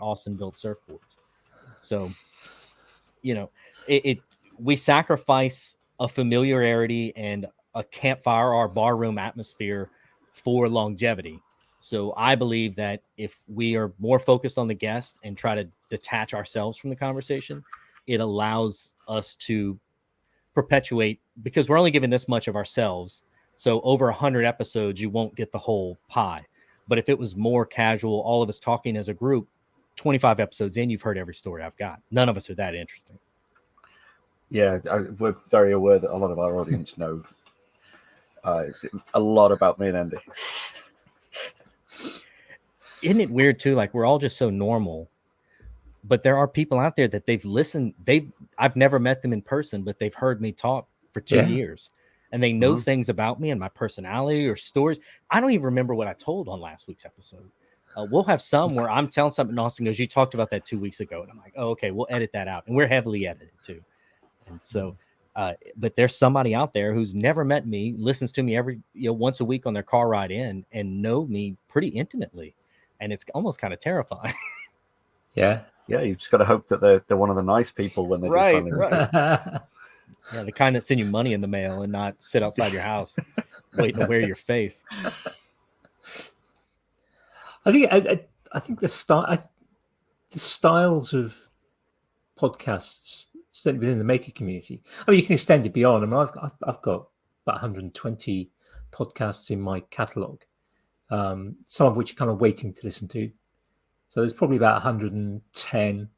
Austin built surfboards. So, we sacrifice a familiarity and a campfire or barroom atmosphere for longevity. So I believe that if we are more focused on the guest and try to detach ourselves from the conversation, it allows us to perpetuate, because we're only given this much of ourselves. So over 100 episodes, you won't get the whole pie. But if it was more casual, all of us talking as a group, 25 episodes in, you've heard every story I've got. None of us are that interesting. Yeah, we're very aware that a lot of our audience know a lot about me and Andy. Isn't it weird too? Like, we're all just so normal, but there are people out there that they've listened. I've never met them in person, but they've heard me talk for 2 years, and they know things about me and my personality or stories. I don't even remember what I told on last week's episode. We'll have some where I'm telling something, and Austin goes, "You talked about that 2 weeks ago," and I'm like, "Oh, okay, we'll edit that out," and we're heavily edited too. And so, but there's somebody out there who's never met me, listens to me every once a week on their car ride in, and know me pretty intimately, and it's almost kind of terrifying. Yeah, you just got to hope that they're one of the nice people when they do family. Right. Yeah, the kind that send you money in the mail and not sit outside your house waiting to wear your face. I think the styles of podcasts, certainly within the maker community. I mean, you can extend it beyond. I mean, I've got about 120 podcasts in my catalog, some of which are kind of waiting to listen to. So there's probably about 110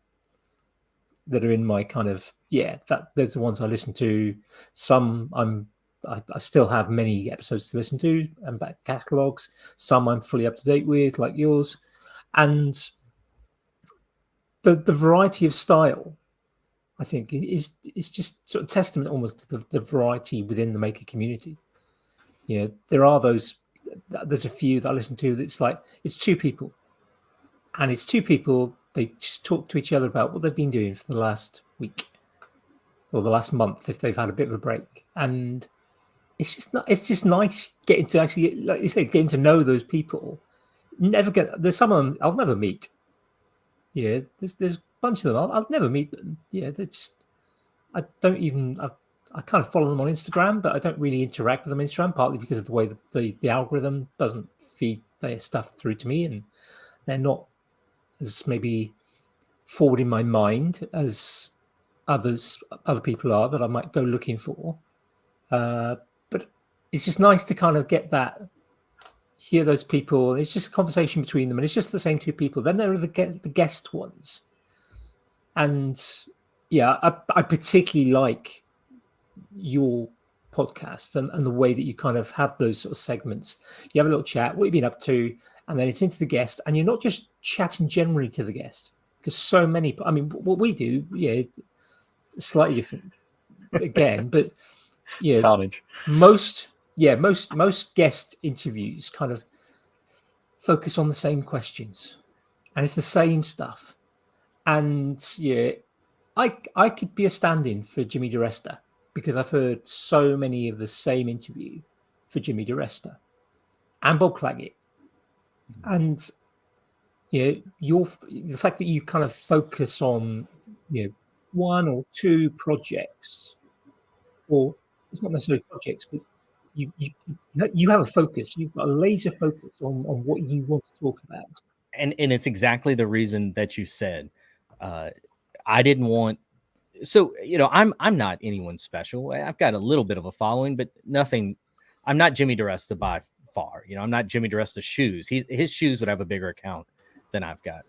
that are in my kind of those are the ones I listen to. Some I still have many episodes to listen to and back catalogs. Some I'm fully up to date with, like yours, and the variety of style, I think, is just sort of testament almost to the variety within the maker community. There are there's a few that I listen to that's like it's two people, and it's two people. They just talk to each other about what they've been doing for the last week or the last month if they've had a bit of a break, and it's just nice getting to actually, like you say, getting to know those people. There's some of them I'll never meet. There's a bunch of them I'll never meet them. They're just I kind of follow them on Instagram, but I don't really interact with them on Instagram, partly because of the way the algorithm doesn't feed their stuff through to me, and they're not as maybe forward in my mind as other people are that I might go looking for. But it's just nice to kind of get that, hear those people. It's just a conversation between them, and it's just the same two people. Then there are the guest ones. And I particularly like your podcast and the way that you kind of have those sort of segments. You have a little chat, what you've been up to, and then it's into the guest, and you're not just chatting generally to the guest, because so many, I mean, what we do, slightly different again, but Carnage. Most guest interviews kind of focus on the same questions, and it's the same stuff. And I could be a stand-in for Jimmy DiResta, because I've heard so many of the same interview for Jimmy DiResta and Bob Claggett. And the fact that you kind of focus on one or two projects, or it's not necessarily projects, but you have a focus. You've got a laser focus on what you want to talk about. And it's exactly the reason that you said. I didn't want. So I'm not anyone special. I've got a little bit of a following, but nothing. I'm not Jimmy DiResta by far. I'm not Jimmy DiResta's shoes. His shoes would have a bigger account than I've got.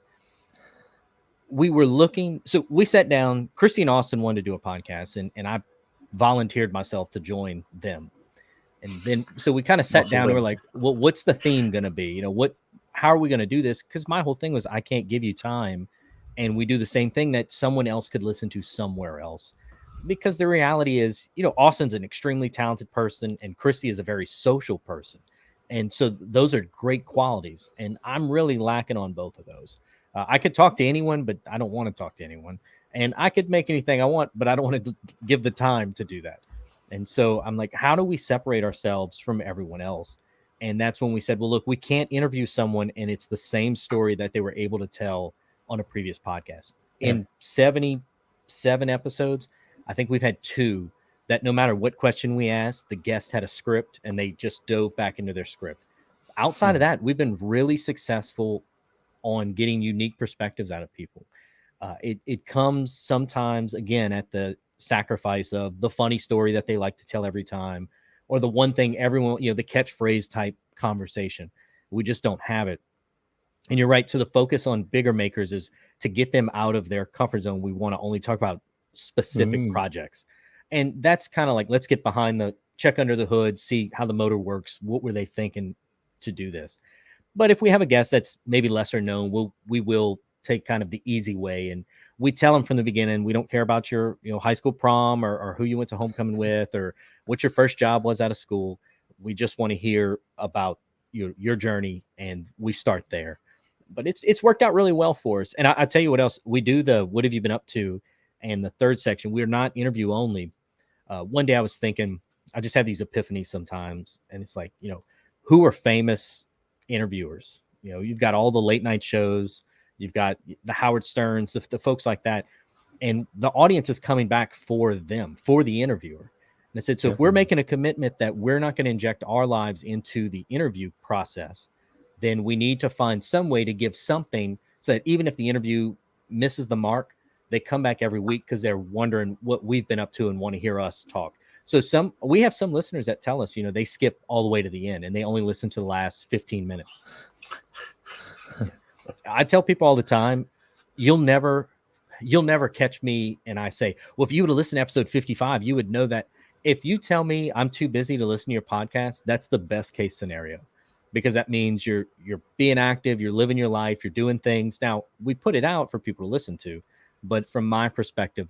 We were looking. So we sat down. Christy and Austin wanted to do a podcast, and I volunteered myself to join them. And then, so we kind of sat down and we're like, well, what's the theme going to be? How are we going to do this? Because my whole thing was, I can't give you time. And we do the same thing that someone else could listen to somewhere else. Because the reality is, Austin's an extremely talented person, and Christy is a very social person. And so those are great qualities. And I'm really lacking on both of those. I could talk to anyone, but I don't want to talk to anyone. And I could make anything I want, but I don't want to give the time to do that. And so I'm like, how do we separate ourselves from everyone else? And that's when we said, well, look, we can't interview someone and it's the same story that they were able to tell on a previous podcast. Yeah. In 77 episodes, I think we've had 2 that no matter what question we asked, the guest had a script and they just dove back into their script. Outside of that, we've been really successful on getting unique perspectives out of people. It comes sometimes, again, at the sacrifice of the funny story that they like to tell every time, or the one thing everyone, the catchphrase type conversation. We just don't have it. And you're right. So the focus on bigger makers is to get them out of their comfort zone. We want to only talk about specific projects. And that's kind of like, let's get behind the check under the hood, see how the motor works. What were they thinking to do this? But if we have a guest that's maybe lesser known, we will take kind of the easy way. And we tell them from the beginning, we don't care about your high school prom or who you went to homecoming with or what your first job was out of school. We just want to hear about your journey, and we start there. But it's worked out really well for us. And I tell you what else, we do the what have you been up to? And the third section, we're not interview only. One day I was thinking, I just have these epiphanies sometimes. And it's like, who are famous interviewers? You've got all the late night shows. You've got the Howard Sterns, the folks like that. And the audience is coming back for them, for the interviewer. And I said, so if we're making a commitment that we're not going to inject our lives into the interview process, then we need to find some way to give something so that even if the interview misses the mark, they come back every week because they're wondering what we've been up to and want to hear us talk. So we have some listeners that tell us, they skip all the way to the end and they only listen to the last 15 minutes. I tell people all the time, you'll never catch me. And I say, well, if you would have listened to episode 55, you would know that. If you tell me I'm too busy to listen to your podcast, that's the best case scenario, because that means you're being active, you're living your life, you're doing things. Now, we put it out for people to listen to, but from my perspective,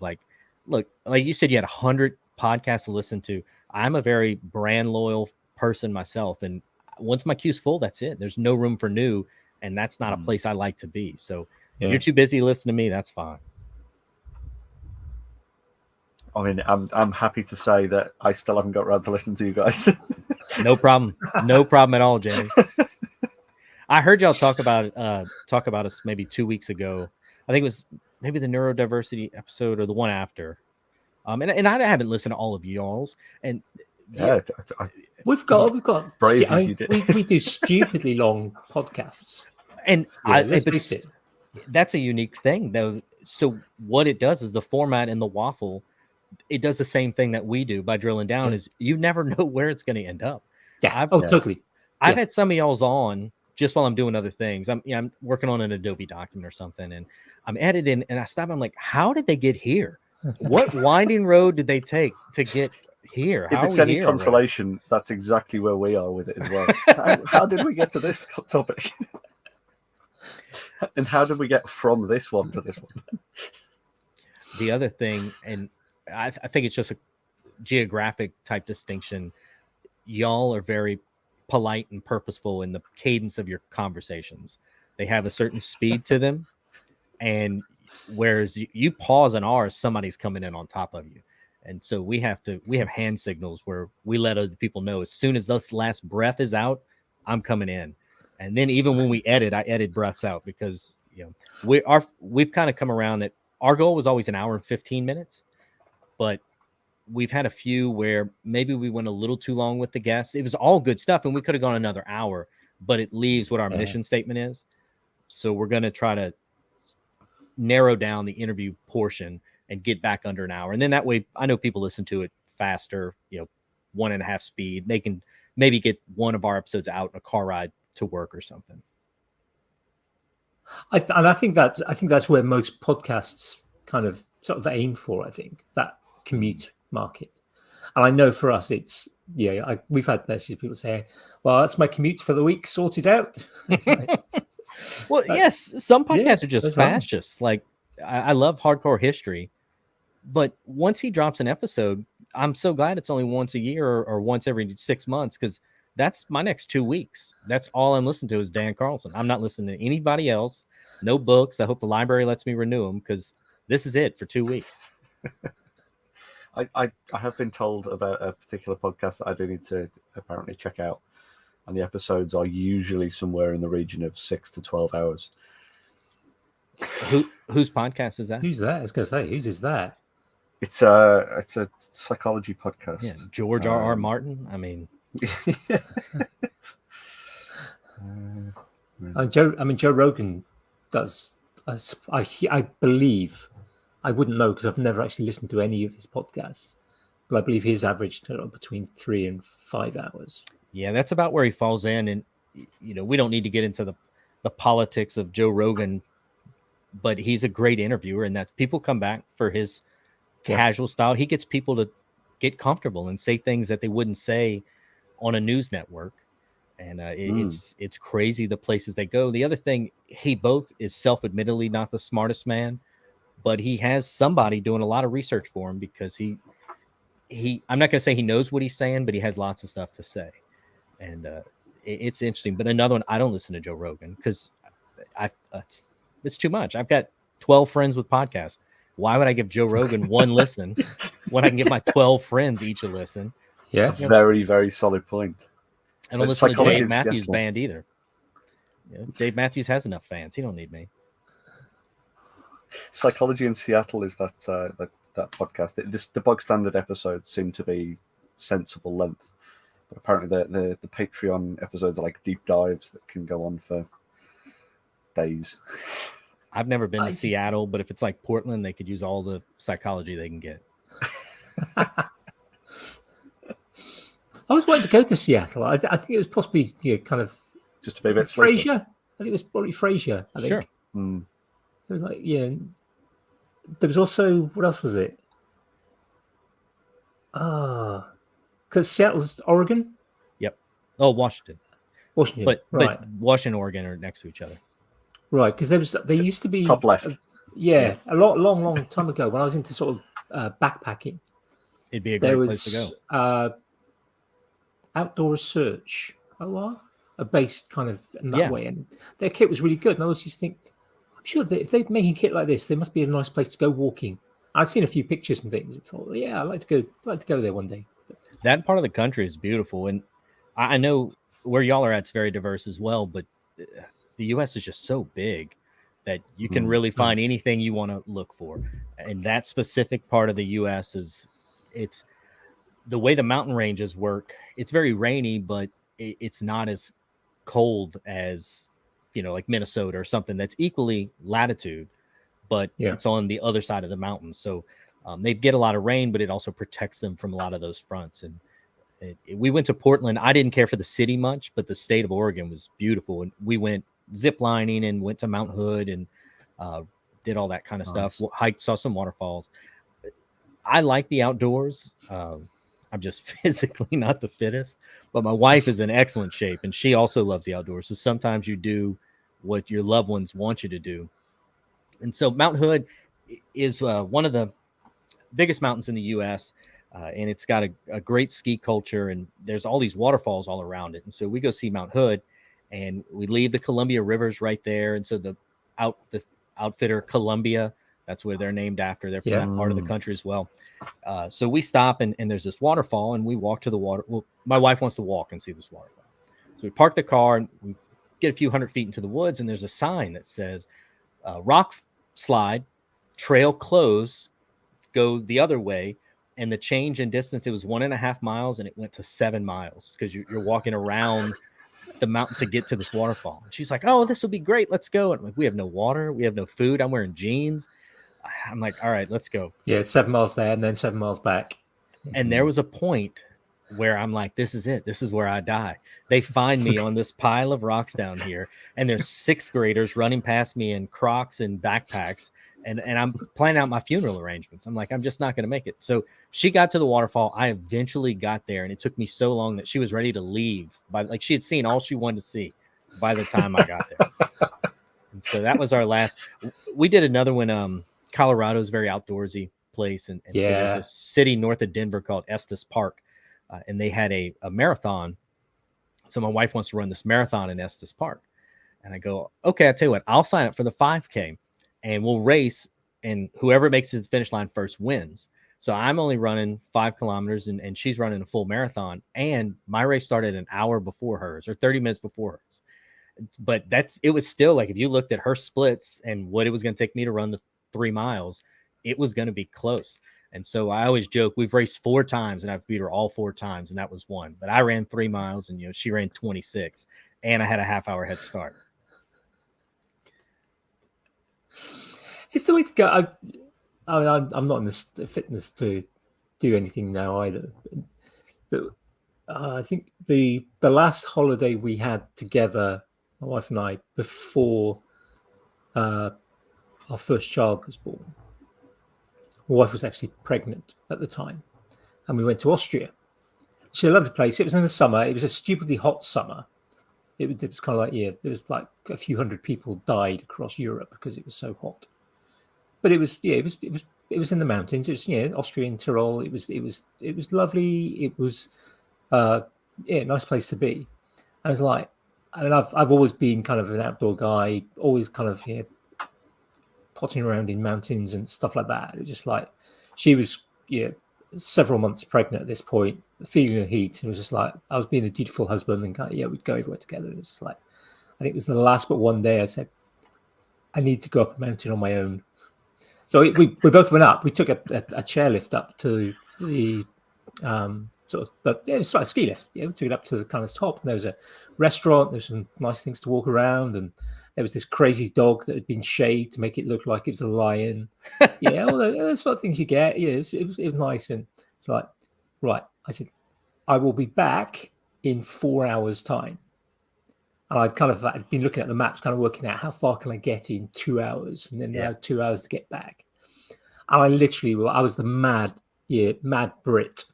look, like you said, you had 100 podcasts to listen to. I'm a very brand loyal person myself. And once my queue's full, that's it. There's no room for new. And that's not a place I like to be. So if you're too busy to listen to me, that's fine. I mean, I'm happy to say that I still haven't got around to listening to you guys. No problem. No problem at all, Jamie. I heard y'all talk about us maybe 2 weeks ago. I think it was maybe the neurodiversity episode or the one after. And I haven't listened to all of y'all's. And we've got brave if you did. we do stupidly long podcasts. And it. That's a unique thing, though. So what it does is the format in the Waffle, it does the same thing that we do by drilling down. Is you never know where it's going to end up. Totally. I've had some of y'all's on just while I'm doing other things. I'm working on an Adobe document or something, and I'm editing, and I stop. I'm like, how did they get here? What winding road did they take to get here? If it's any consolation, that's exactly where we are with it as well. How did we get to this topic? And how did we get from this one to this one? The other thing, and I think it's just a geographic type distinction. Y'all are very polite and purposeful in the cadence of your conversations. They have a certain speed to them. And whereas you pause on ours, somebody's coming in on top of you. And so we have hand signals where we let other people know as soon as this last breath is out, I'm coming in. And then even when we edit, I edit breaths out because we've kind of come around that our goal was always an hour and 15 minutes, but we've had a few where maybe we went a little too long with the guests. It was all good stuff and we could have gone another hour, but it leaves what our mission statement is. So we're going to try to narrow down the interview portion and get back under an hour. And then that way, I know people listen to it faster, 1.5 speed. They can maybe get one of our episodes out in a car ride to work or something. I think that's where most podcasts kind of sort of aim for. I think that commute market, and I know for us, it's we've had messages people say, "Well, that's my commute for the week sorted out." Well, yes, some podcasts are just fast. Just like I love Hardcore History, but once he drops an episode, I'm so glad it's only once a year or once every 6 months, because that's my next 2 weeks. That's all I'm listening to is Dan Carlson. I'm not listening to anybody else. No books. I hope the library lets me renew them because this is it for 2 weeks. I have been told about a particular podcast that I do need to apparently check out. And the episodes are usually somewhere in the region of 6 to 12 hours. Whose podcast is that? Who's that? I was going to say, whose is that? It's a psychology podcast. Yeah, George R.R. Martin. I mean, Joe Rogan does. I believe, I wouldn't know because I've never actually listened to any of his podcasts, but I believe his averaged between 3 and 5 hours. yeah, that's about where he falls in. And we don't need to get into the politics of Joe Rogan, but he's a great interviewer, and that people come back for his casual style. He gets people to get comfortable and say things that they wouldn't say on a news network. And it's crazy the places they go. The other thing, he both is self-admittedly not the smartest man, but he has somebody doing a lot of research for him because he I'm not going to say he knows what he's saying, but he has lots of stuff to say. And it's interesting. But another one, I don't listen to Joe Rogan because it's too much. I've got 12 friends with podcasts. Why would I give Joe Rogan one listen when I can give my 12 friends each a listen? Yeah. Very, very solid point. I don't listen to Dave Matthews Band either. Dave Matthews has enough fans. He don't need me. Psychology in Seattle is that podcast. The bog standard episodes seem to be sensible length, but apparently the Patreon episodes are like deep dives that can go on for days. I've never been to Seattle, but if it's like Portland, they could use all the psychology they can get. I was wanting to go to Seattle. I think it was possibly kind of just to be a bit Frasier. I think it was probably Frasier. I think. Sure. It was like There was also, what else was it? Because Seattle's Oregon. Yep. Oh, Washington. But right. But Washington and Oregon are next to each other. Right, because there used to be top left. A long time ago when I was into sort of backpacking. It'd be a great place to go. Outdoor Research are based kind of in that way, and their kit was really good. And I always used to think, I'm sure that if they're making kit like this, there must be a nice place to go walking. I'd seen a few pictures and things. I thought, I'd like to go there one day. That part of the country is beautiful, and I know where y'all are at is very diverse as well. But the U.S. is just so big that you can really find anything you want to look for. And that specific part of the U.S. it's the way the mountain ranges work. It's very rainy, but it's not as cold as, like Minnesota or something that's equally latitude, but it's on the other side of the mountains. So they get a lot of rain, but it also protects them from a lot of those fronts. And we went to Portland. I didn't care for the city much, but the state of Oregon was beautiful. And we went zip lining and went to Mount Hood and did all that kind of stuff. Hiked, saw some waterfalls. I like the outdoors. I'm just physically not the fittest, but my wife is in excellent shape and she also loves the outdoors. So sometimes you do what your loved ones want you to do. And so Mount Hood is one of the biggest mountains in the U.S., and it's got a great ski culture, and there's all these waterfalls all around it. And so we go see Mount Hood, and we leave the Columbia Rivers right there. And so the outfitter Columbia, that's where they're named after. They're from that part of the country as well. So we stop, and there's this waterfall, and we walk to the water. Well, my wife wants to walk and see this waterfall. So we park the car, and we get a few hundred feet into the woods, and there's a sign that says, rock slide, trail close, go the other way. And the change in distance, it was 1.5 miles, and it went to 7 miles because you're walking around the mountain to get to this waterfall. And she's like, oh, this will be great. Let's go. And I'm like, we have no water. We have no food. I'm wearing jeans. I'm like, all right, let's go. Yeah, 7 miles there and then 7 miles back. And there was a point where I'm like, this is it. This is where I die. They find me on this pile of rocks down here, and there's 6th graders running past me in Crocs and backpacks, and I'm planning out my funeral arrangements. I'm like, I'm just not going to make it. So she got to the waterfall. I eventually got there, and it took me so long that she was ready to leave. She had seen all she wanted to see by the time I got there. And so that was our last. We did another one. Colorado's very outdoorsy place, and so there's a city north of Denver called Estes Park. And they had a marathon. So my wife wants to run this marathon in Estes Park. And I go, okay, I'll tell you what, I'll sign up for the 5K and we'll race. And whoever makes it to the finish line first wins. So I'm only running 5 kilometers and she's running a full marathon. And my race started an hour before hers or 30 minutes before hers. But it was still like, if you looked at her splits and what it was going to take me to run the 3 miles, it was going to be close. And so I always joke, we've raced 4 times and I've beat her all 4 times, and that was one. But I ran 3 miles and, she ran 26, and I had a half-hour head start. It's the way to go. I'm not in the fitness to do anything now either. But I think the last holiday we had together, my wife and I, before our first child was born, my wife was actually pregnant at the time, and we went to Austria. It's a lovely place. It was in the summer. It was a stupidly hot summer. It was kind of like, there was like a few hundred people died across Europe because it was so hot. But it was in the mountains. It was Austrian Tyrol. It was lovely. It was a nice place to be. I was like, I've always been kind of an outdoor guy, always kind of potting around in mountains and stuff like that. It was just like, she was several months pregnant at this point, feeling the heat. It was just like, I was being a dutiful husband, and we'd go everywhere together. It was just like, I think it was the last but one day I said, I need to go up a mountain on my own. So we both went up. We took a chairlift up to the it's like a ski lift. We took it up to the kind of top, and there was a restaurant. There was some nice things to walk around, and there was this crazy dog that had been shaved to make it look like it was a lion. All those sort of things you get. It was nice, and it's like, right. I said, I will be back in 4 hours' time. And I'd been looking at the maps, kind of working out how far can I get in 2 hours, and then I had 2 hours to get back. And I was the mad Brit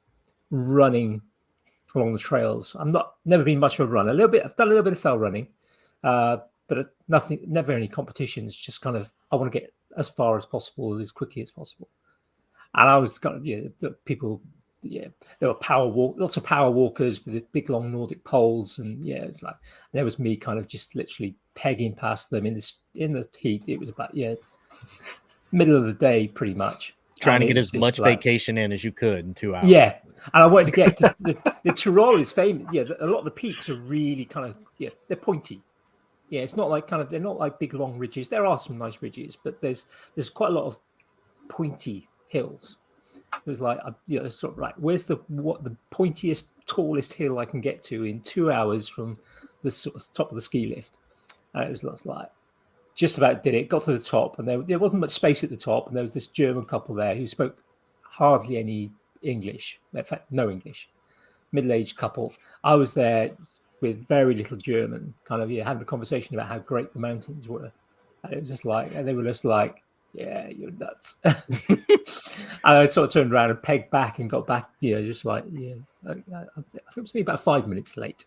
running along the trails. Never been much of a runner. I've done a little bit of fell running, but never any competitions. Just kind of, I want to get as far as possible, as quickly as possible. And I was kind of, people. There were lots of power walkers with big long Nordic poles, and it's like, there was me kind of just literally pegging past them in the heat. It was about middle of the day pretty much, trying to get as much vacation in as you could in 2 hours. And I wanted to get the Tyrol is famous. A lot of the peaks are really kind of they're pointy. It's not like they're not like big long ridges. There are some nice ridges, but there's quite a lot of pointy hills. It was like, sort of like, where's the pointiest, tallest hill I can get to in 2 hours from the sort of top of the ski lift? And it was like, just about did it. Got to the top, and there wasn't much space at the top, and there was this German couple there who spoke hardly any English. In fact, no English. Middle-aged couple. I was there with very little German, kind of having a conversation about how great the mountains were. And it was just like, and they were just like, yeah, you're nuts. And I sort of turned around and pegged back and got back, just like, I think it was maybe about 5 minutes late.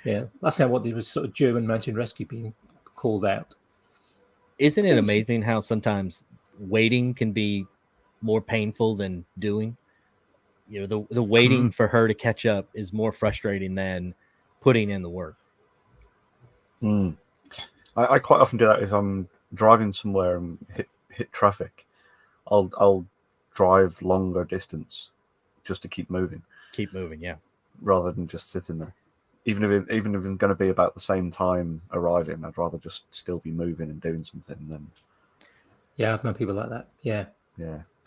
That's how what it was, sort of German mountain rescue being called out. Isn't it amazing how sometimes waiting can be more painful than doing? The waiting for her to catch up is more frustrating than putting in the work. I quite often do that if I'm driving somewhere and hit traffic. I'll drive longer distance just to keep moving, rather than just sitting there. Even if I'm going to be about the same time arriving, I'd rather just still be moving and doing something than. I've known people like that. Yeah.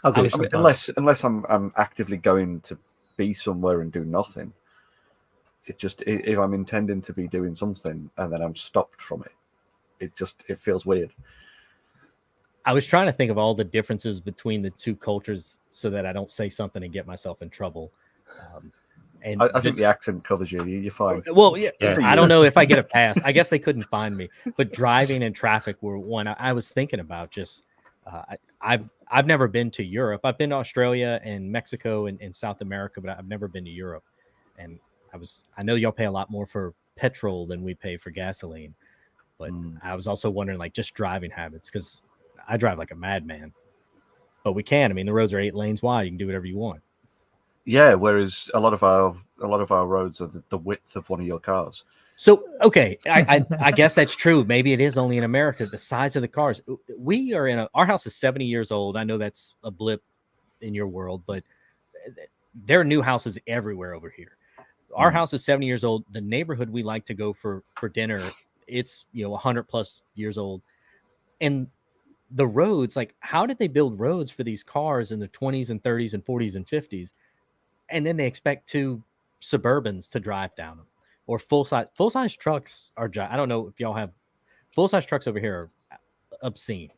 I'll do it unless I'm actively going to be somewhere and do nothing. If I'm intending to be doing something and then I'm stopped from it, it feels weird. I was trying to think of all the differences between the two cultures so that I don't say something and get myself in trouble. And I think the accent covers you. You're fine. Well, I don't know if I get a pass. I guess they couldn't find me. But driving and traffic were one I was thinking about. Just I've never been to Europe. I've been to Australia and Mexico and South America, but I've never been to Europe. And I know y'all pay a lot more for petrol than we pay for gasoline. But I was also wondering, like, just driving habits, because I drive like a madman. But we can. I mean, the roads are 8 lanes wide. You can do whatever you want. Yeah, whereas a lot of our roads are the width of one of your cars. So, okay, I guess that's true. Maybe it is only in America, the size of the cars. We are our house is 70 years old. I know that's a blip in your world, but there are new houses everywhere over here. Our house is 70 years old. The neighborhood we like to go for dinner it's 100 plus years old, and the roads, like, how did they build roads for these cars in the 20s and 30s and 40s and 50s, and then they expect two Suburbans to drive down them, or full size trucks are. I don't know if y'all have full size trucks over here are obscene.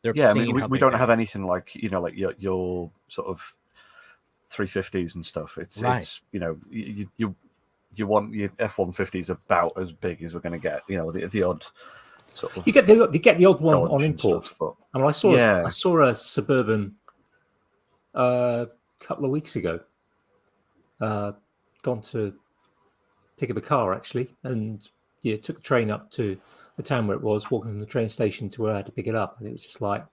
They're Yeah, I obscene. mean, How we big don't they have are. anything like like your sort of 350s and stuff. It's Right. it's you want your F-150s about as big as we're going to get. The odd sort of You get the odd one Dodge on and import. stuff, but I mean, I yeah, saw a Suburban a couple of weeks ago. Gone to pick up a car actually, and took the train up to the town where it was. Walking from the train station to where I had to pick it up, and it was just like,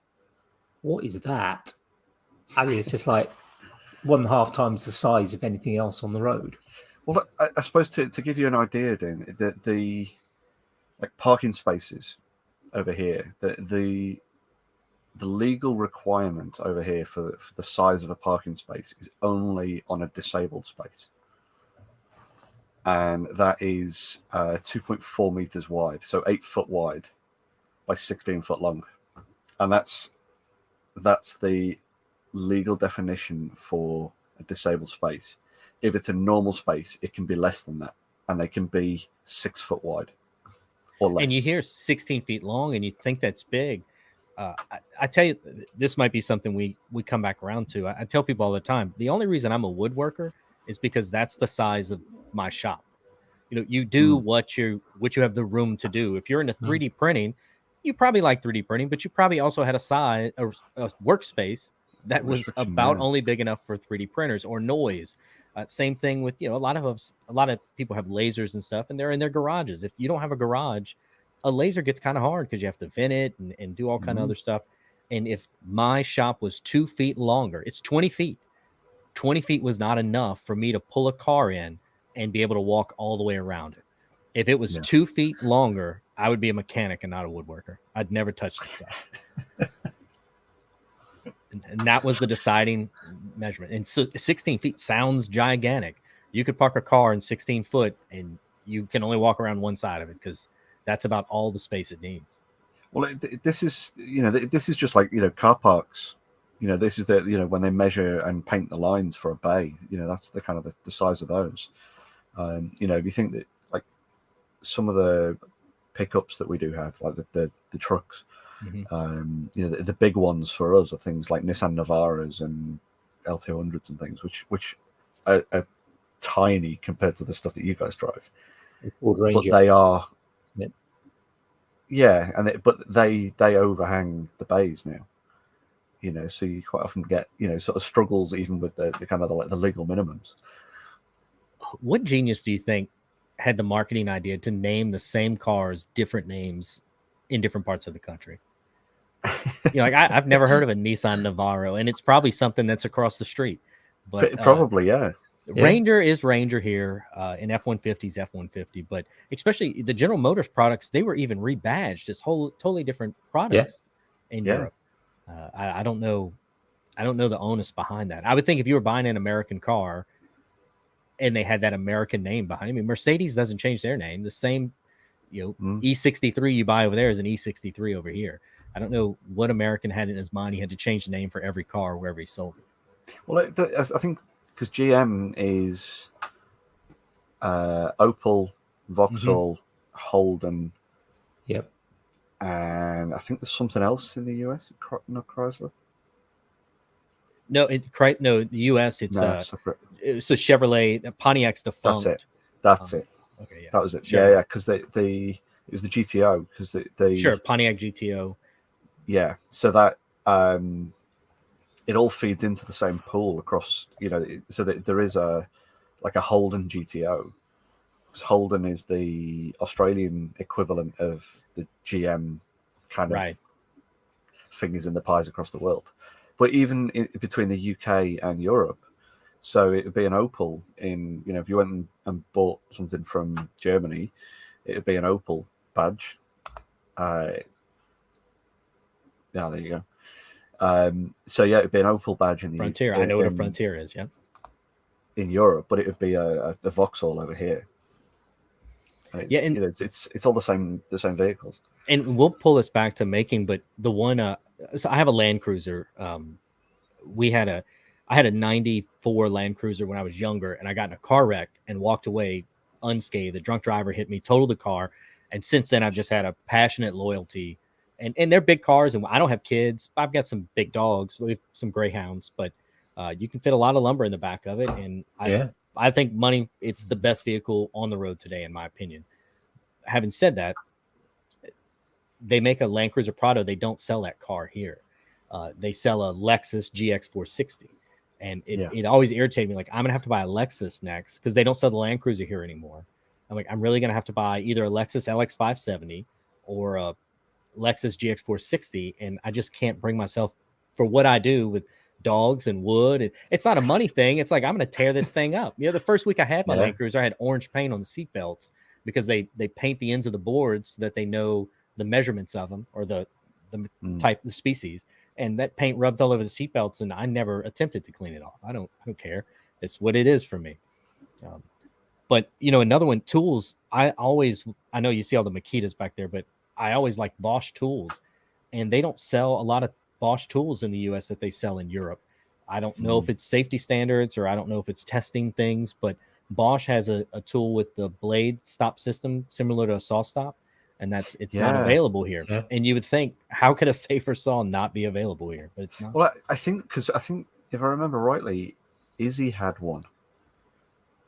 what is that? I mean, it's just like 1.5 times the size of anything else on the road. well, I suppose to give you an idea, Dean, the like parking spaces over here, the legal requirement over here for the size of a parking space is only on a disabled space, and that is 2.4 meters wide, so 8 foot wide by 16 foot long, and that's the legal definition for a disabled space. If it's a normal space, it can be less than that, and they can be 6 foot wide or less. And you hear 16 feet long, and you think that's big. I tell you, this might be something we come back around to. I tell people all the time, the only reason I'm a woodworker is because that's the size of my shop. You do what you have the room to do. If you're into 3D printing, you probably like 3D printing, but you probably also had a workspace that was about only big enough for 3D printers or noise. Same thing with, a lot of people have lasers and stuff, and they're in their garages. If you don't have a garage, a laser gets kind of hard because you have to vent it and do all kind of other stuff. And if my shop was 2 feet longer, it's 20 feet. 20 feet was not enough for me to pull a car in and be able to walk all the way around it. If it was 2 feet longer, I would be a mechanic and not a woodworker. I'd never touch the stuff. And that was the deciding measurement. And so 16 feet sounds gigantic. You could park a car in 16 foot and you can only walk around one side of it because that's about all the space it needs. Well, this is this is just like car parks. This is when they measure and paint the lines for a bay. That's the kind of the size of those. If you think that like some of the pickups that we do have, like the trucks, the big ones for us are things like Nissan Navaras and L200s and things, which are tiny compared to the stuff that you guys drive. Ford Ranger. But they are. Yep. Yeah, but they overhang the bays now. So you quite often get sort of struggles even with the kind of the legal minimums. What genius do you think had the marketing idea to name the same cars different names in different parts of the country? I've never heard of a Nissan Navara, and it's probably something that's across the street. But probably, yeah. Ranger is Ranger here, and F-150 is F-150, but especially the General Motors products, they were even rebadged as totally different products in Europe. I don't know the onus behind that. I would think if you were buying an American car and they had that American name behind it, I mean, Mercedes doesn't change their name. The same, E63 you buy over there is an E63 over here. I don't know what American had in his mind. He had to change the name for every car wherever he sold it. Well, I think because GM is Opel, Vauxhall, Holden. Yep. And I think there's something else in the US, not Chrysler. No, the US. It's so Chevrolet, Pontiac's defunct. That's it. Okay, yeah, that was it. Chevrolet. Yeah, because it was the GTO because they Pontiac GTO. Yeah, so that it all feeds into the same pool across. So that there is a Holden GTO. Holden is the Australian equivalent of the GM kind of fingers in the pies across the world. But even between the UK and Europe, so it would be an Opel in, if you went and bought something from Germany, it would be an Opel badge. There you go. So yeah, it would be an Opel badge in the Frontier. I know what a Frontier is, yeah. In Europe, but it would be a Vauxhall over here. And it's, Yeah, and it's all the same vehicles. we'll pull this back to making, but the one so I have a Land Cruiser. I had a 94 Land Cruiser when I was younger, and I got in a car wreck and walked away unscathed. The drunk driver hit me, totaled the car, and since then I've just had a passionate loyalty. And they're big cars, and I don't have kids. I've got some big dogs. We have some greyhounds, but you can fit a lot of lumber in the back of it. And I think money, it's the best vehicle on the road today, in my opinion. Having said that, they make a Land Cruiser Prado. They don't sell that car here. They sell a Lexus GX 460. And it always irritated me. Like, I'm going to have to buy a Lexus next because they don't sell the Land Cruiser here anymore. I'm like, I'm really going to have to buy either a Lexus LX 570 or a Lexus GX 460. And I just can't bring myself, for what I do with dogs and wood. And it's not a money thing. It's like, I'm going to tear this thing up. The first week I had my Land Cruiser, I had orange paint on the seat belts because they paint the ends of the boards so that they know the measurements of them or the type, the species. And that paint rubbed all over the seatbelts, and I never attempted to clean it off. I don't care. It's what it is for me. But another one, tools. I know you see all the Makitas back there, but I always like Bosch tools, and they don't sell a lot of Bosch tools in the U.S. that they sell in Europe. I don't know if it's safety standards or I don't know if it's testing things, but Bosch has a tool with the blade stop system similar to a saw stop. And it's not available here. Yeah. And you would think, how could a safer saw not be available here? But it's not. Well, I think if I remember rightly, Izzy had one.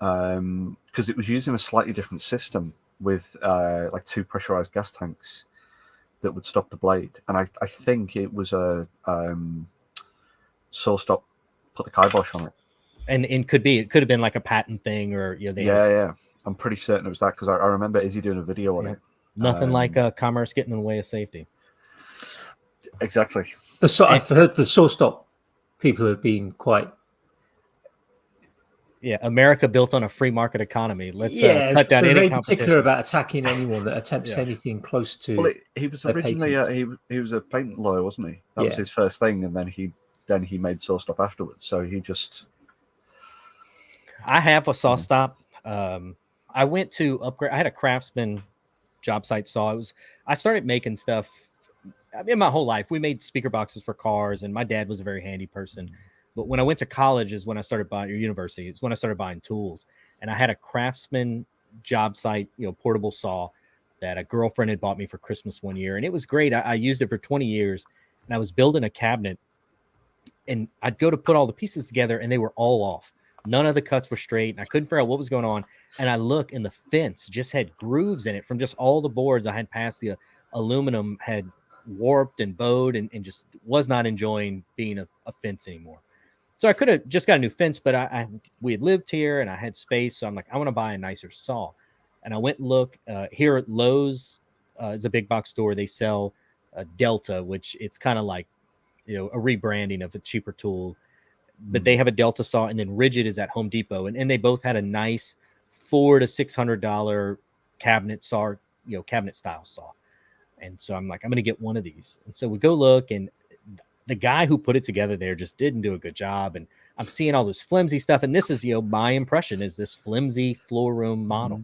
Because it was using a slightly different system with like 2 pressurized gas tanks that would stop the blade. And I think it was a saw stop, put the kibosh on it. And it could have been like a patent thing or I'm pretty certain it was that because I remember Izzy doing a video on it. Nothing like commerce getting in the way of safety. Exactly. I've heard the saw stop people have been quite. Yeah, America built on a free market economy. Let's cut down any competition. Particular about attacking anyone that attempts anything close to. Well, he was originally he was a patent lawyer, wasn't he? That was his first thing, and then he made saw stop afterwards. So he just. I have a saw stop. I went to upgrade. I had a Craftsman job site saw. I started making stuff in my whole life. We made speaker boxes for cars, and my dad was a very handy person. But when I went to college is when I started buying, or university, it's when I started buying tools. And I had a Craftsman job site, portable saw that a girlfriend had bought me for Christmas one year. And it was great. I used it for 20 years, and I was building a cabinet, and I'd go to put all the pieces together, and they were all off. None of the cuts were straight, and I couldn't figure out what was going on. And I look, and the fence just had grooves in it from just all the boards I had passed. The aluminum had warped and bowed and just was not enjoying being a fence anymore. So I could have just got a new fence, but we had lived here, and I had space. So I'm like, I want to buy a nicer saw. And I went and look here at Lowe's is a big box store. They sell a Delta, which it's kind of like, a rebranding of a cheaper tool. But they have a Delta saw, and then Rigid is at Home Depot, and they both had a nice $400 to $600 cabinet saw, cabinet style saw. And so I'm like, I'm going to get one of these. And so we go look, and the guy who put it together there just didn't do a good job. And I'm seeing all this flimsy stuff, and this is my impression is this flimsy floor room model.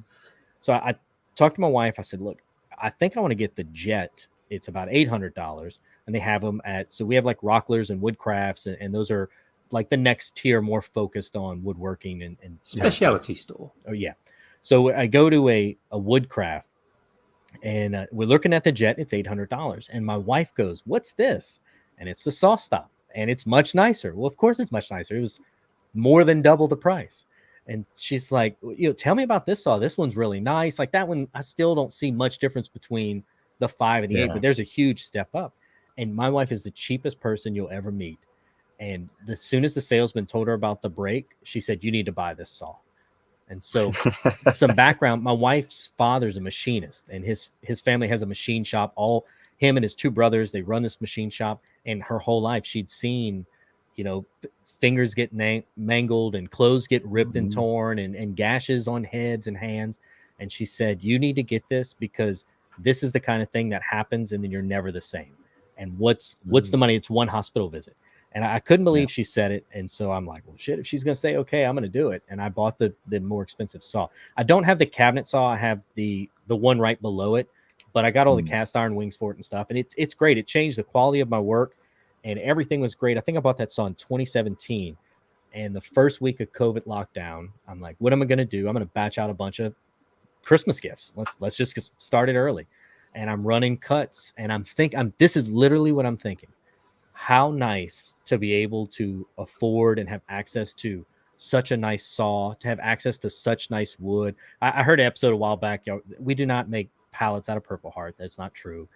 So I talked to my wife. I said, look, I think I want to get the Jet. It's about $800, and they have them so we have like Rocklers and Woodcrafts, and those are like the next tier, more focused on woodworking and specialty store. Oh yeah. So I go to a Woodcraft, and we're looking at the Jet. It's $800, and my wife goes, "What's this?" And it's the saw stop, and it's much nicer. Well, of course it's much nicer. It was more than double the price. And she's like, tell me about this saw. This one's really nice. Like that one, I still don't see much difference between the 5 and the 8, but there's a huge step up. And my wife is the cheapest person you'll ever meet. And as soon as the salesman told her about the brake, she said, you need to buy this saw. And so some background, my wife's father's a machinist, and his family has a machine shop. Him and his 2 brothers, they run this machine shop. And her whole life, she'd seen, fingers get mangled and clothes get ripped and torn and gashes on heads and hands. And she said, you need to get this because this is the kind of thing that happens and then you're never the same. And what's the money? It's one hospital visit. And I couldn't believe she said it. And so I'm like, well, shit, if she's going to say, okay, I'm going to do it. And I bought the more expensive saw. I don't have the cabinet saw. I have the one right below it, but I got all the cast iron wings for it and stuff. And it's great. It changed the quality of my work and everything was great. I think I bought that saw in 2017. And the first week of COVID lockdown, I'm like, what am I going to do? I'm going to batch out a bunch of Christmas gifts. Let's just get started early. And I'm running cuts and this is literally what I'm thinking. How nice to be able to afford and have access to such a nice saw, to have access to such nice wood. I heard an episode a while back. We do not make pallets out of Purple Heart. That's not true.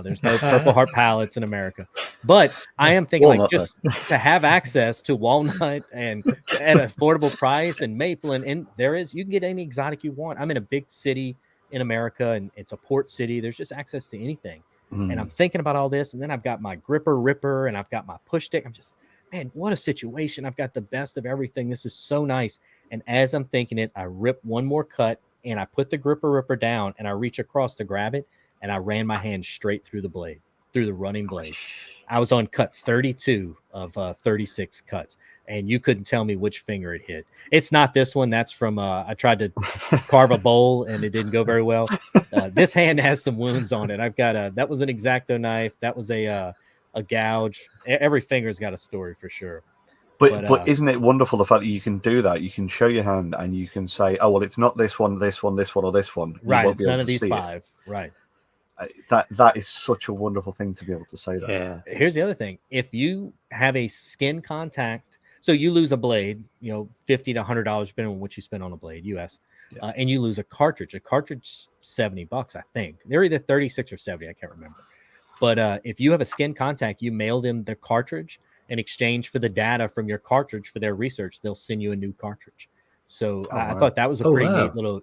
There's no Purple Heart pallets in America. But I am thinking walnut, just to have access to walnut and at an affordable price and maple. And you can get any exotic you want. I'm in a big city in America and it's a port city. There's just access to anything. And I'm thinking about all this, and then I've got my gripper ripper, and I've got my push stick. I'm just, man, what a situation. I've got the best of everything. This is so nice. And as I'm thinking it, I rip one more cut, and I put the gripper ripper down, and I reach across to grab it, and I ran my hand straight through the blade, through the running blade. I was on cut 32 of 36 cuts, and you couldn't tell me which finger it hit. It's not this one. That's from I tried to carve a bowl, and it didn't go very well. This hand has some wounds on it. I've got that was an X-Acto knife. That was a gouge. Every finger's got a story for sure. But isn't it wonderful the fact that you can do that? You can show your hand and you can say, oh, well, it's not this one, this one, this one, or this one. Right. It's none of these five. Right. That is such a wonderful thing to be able to say that. Yeah. Here's the other thing. If you have a skin contact, so you lose a blade, $50 to $100, depending on what you spend on a blade, US, and you lose a cartridge. A cartridge, $70, I think. They're either 36 or 70. I can't remember. But if you have a skin contact, you mail them the cartridge in exchange for the data from your cartridge for their research. They'll send you a new cartridge. So I thought that was a pretty neat little,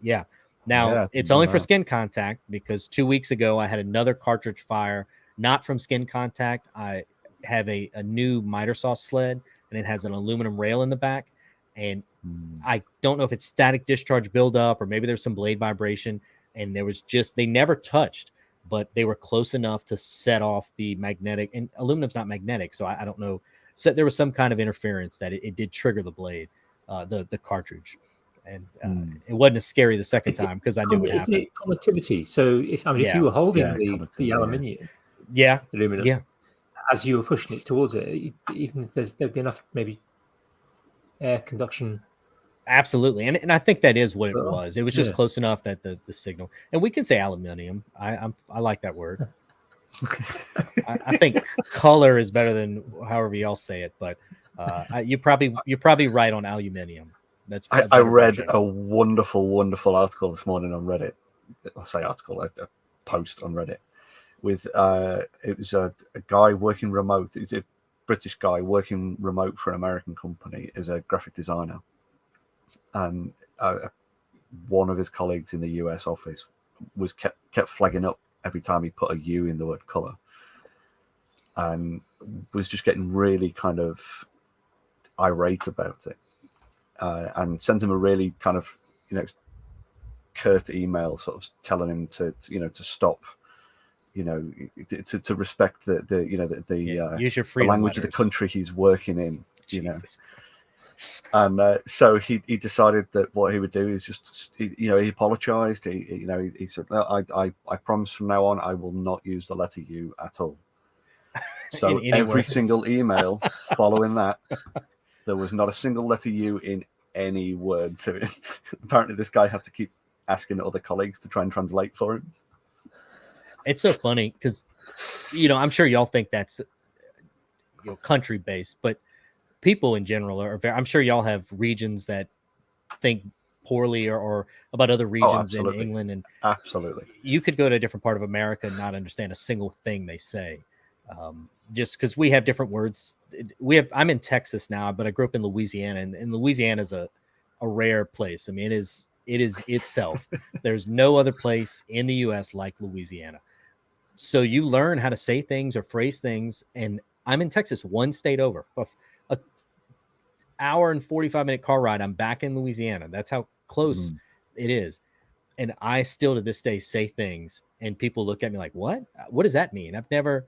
Now, it's only for skin contact because 2 weeks ago I had another cartridge fire, not from skin contact. I have a new miter saw sled, and it has an aluminum rail in the back. And I don't know if it's static discharge buildup or maybe there's some blade vibration. And there was they never touched, but they were close enough to set off the magnetic. And aluminum's not magnetic, so I don't know. So there was some kind of interference that it did trigger the blade, the cartridge. And it wasn't as scary the second time because I knew what happened. Isn't it conductivity? So if you were holding the aluminium, aluminum, as you were pushing it towards it, even if there'd be enough maybe air conduction. Absolutely, and I think that is what it was. It was just close enough that the signal, and we can say aluminium. I like that word. I think color is better than however y'all say it, but you're probably right on aluminium. I read a wonderful article this morning on Reddit. I say article, a post on Reddit with it was a guy working remote. It's a British guy working remote for an American company as a graphic designer, and one of his colleagues in the US office was kept flagging up every time he put a U in the word color, and was just getting really kind of irate about it. And sent him a really kind of, curt email, sort of telling him to stop, to respect the use your the language letters of the country he's working in, Jesus Christ. And so he decided that what he would do is just, he apologized. He said, no, I promise from now on I will not use the letter U at all. So every single email following that, there was not a single letter U in any word to it. Apparently, this guy had to keep asking other colleagues to try and translate for him. It's so funny because, I'm sure y'all think that's, country based, but people in general are very, I'm sure y'all have regions that think poorly or about other regions in England. And absolutely, you could go to a different part of America and not understand a single thing they say. Just because we have different words. I'm in Texas now, but I grew up in Louisiana, and Louisiana is a rare place. I mean, it is itself. There's no other place in the U.S. like Louisiana. So you learn how to say things or phrase things. And I'm in Texas, one state over. A hour and 45-minute car ride, I'm back in Louisiana. That's how close it is. And I still to this day say things, and people look at me like, "What? What does that mean?" I've never.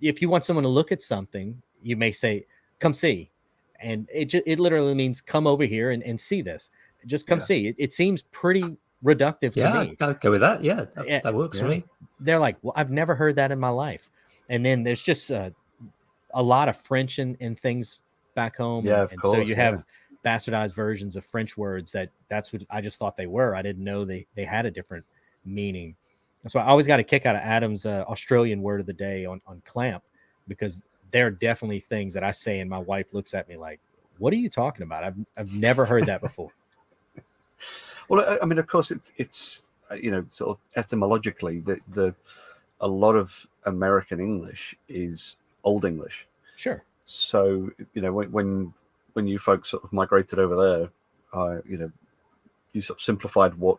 If you want someone to look at something, you may say, "Come see," and it literally means come over here and see this. Just come see. It seems pretty reductive to me. I'd go with that. Yeah, that works for me. They're like, well, I've never heard that in my life. And then there's just a lot of French and things back home. Yeah, of and course, so you have bastardized versions of French words that's what I just thought they were. I didn't know they had a different meaning. That's why I always got a kick out of Adam's Australian word of the day on clamp, because there are definitely things that I say and my wife looks at me like, what are you talking about? I've never heard that before. Well, I mean, of course, it's sort of etymologically, a lot of American English is Old English. Sure. So when you folks sort of migrated over there, you sort of simplified what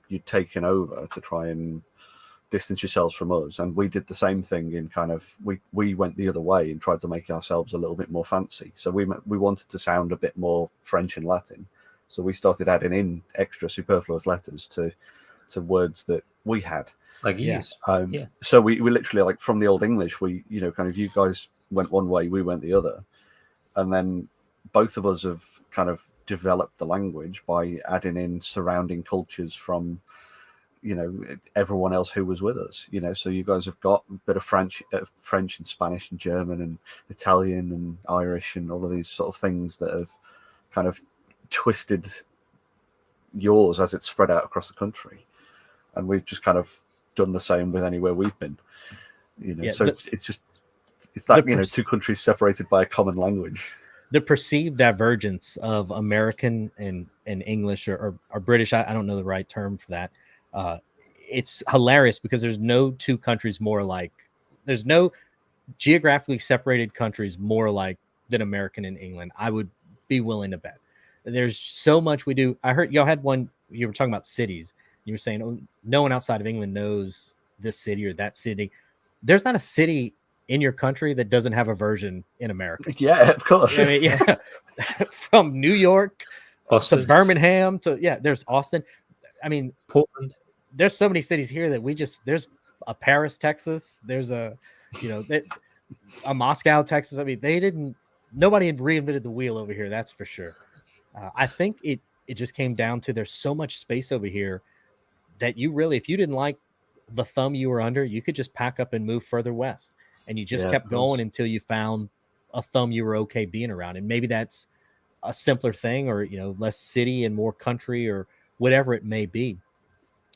you'd taken over to try and distance yourselves from us, and we did the same thing in kind of we went the other way and tried to make ourselves a little bit more fancy. So we wanted to sound a bit more French and Latin, so we started adding in extra superfluous letters to words that we had, like use. So we literally, like, from the Old English, we kind of, you guys went one way, we went the other, and then both of us have kind of developed the language by adding in surrounding cultures from everyone else who was with us. So you guys have got a bit of French and Spanish and German and Italian and Irish and all of these sort of things that have kind of twisted yours as it's spread out across the country, and we've just kind of done the same with anywhere we've been. So it's that two countries separated by a common language. The perceived divergence of American and English or British, I don't know the right term for that. It's hilarious because there's no two countries more alike. There's no geographically separated countries more alike than American and England. I would be willing to bet. There's so much we do. I heard y'all had one, you were talking about cities. You were saying, oh, no one outside of England knows this city or that city. There's not a city in your country that doesn't have a version in America. Yeah, of course. I mean, from New York to Birmingham to, there's Austin. I mean, Portland. There's so many cities here that there's a Paris, Texas. There's a Moscow, Texas. I mean, nobody had reinvented the wheel over here. That's for sure. I think it just came down to there's so much space over here that you really, if you didn't like the thumb you were under, you could just pack up and move further west. And you just kept going until you found a thumb you were okay being around. And maybe that's a simpler thing, or, less city and more country or whatever it may be.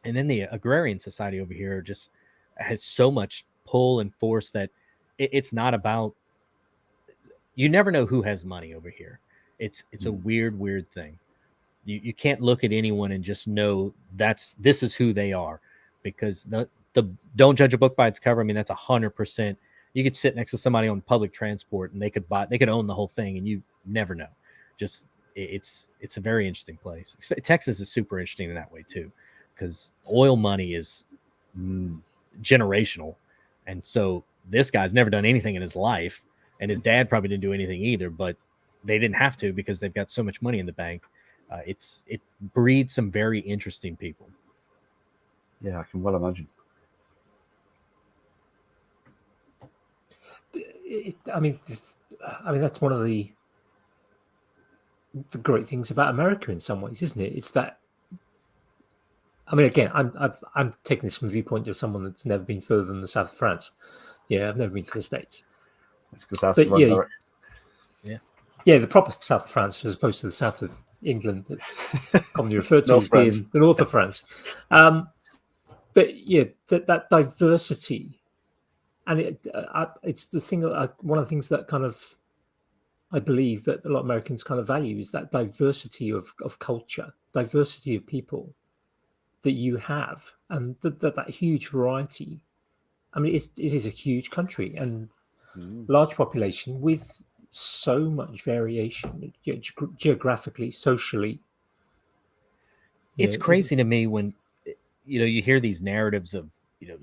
And then the agrarian society over here just has so much pull and force that it's not about, you never know who has money over here. It's a weird thing. You can't look at anyone and just know this is who they are, because the don't judge a book by its cover. I mean, that's 100%. You could sit next to somebody on public transport and they could own the whole thing, and you never know. Just it's a very interesting place. Texas is super interesting in that way too, because oil money is generational, and so this guy's never done anything in his life, and his dad probably didn't do anything either, but they didn't have to because they've got so much money in the bank. It breeds some very interesting people. Yeah, I can well imagine. That's one of the great things about America in some ways, isn't it? It's that. I mean, again, I'm taking this from the viewpoint of someone that's never been further than the south of France. Yeah, I've never been to the States. That's because that's the right direction. Yeah, the proper south of France, as opposed to the south of England, that's commonly referred to as being the north of France. But yeah, that diversity, and it's the thing. One of the things that kind of I believe that a lot of Americans kind of value is that diversity of culture, diversity of people that you have, and that huge variety. I mean, it is a huge country and large population with so much variation, geographically, socially. It's crazy to me when you hear these narratives of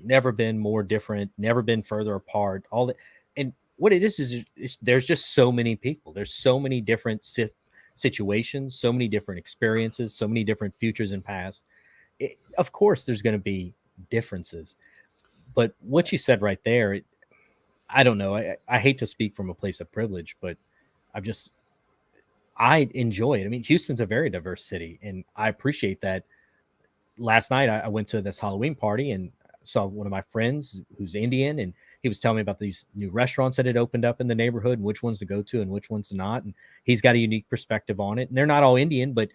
never been more different, never been further apart, all that. And what it is there's just so many people, there's so many different situations, so many different experiences, so many different futures and past. Of course there's going to be differences, but what you said right there, I don't know. I hate to speak from a place of privilege, but I enjoy it. I mean, Houston's a very diverse city, and I appreciate that. Last night, I went to this Halloween party and saw one of my friends who's Indian, and he was telling me about these new restaurants that had opened up in the neighborhood and which ones to go to and which ones not. And he's got a unique perspective on it. And they're not all Indian, but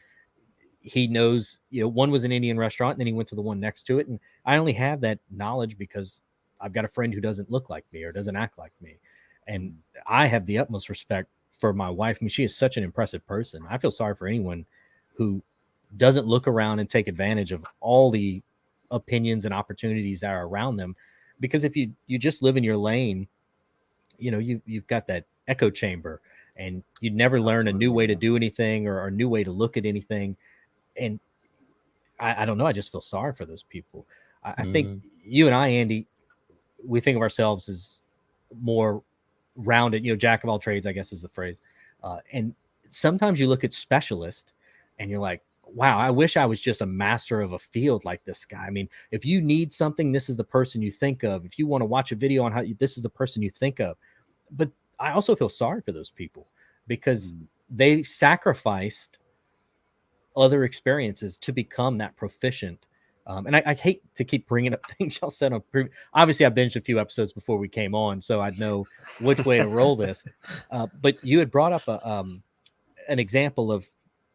he knows, one was an Indian restaurant and then he went to the one next to it. And I only have that knowledge because I've got a friend who doesn't look like me or doesn't act like me. And I have the utmost respect for my wife. I mean, she is such an impressive person. I feel sorry for anyone who doesn't look around and take advantage of all the opinions and opportunities that are around them. Because if you just live in your lane, you've got that echo chamber and you'd never learn a new way to do anything or a new way to look at anything. And I don't know. I just feel sorry for those people. I think you and I, Andy, we think of ourselves as more rounded, jack of all trades, I guess is the phrase. And sometimes you look at specialists and you're like, wow, I wish I was just a master of a field like this guy. I mean, if you need something, this is the person you think of. If you want to watch a video on this is the person you think of. But I also feel sorry for those people because they sacrificed other experiences to become that proficient. And I hate to keep bringing up things y'all said on obviously I binged a few episodes before we came on, so I'd know which way to roll this. But you had brought up an example of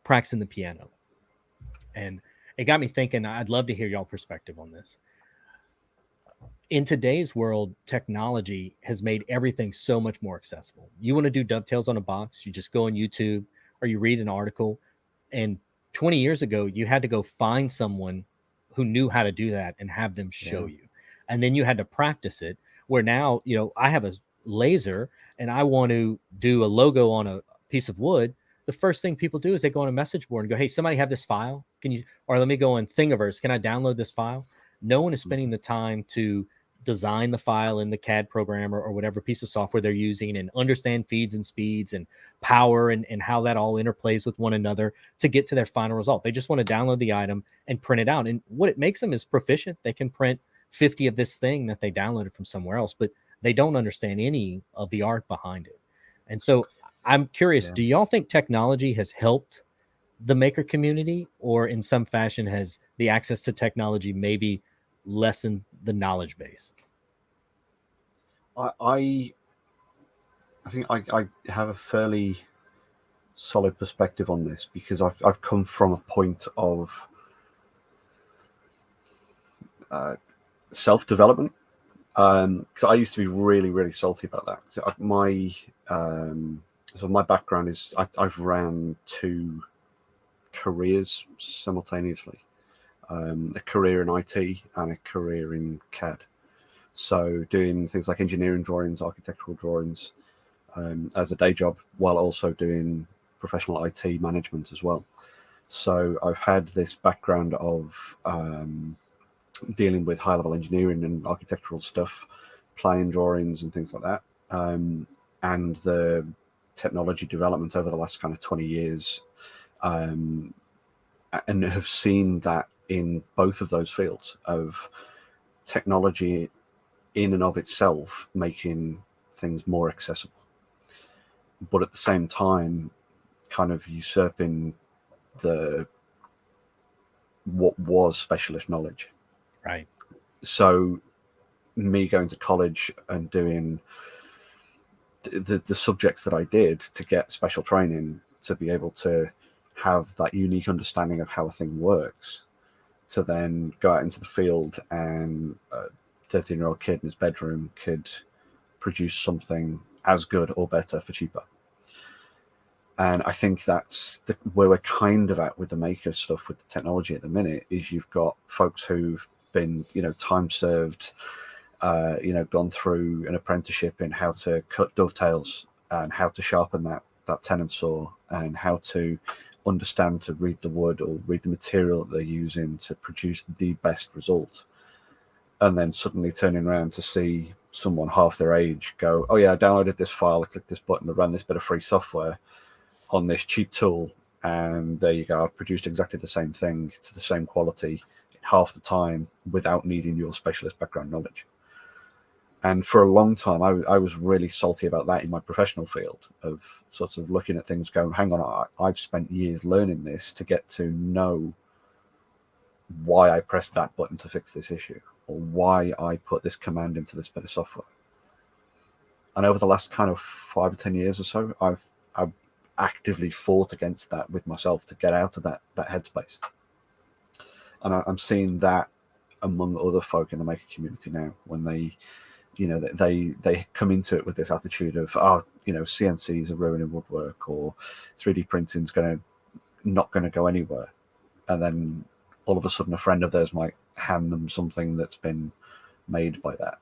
practicing the piano. And it got me thinking, I'd love to hear y'all perspective on this. In today's world, technology has made everything so much more accessible. You want to do dovetails on a box, you just go on YouTube or you read an article. And 20 years ago, you had to go find someone who knew how to do that and have them show you. And then you had to practice it, where now, I have a laser and I want to do a logo on a piece of wood. The first thing people do is they go on a message board and go, hey, somebody have this file. Or let me go in Thingiverse. Can I download this file? No one is spending the time to design the file in the CAD program or whatever piece of software they're using and understand feeds and speeds and power and how that all interplays with one another to get to their final result. They just want to download the item and print it out. And what it makes them is proficient. They can print 50 of this thing that they downloaded from somewhere else, but they don't understand any of the art behind it. And so I'm curious, do y'all think technology has helped the maker community, or in some fashion has the access to technology maybe lessened the knowledge base? I think I have a fairly solid perspective on this because I've come from a point of self-development. Because I used to be really, really salty about that. So my background is I've ran 2 careers simultaneously, a career in IT and a career in CAD. So doing things like engineering drawings, architectural drawings as a day job, while also doing professional IT management as well. So I've had this background of dealing with high-level engineering and architectural stuff, planning drawings and things like that, and the technology development over the last kind of 20 years, and have seen that in both of those fields of technology in and of itself making things more accessible, but at the same time kind of usurping what was specialist knowledge. Right. So me going to college and doing the subjects that I did to get special training to be able to have that unique understanding of how a thing works, to then go out into the field and a 13-year-old kid in his bedroom could produce something as good or better for cheaper. And I think that's where we're kind of at with the maker stuff with the technology at the minute, is you've got folks who've been, time served, gone through an apprenticeship in how to cut dovetails and how to sharpen that tenon saw and how to understand to read the wood or read the material that they're using to produce the best result. And then suddenly turning around to see someone half their age go, oh yeah, I downloaded this file, I clicked this button, I ran this bit of free software on this cheap tool, and there you go, I've produced exactly the same thing to the same quality in half the time without needing your specialist background knowledge. And for a long time, I was really salty about that in my professional field, of sort of looking at things going, hang on, I've spent years learning this to get to know why I pressed that button to fix this issue, or why I put this command into this bit of software. And over the last kind of 5 or 10 years or so, I've actively fought against that with myself to get out of that headspace. And I'm seeing that among other folk in the maker community now, when they come into it with this attitude of, CNCs are ruining woodwork, or 3D printing's not going to go anywhere. And then all of a sudden a friend of theirs might hand them something that's been made by that,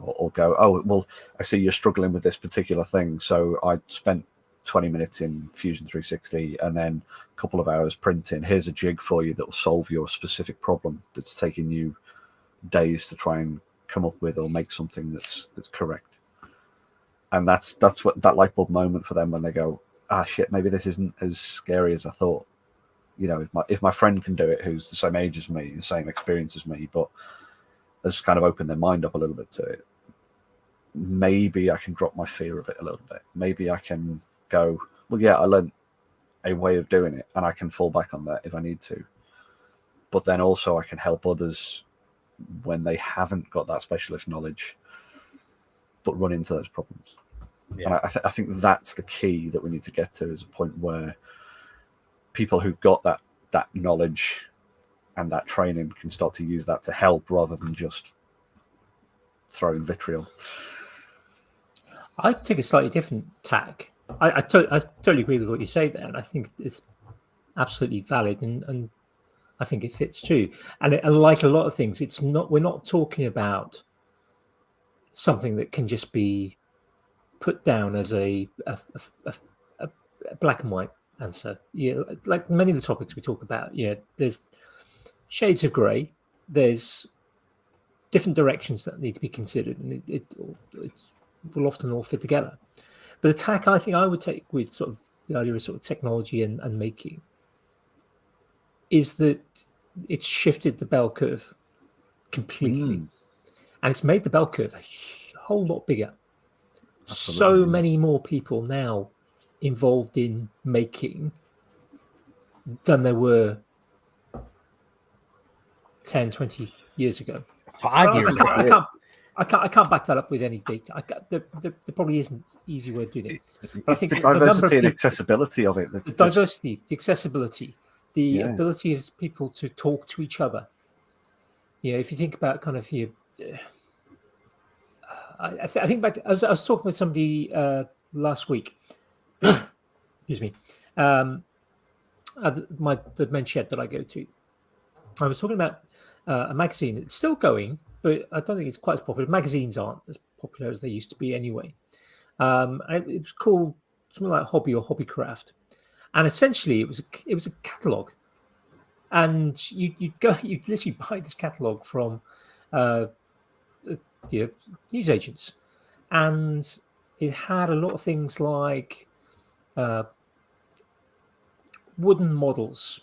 or go, oh, well, I see you're struggling with this particular thing. So I spent 20 minutes in Fusion 360 and then a couple of hours printing. Here's a jig for you that will solve your specific problem that's taking you days to try and come up with or make something that's correct. And that's what that light bulb moment for them, when they go, shit, maybe this isn't as scary as I thought. If my friend can do it, who's the same age as me, the same experience as me, but has kind of opened their mind up a little bit to it, maybe I can drop my fear of it a little bit. Maybe I can go, well, yeah, I learned a way of doing it, and I can fall back on that if I need to. But then also I can help others when they haven't got that specialist knowledge, but run into those problems. Yeah. And I think that's the key that we need to get to, is a point where people who've got that knowledge and that training can start to use that to help, rather than just throwing vitriol. I take a slightly different tack. I totally agree with what you say there, and I think it's absolutely valid, and I think it fits too. And like a lot of things, we're not talking about something that can just be put down as a black and white answer. Yeah, like many of the topics we talk about, there's shades of grey. There's different directions that need to be considered, and it will often all fit together. But the tack I think I would take with sort of the idea of sort of technology and making is that it's shifted the bell curve completely, and it's made the bell curve a whole lot bigger. Absolutely. So many more people now involved in making than there were 10, 20 years ago. 5 years ago. I can't back that up with any data. There probably isn't an easy way of doing it. But I think the diversity and accessibility of it. The diversity, the accessibility, the ability of people to talk to each other. If you think about kind of I think back. I was talking with somebody last week. Excuse me. The men's shed that I go to. I was talking about a magazine. It's still going, but I don't think it's quite as popular. Magazines aren't as popular as they used to be anyway. And it was called something like Hobby or Hobbycraft, and essentially it was a catalogue, and you'd literally buy this catalogue from news agents, and it had a lot of things like wooden models.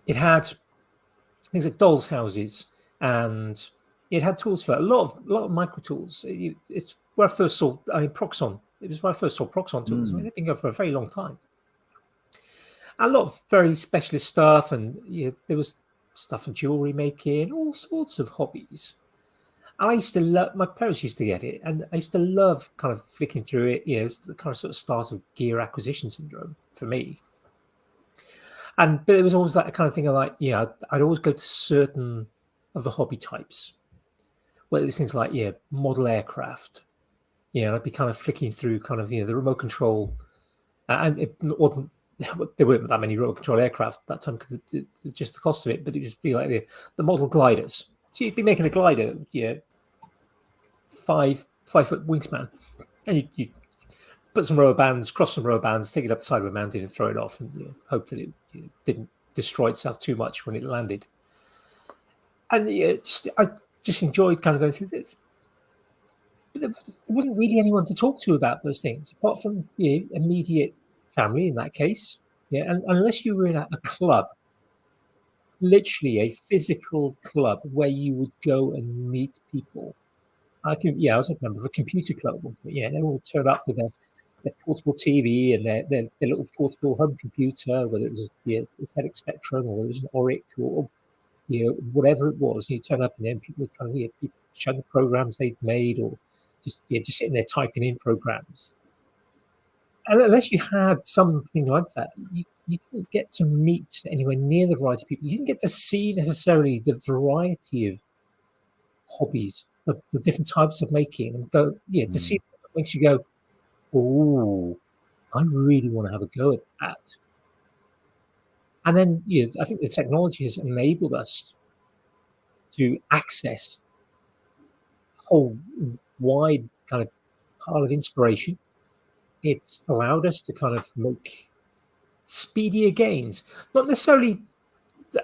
It had things like dolls' houses, and it had tools for a lot of micro tools. It's where I first saw. Proxon. It was where I first saw Proxon tools. They've been going for a very long time. A lot of very specialist stuff, and there was stuff for jewelry making, all sorts of hobbies. I used to love. My parents used to get it, and I used to love kind of flicking through it. It's the kind of sort of start of gear acquisition syndrome for me. But it was always that kind of thing of like, I'd always go to certain of the hobby types, where there's things like model aircraft. I'd be kind of flicking through kind of the remote control, and there weren't that many remote control aircraft at that time because just the cost of it. But it would just be like the model gliders. So you'd be making a glider, 5 foot wingspan, and you put some rubber bands, cross some rubber bands, take it up the side of a mountain and throw it off, and hope that it didn't destroy itself too much when it landed. And I just enjoyed kind of going through this. But there wasn't really anyone to talk to about those things, apart from immediate family in that case. And unless you were in a club literally a physical club where you would go and meet people. I was a member of a computer club. Yeah, they all turned up with their portable TV and their little portable home computer, whether it was a ZX Spectrum or it was an Oric or whatever it was. You turn up and then people would kind of people show the programs they'd made or just sitting there typing in programs. And unless you had something like that, you didn't get to meet anywhere near the variety of people. You didn't get to see necessarily the variety of hobbies, the different types of making, and go, to see what makes you go, oh, I really want to have a go at that. And then, I think the technology has enabled us to access a whole wide kind of pile of inspiration. It's allowed us to kind of make speedier gains. Not necessarily,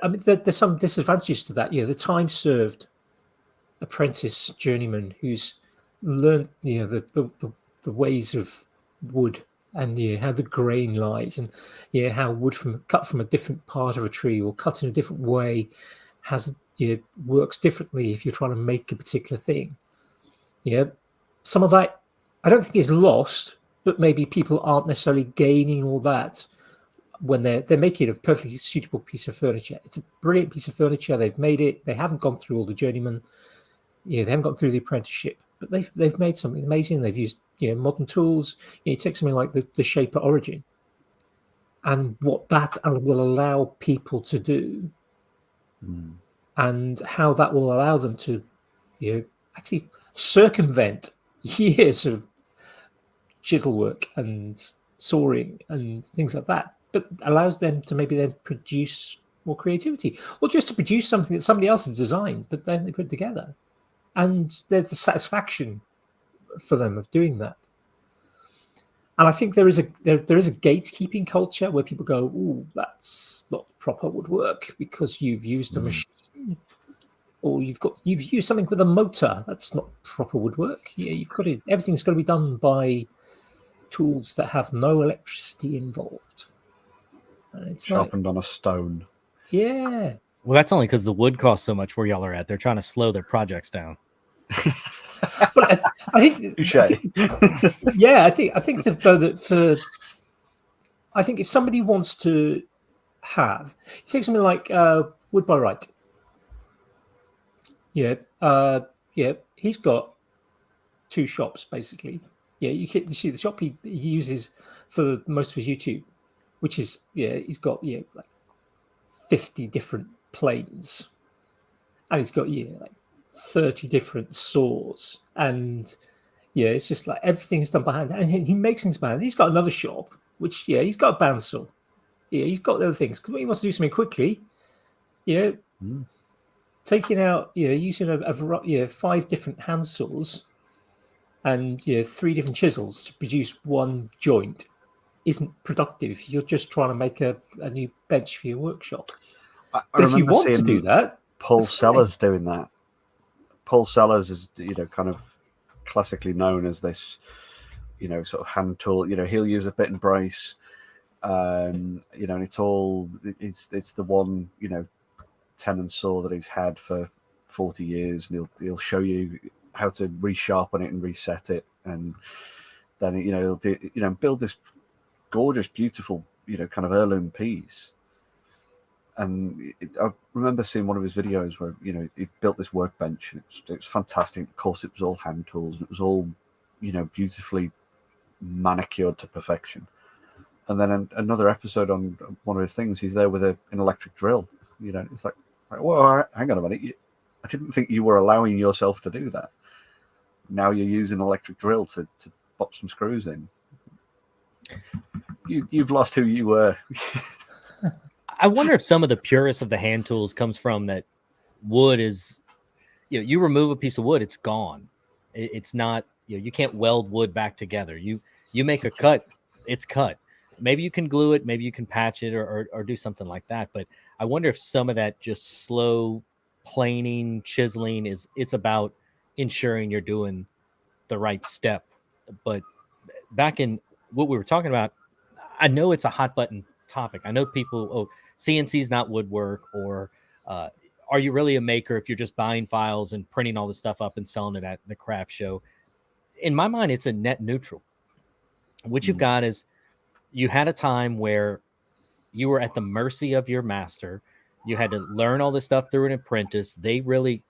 I mean, there's some disadvantages to that. The time served apprentice journeyman who's learned, the ways of wood and how the grain lies and how wood cut from a different part of a tree or cut in a different way has works differently if you're trying to make a particular thing. Some of that I don't think is lost, but maybe people aren't necessarily gaining all that when they're making a perfectly suitable piece of furniture. It's a brilliant piece of furniture. They've made it. They haven't gone through all the journeyman. They haven't gone through the apprenticeship, but they've made something amazing. They've used modern tools. You take something like the Shaper Origin, and what that will allow people to do, and how that will allow them to actually circumvent years of chisel work and sawing and things like that, but allows them to maybe then produce more creativity, or just to produce something that somebody else has designed, but then they put it together. And there's a satisfaction for them of doing that. And I think there is a gatekeeping culture where people go, "Oh, that's not proper woodwork because you've used a machine, or you've used something with a motor. That's not proper woodwork. Everything's got to be done by tools that have no electricity involved." And it's sharpened on a stone. Yeah. Well, that's only because the wood costs so much where y'all are at. They're trying to slow their projects down. But I think if somebody wants to take something like Wood by Right. He's got 2 shops basically. You see the shop he uses for most of his YouTube, which is he's got like 50 different planes, and he's got like 30 different saws, and it's just like everything's done by hand, and he makes things by hand. He's got another shop which he's got a bandsaw, he's got the other things because when he wants to do something quickly, taking out using a variety, 5 different hand saws and 3 different chisels to produce one joint isn't productive. You're just trying to make a new bench for your workshop. But if you want to do that, Paul Sellers doing that. Paul Sellers is kind of classically known as this sort of hand tool. He'll use a bit and brace, and it's the one tenon saw that he's had for 40 years, and he'll show you how to resharpen it and reset it, and then he'll do, build this gorgeous, beautiful kind of heirloom piece. And I remember seeing one of his videos where he built this workbench, and it was fantastic. Of course, it was all hand tools, and it was all beautifully manicured to perfection. And then another episode on one of his things, he's there with an electric drill. It's like, well, hang on a minute, I didn't think you were allowing yourself to do that. Now you're using an electric drill to pop some screws in. You've lost who you were. I wonder if some of the purest of the hand tools comes from that wood is, you remove a piece of wood, it's gone. It's not, you can't weld wood back together. You make a cut, it's cut. Maybe you can glue it, maybe you can patch it or do something like that. But I wonder if some of that just slow planing, chiseling it's about ensuring you're doing the right step. But back in what we were talking about, I know it's a hot button topic. I know people, CNC is not woodwork, or Are you really a maker if you're just buying files and printing all this stuff up and selling it at the craft show? In my mind, it's a net neutral. What you've got is you had a time where you were at the mercy of your master. You had to learn all this stuff through an apprentice. They really,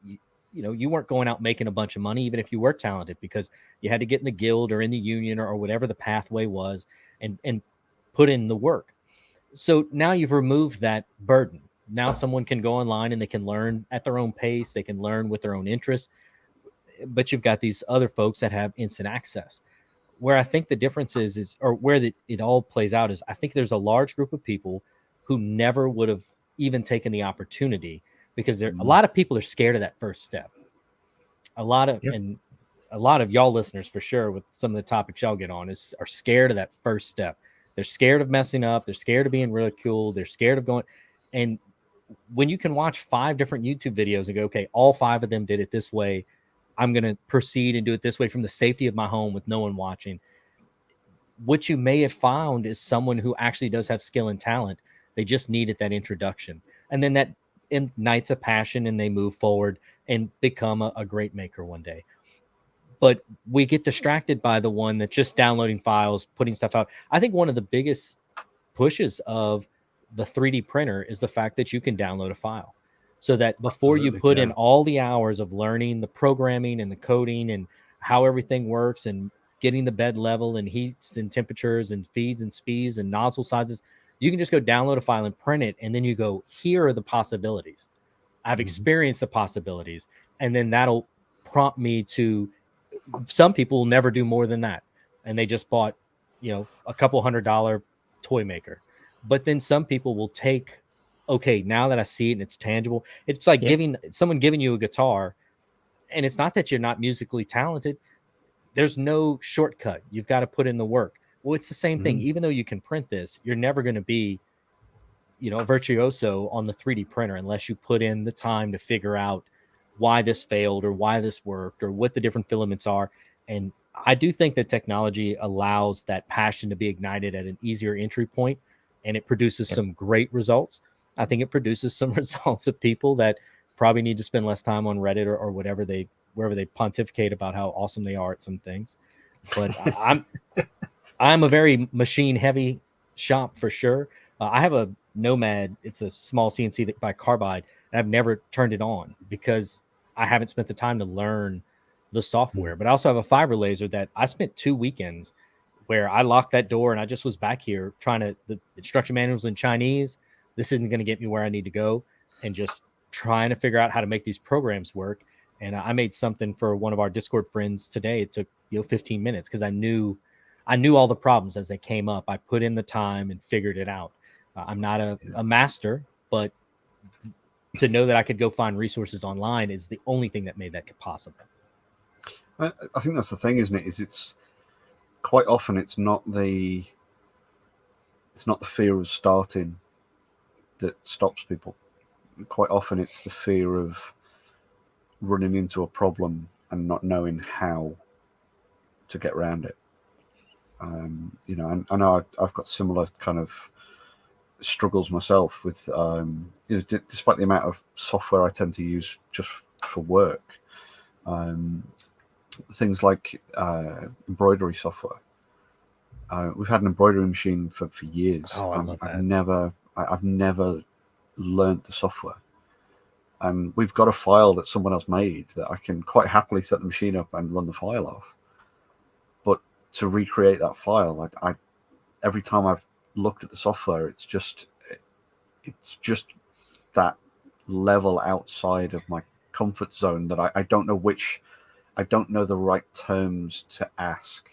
you weren't going out making a bunch of money, even if you were talented, because you had to get in the guild or in the union or whatever the pathway was and put in the work. So now you've removed that burden. Now someone can go online and they can learn at their own pace. They can learn with their own interests. But you've got these other folks that have instant access. Where I think the difference is or where it all plays out is I think there's a large group of people who never would have even taken the opportunity because a lot of people are scared of that first step. A lot of y'all listeners for sure with some of the topics y'all get on are scared of that first step. They're scared of messing up. They're scared of being ridiculed. They're scared of going. And when you can watch 5 different YouTube videos and go, okay, all 5 of them did it this way, I'm going to proceed and do it this way from the safety of my home with no one watching. What you may have found is someone who actually does have skill and talent. They just needed that introduction. And then that ignites a passion and they move forward and become a great maker one day. But we get distracted by the one that's just downloading files, putting stuff out. I think one of the biggest pushes of the 3D printer is the fact that you can download a file. So that before you put in all the hours of learning the programming and the coding and how everything works and getting the bed level and heats and temperatures and feeds and speeds and nozzle sizes, you can just go download a file and print it. And then you go, here are the possibilities. I've experienced the possibilities. And then that'll prompt me to, some people will never do more than that. And they just bought, a couple $100 toy maker. But then some people will take, okay, now that I see it and it's tangible, it's like giving you a guitar, and it's not that you're not musically talented. There's no shortcut. You've got to put in the work. Well, it's the same thing. Even though you can print this, you're never going to be, a virtuoso on the 3D printer unless you put in the time to figure out why this failed or why this worked or what the different filaments are. And I do think that technology allows that passion to be ignited at an easier entry point, and it produces some great results. I think it produces some results of people that probably need to spend less time on Reddit or whatever wherever they pontificate about how awesome they are at some things. But I'm a very machine heavy shop for sure. I have a Nomad. It's a small CNC by Carbide, and I've never turned it on because I haven't spent the time to learn the software. But I also have a fiber laser that I spent 2 weekends where I locked that door and I just was back here the instruction manuals in Chinese. This isn't going to get me where I need to go, and just trying to figure out how to make these programs work. And I made something for one of our Discord friends today. It took 15 minutes because I knew all the problems as they came up. I put in the time and figured it out. I'm not a master, but to know that I could go find resources online is the only thing that made that possible. I think that's the thing, isn't it? It's quite often it's not the fear of starting that stops people. Quite often it's the fear of running into a problem and not knowing how to get around it. I know I've got similar kind of struggles myself with, despite the amount of software I tend to use just for work, things like embroidery software. We've had an embroidery machine for years. Oh, I love that. I've never learned the software, and we've got a file that someone else made that I can quite happily set the machine up and run the file off. But to recreate that file, I every time I've looked at the software, it's just that level outside of my comfort zone that I don't know the right terms to ask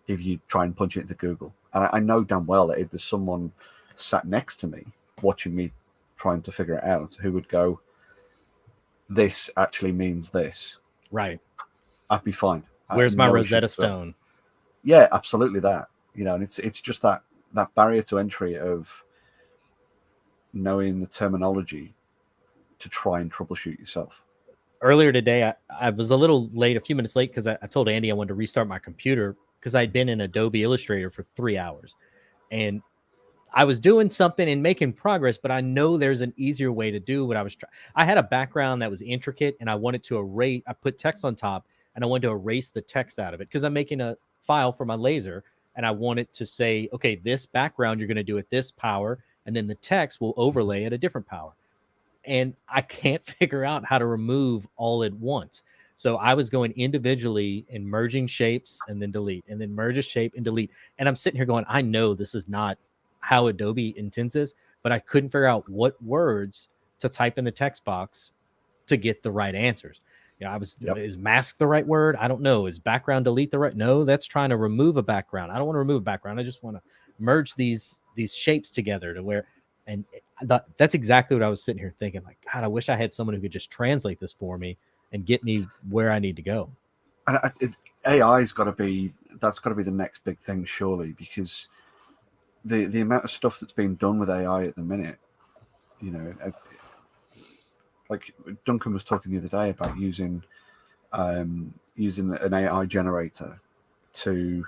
if you try and punch it into Google. And I know damn well that if there's someone sat next to me watching me trying to figure it out who would go, this actually means this. Right. I'd be fine. Where's my Rosetta Stone? Yeah, absolutely that. And it's just that barrier to entry of knowing the terminology to try and troubleshoot yourself. Earlier today, I was a little late, a few minutes late, because I told Andy I wanted to restart my computer because I'd been in Adobe Illustrator for 3 hours. And I was doing something and making progress, but I know there's an easier way to do what I was trying. I had a background that was intricate, and I wanted to erase. I put text on top, and I wanted to erase the text out of it because I'm making a file for my laser, and I wanted to say, okay, this background you're going to do at this power, and then the text will overlay at a different power. And I can't figure out how to remove all at once. So I was going individually and merging shapes and then delete, and then merge a shape and delete. And I'm sitting here going, I know this is not how Adobe intends this, but I couldn't figure out what words to type in the text box to get the right answers. You know, is mask the right word? I don't know. Is background delete the right? No, that's trying to remove a background. I don't want to remove a background. I just want to merge these shapes together to where, and that's exactly what I was sitting here thinking. Like, God, I wish I had someone who could just translate this for me and get me where I need to go. And AI's got to be, that's got to be the next big thing, surely, because the amount of stuff that's being done with AI at the minute, you know, like Duncan was talking the other day about using an AI generator to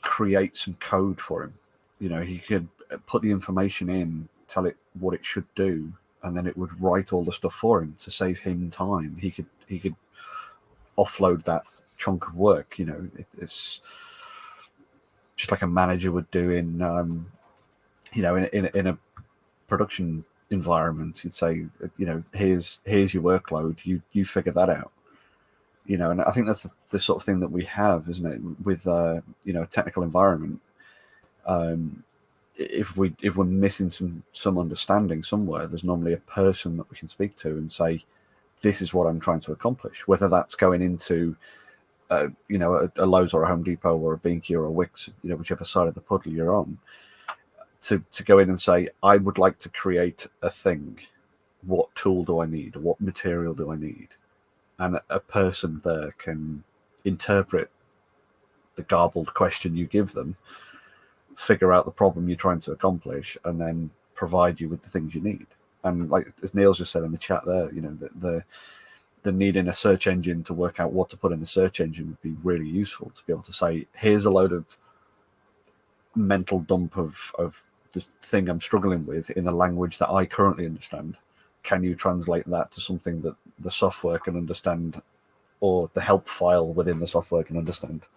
create some code for him. You know, he could put the information in, tell it what it should do, and then it would write all the stuff for him to save him time. He could offload that chunk of work. You know, it's just like a manager would do in you know, in a production environment. You'd say, you know, here's your workload. You figure that out. You know, and I think that's the sort of thing that we have, isn't it, with you know, a technical environment. If we're missing some understanding somewhere, there's normally a person that we can speak to and say, this is what I'm trying to accomplish, whether that's going into you know, a Lowe's or a Home Depot or a B&Q or a Wix, you know, whichever side of the puddle you're on, to go in and say, I would like to create a thing. What tool do I need? What material do I need? And a person there can interpret the garbled question you give them, figure out the problem you're trying to accomplish, and then provide you with the things you need. And like as Neil's just said in the chat there, you know, the needing a search engine to work out what to put in the search engine would be really useful, to be able to say, here's a load of mental dump of the thing I'm struggling with in a language that I currently understand. Can you translate that to something that the software can understand, or the help file within the software can understand?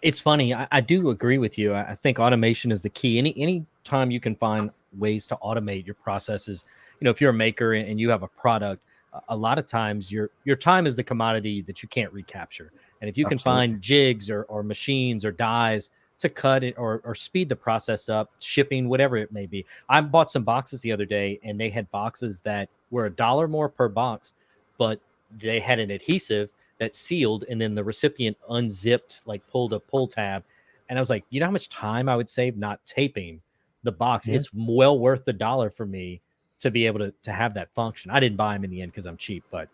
It's funny. I do agree with you. I think automation is the key. Any time you can find ways to automate your processes, you know, if you're a maker and you have a product, a lot of times your time is the commodity that you can't recapture. And if you can find jigs or machines or dies to cut it or speed the process up, shipping, whatever it may be. I bought some boxes the other day, and they had boxes that were $1 more per box, but they had an adhesive that sealed, and then the recipient unzipped, like pulled a pull tab. And I was like, you know how much time I would save not taping the box? Yeah. It's well worth the $1 for me to be able to have that function. I didn't buy them in the end because I'm cheap, but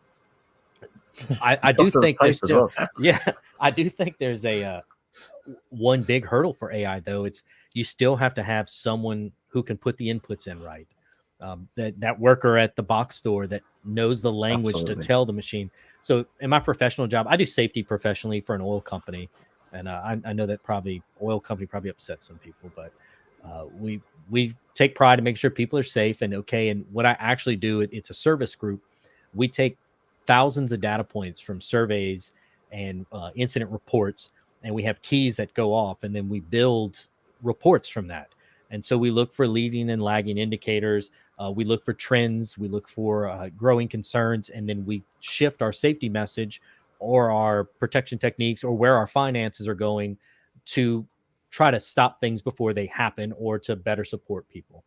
I do think there's still, yeah, I do think there's a one big hurdle for AI though. It's you still have to have someone who can put the inputs in right. That worker at the box store that knows the language to tell the machine. So in my professional job, I do safety professionally for an oil company. And I know that oil company probably upsets some people, but we take pride in making sure people are safe and okay. And what I actually do, it's a service group. We take thousands of data points from surveys and incident reports, and we have keys that go off, and then we build reports from that. And so we look for leading and lagging indicators. We look for trends. We look for growing concerns, and then we shift our safety message or our protection techniques or where our finances are going to try to stop things before they happen or to better support people.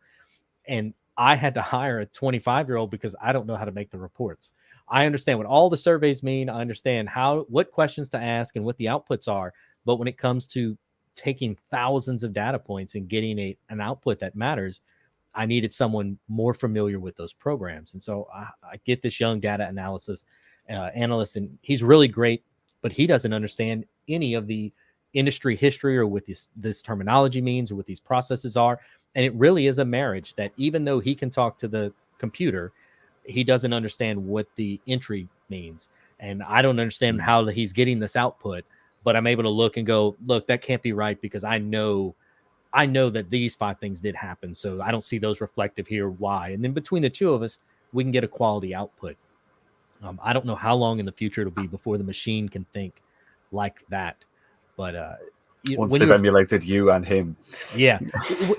And I had to hire a 25-year-old because I don't know how to make the reports. I understand what all the surveys mean. I understand what questions to ask and what the outputs are. But when it comes to taking thousands of data points and getting an output that matters, I needed someone more familiar with those programs. And so I get this young data analysis analyst, and he's really great, but he doesn't understand any of the industry history or what this terminology means or what these processes are. And it really is a marriage that even though he can talk to the computer, he doesn't understand what the entry means. And I don't understand how he's getting this output, but I'm able to look and go, look, that can't be right because I know I know that these 5 things did happen, so I don't see those reflective here. Why? And then between the two of us, we can get a quality output. I don't know how long in the future it'll be before the machine can think like that. But once they've emulated you and him. Yeah.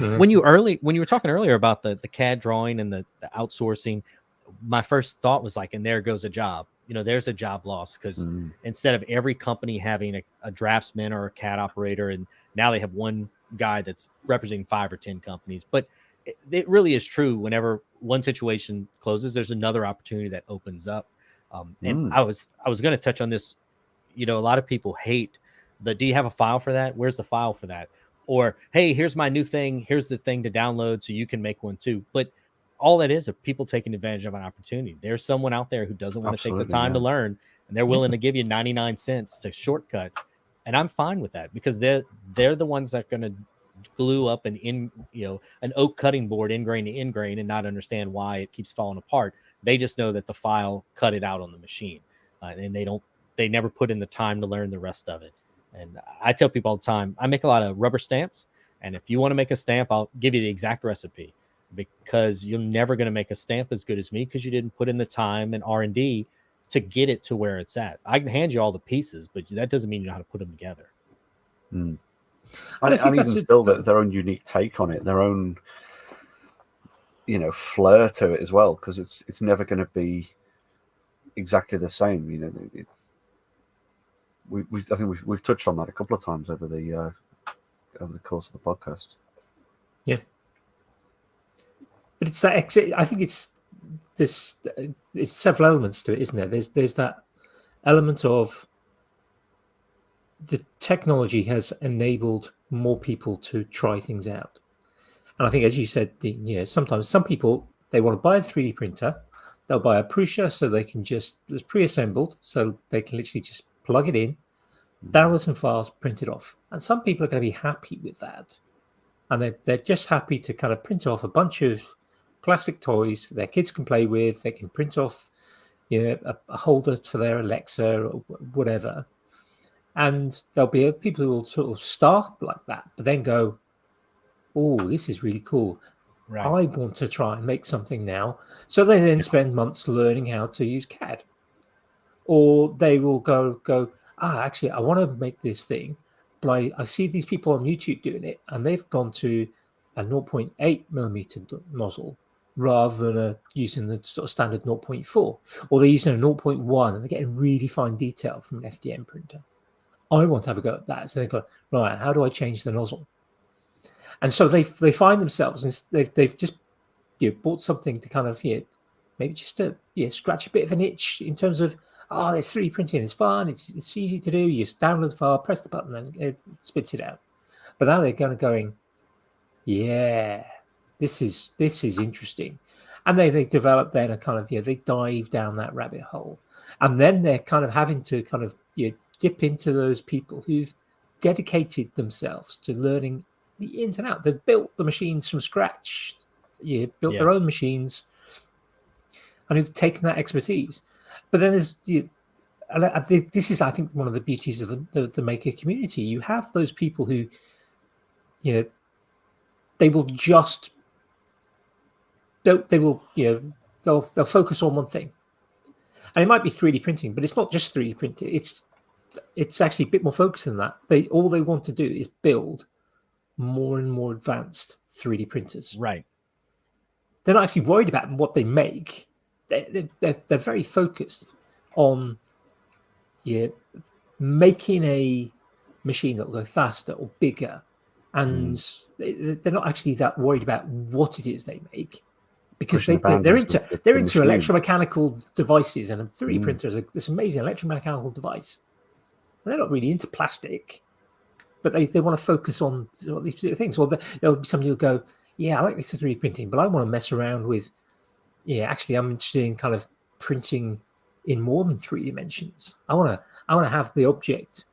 When you were talking earlier about the CAD drawing and the outsourcing, my first thought was like, and there goes a job. There's a job loss, because instead of every company having a draftsman or a CAD operator, and now they have one guy that's representing 5 or 10 companies. But it really is true. Whenever one situation closes, there's another opportunity that opens up. And I was going to touch on this. A lot of people hate do you have a file for that? Where's the file for that? Or, hey, here's my new thing. Here's the thing to download so you can make one too. But all that is are people taking advantage of an opportunity. There's someone out there who doesn't want to take the time to learn, and they're willing to give you 99 cents to shortcut. And I'm fine with that, because they're the ones that are going to glue up an oak cutting board end grain to end grain and not understand why it keeps falling apart. They just know that the file cut it out on the machine, and they never put in the time to learn the rest of it. And I tell people all the time, I make a lot of rubber stamps, and if you want to make a stamp, I'll give you the exact recipe, because you're never going to make a stamp as good as me, because you didn't put in the time and R&D to get it to where it's at. I can hand you all the pieces, but that doesn't mean you know how to put them together. And even still, their own unique take on it, their own flair to it as well, because it's never going to be exactly the same. I think we've touched on that a couple of times over the course of the podcast. Yeah, but it's that exit. I think it's several elements to it, isn't there? There's that element of the technology has enabled more people to try things out. And I think, as you said, Dean, sometimes some people, they want to buy a 3D printer. They'll buy a Prusa so they can it's pre-assembled, so they can literally just plug it in, download some files, print it off. And some people are going to be happy with that. And they're just happy to kind of print off a bunch of plastic toys their kids can play with. They can print off a holder for their Alexa or whatever. And there'll be people who will sort of start like that, but then go, oh, this is really cool. Right. I want to try and make something now. So they then spend months learning how to use CAD. Or they will go, actually, I want to make this thing, but I see these people on YouTube doing it, and they've gone to a 0.8 millimeter nozzle rather than using the sort of standard 0.4. Or they're using a 0.1, and they're getting really fine detail from an FDM printer. I want to have a go at that. So they go, right, how do I change the nozzle? And so they find themselves, and they've just bought something to kind of maybe just to scratch a bit of an itch in terms of, there's 3D printing, it's fun, it's easy to do. You just download the file, press the button, and it spits it out. But now they're going, this is interesting, and they develop then a kind of they dive down that rabbit hole, and then they're kind of having to kind of dip into those people who've dedicated themselves to learning the ins and outs. They've built the machines from scratch, built their own machines, and who've taken that expertise. But then there's, this is, I think, one of the beauties of the maker community. You have those people who, they will just, they'll focus on one thing, and it might be 3D printing, but it's not just 3D printing. It's actually a bit more focused than that. All they want to do is build more and more advanced 3D printers. Right. They're not actually worried about what they make. They're very focused on making a machine that will go faster or bigger, and they're not actually that worried about what it is they make, because they're into electromechanical devices, and a 3D printer is this amazing electromechanical device. And they're not really into plastic, but they want to focus on these particular things. Or there'll be somebody who'll go, I like this 3D printing, but I want to mess around with, actually I'm interested in kind of printing in more than 3 dimensions. I want to have the object,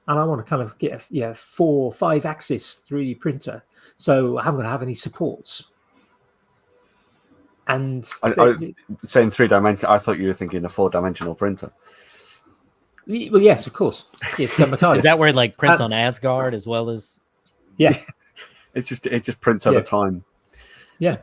and I want to kind of get a 4 or 5 axis 3D printer. So I haven't going to have any supports. And saying 3 dimensions, I thought you were thinking a 4-dimensional printer. Well, yes, of course. It's Is that where it prints on Asgard as well as? Yeah. It just prints over time. Yeah.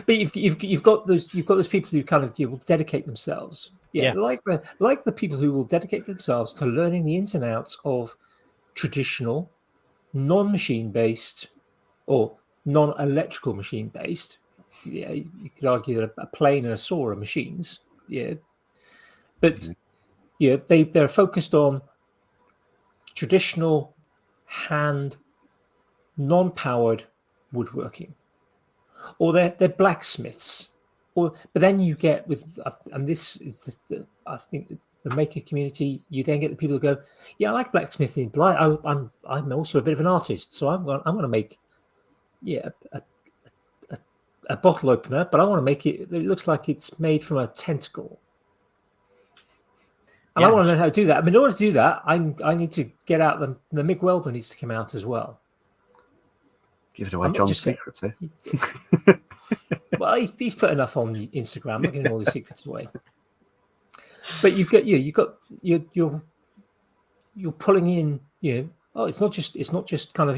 But you've got those people who kind of will dedicate themselves. Yeah. Like the people who will dedicate themselves to learning the ins and outs of traditional, non-machine based or non-electrical machine based. Yeah, you could argue that a plane and a saw are machines. Yeah. But they're focused on traditional hand, non-powered woodworking, or they're blacksmiths, but then you get with, and this is I think the maker community, you then get the people who go, yeah, I like blacksmithing, but I'm also a bit of an artist, so I'm going to make a bottle opener, but I want to make it looks like it's made from a tentacle. And I want to learn how to do that. I mean, in order to do that, I need to get out the MIG welder needs to come out as well. Give it away, John's secrets here. Well, he's put enough on Instagram. I'm not giving all his secrets away. But you're pulling in. It's not just kind of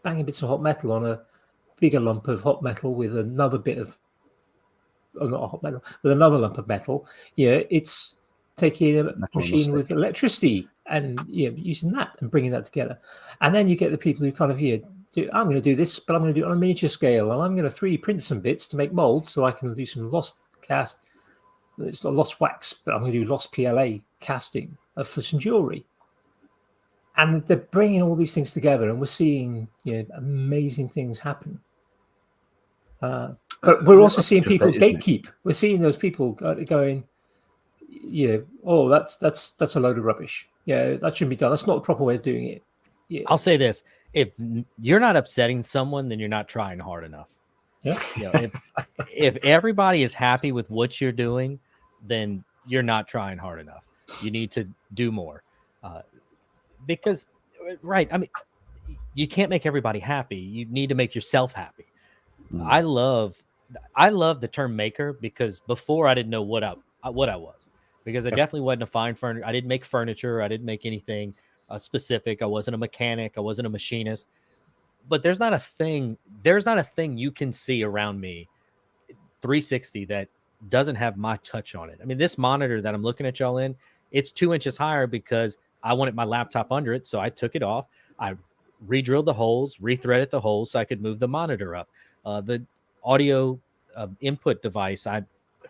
banging bits of hot metal on a bigger lump of hot metal with another bit of, not hot metal, with another lump of metal. It's taking a machine with electricity and using that and bringing that together. And then you get the people who kind of I'm going to do this, but I'm going to do it on a miniature scale, and I'm going to 3D print some bits to make molds so I can do some lost cast. It's not lost wax, but I'm going to do lost PLA casting for some jewelry. And they're bringing all these things together, and we're seeing amazing things happen. But we're also seeing people gatekeep. We're seeing those people going, that's a load of rubbish. Yeah, that shouldn't be done. That's not the proper way of doing it. Yeah. I'll say this: if you're not upsetting someone, then you're not trying hard enough. Yeah. If everybody is happy with what you're doing, then you're not trying hard enough. You need to do more, because, right? I mean, you can't make everybody happy. You need to make yourself happy. I love the term maker because before I didn't know what I was, because I definitely wasn't a fine furniture. I didn't make furniture. I didn't make anything specific. I wasn't a mechanic. I wasn't a machinist. But there's not a thing you can see around me 360 that doesn't have my touch on it. I mean, this monitor that I'm looking at y'all in, it's 2 inches higher because I wanted my laptop under it. So I took it off. I re-drilled the holes, rethreaded the holes so I could move the monitor up. The audio input device,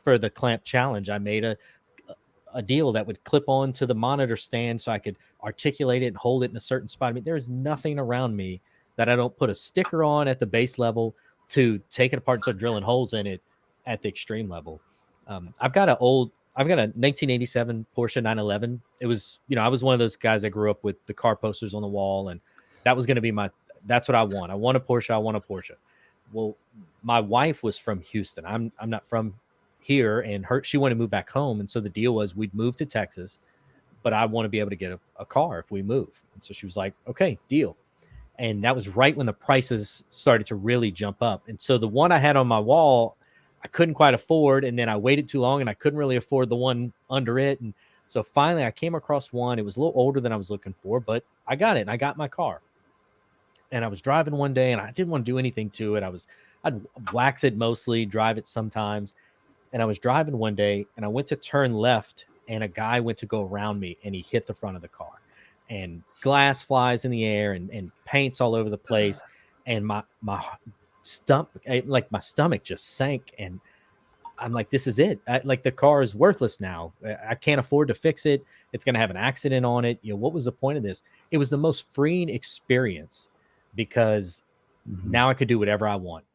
for the clamp challenge, I made a deal that would clip on to the monitor stand so I could articulate it and hold it in a certain spot. I mean, there's nothing around me that I don't put a sticker on at the base level to take it apart and start drilling holes in it at the extreme level. I've got a 1987 Porsche 911. It was, I was one of those guys that grew up with the car posters on the wall, and that was going to be that's what I want. I want a Porsche. Well, my wife was from Houston. I'm not from here, and she wanted to move back home. And so the deal was we'd move to Texas, but I want to be able to get a car if we move. And so she was like, okay, deal. And that was right when the prices started to really jump up. And so the one I had on my wall, I couldn't quite afford. And then I waited too long and I couldn't really afford the one under it. And so finally I came across one. It was a little older than I was looking for, but I got it and I got my car. And I was driving one day and I didn't want to do anything to it. I'd wax it mostly, drive it sometimes. And I was driving one day and I went to turn left and a guy went to go around me and he hit the front of the car and glass flies in the air and paint's all over the place. And my stomach just sank. And I'm like, this is it. The car is worthless now. I can't afford to fix it. It's going to have an accident on it. What was the point of this? It was the most freeing experience because now I could do whatever I want.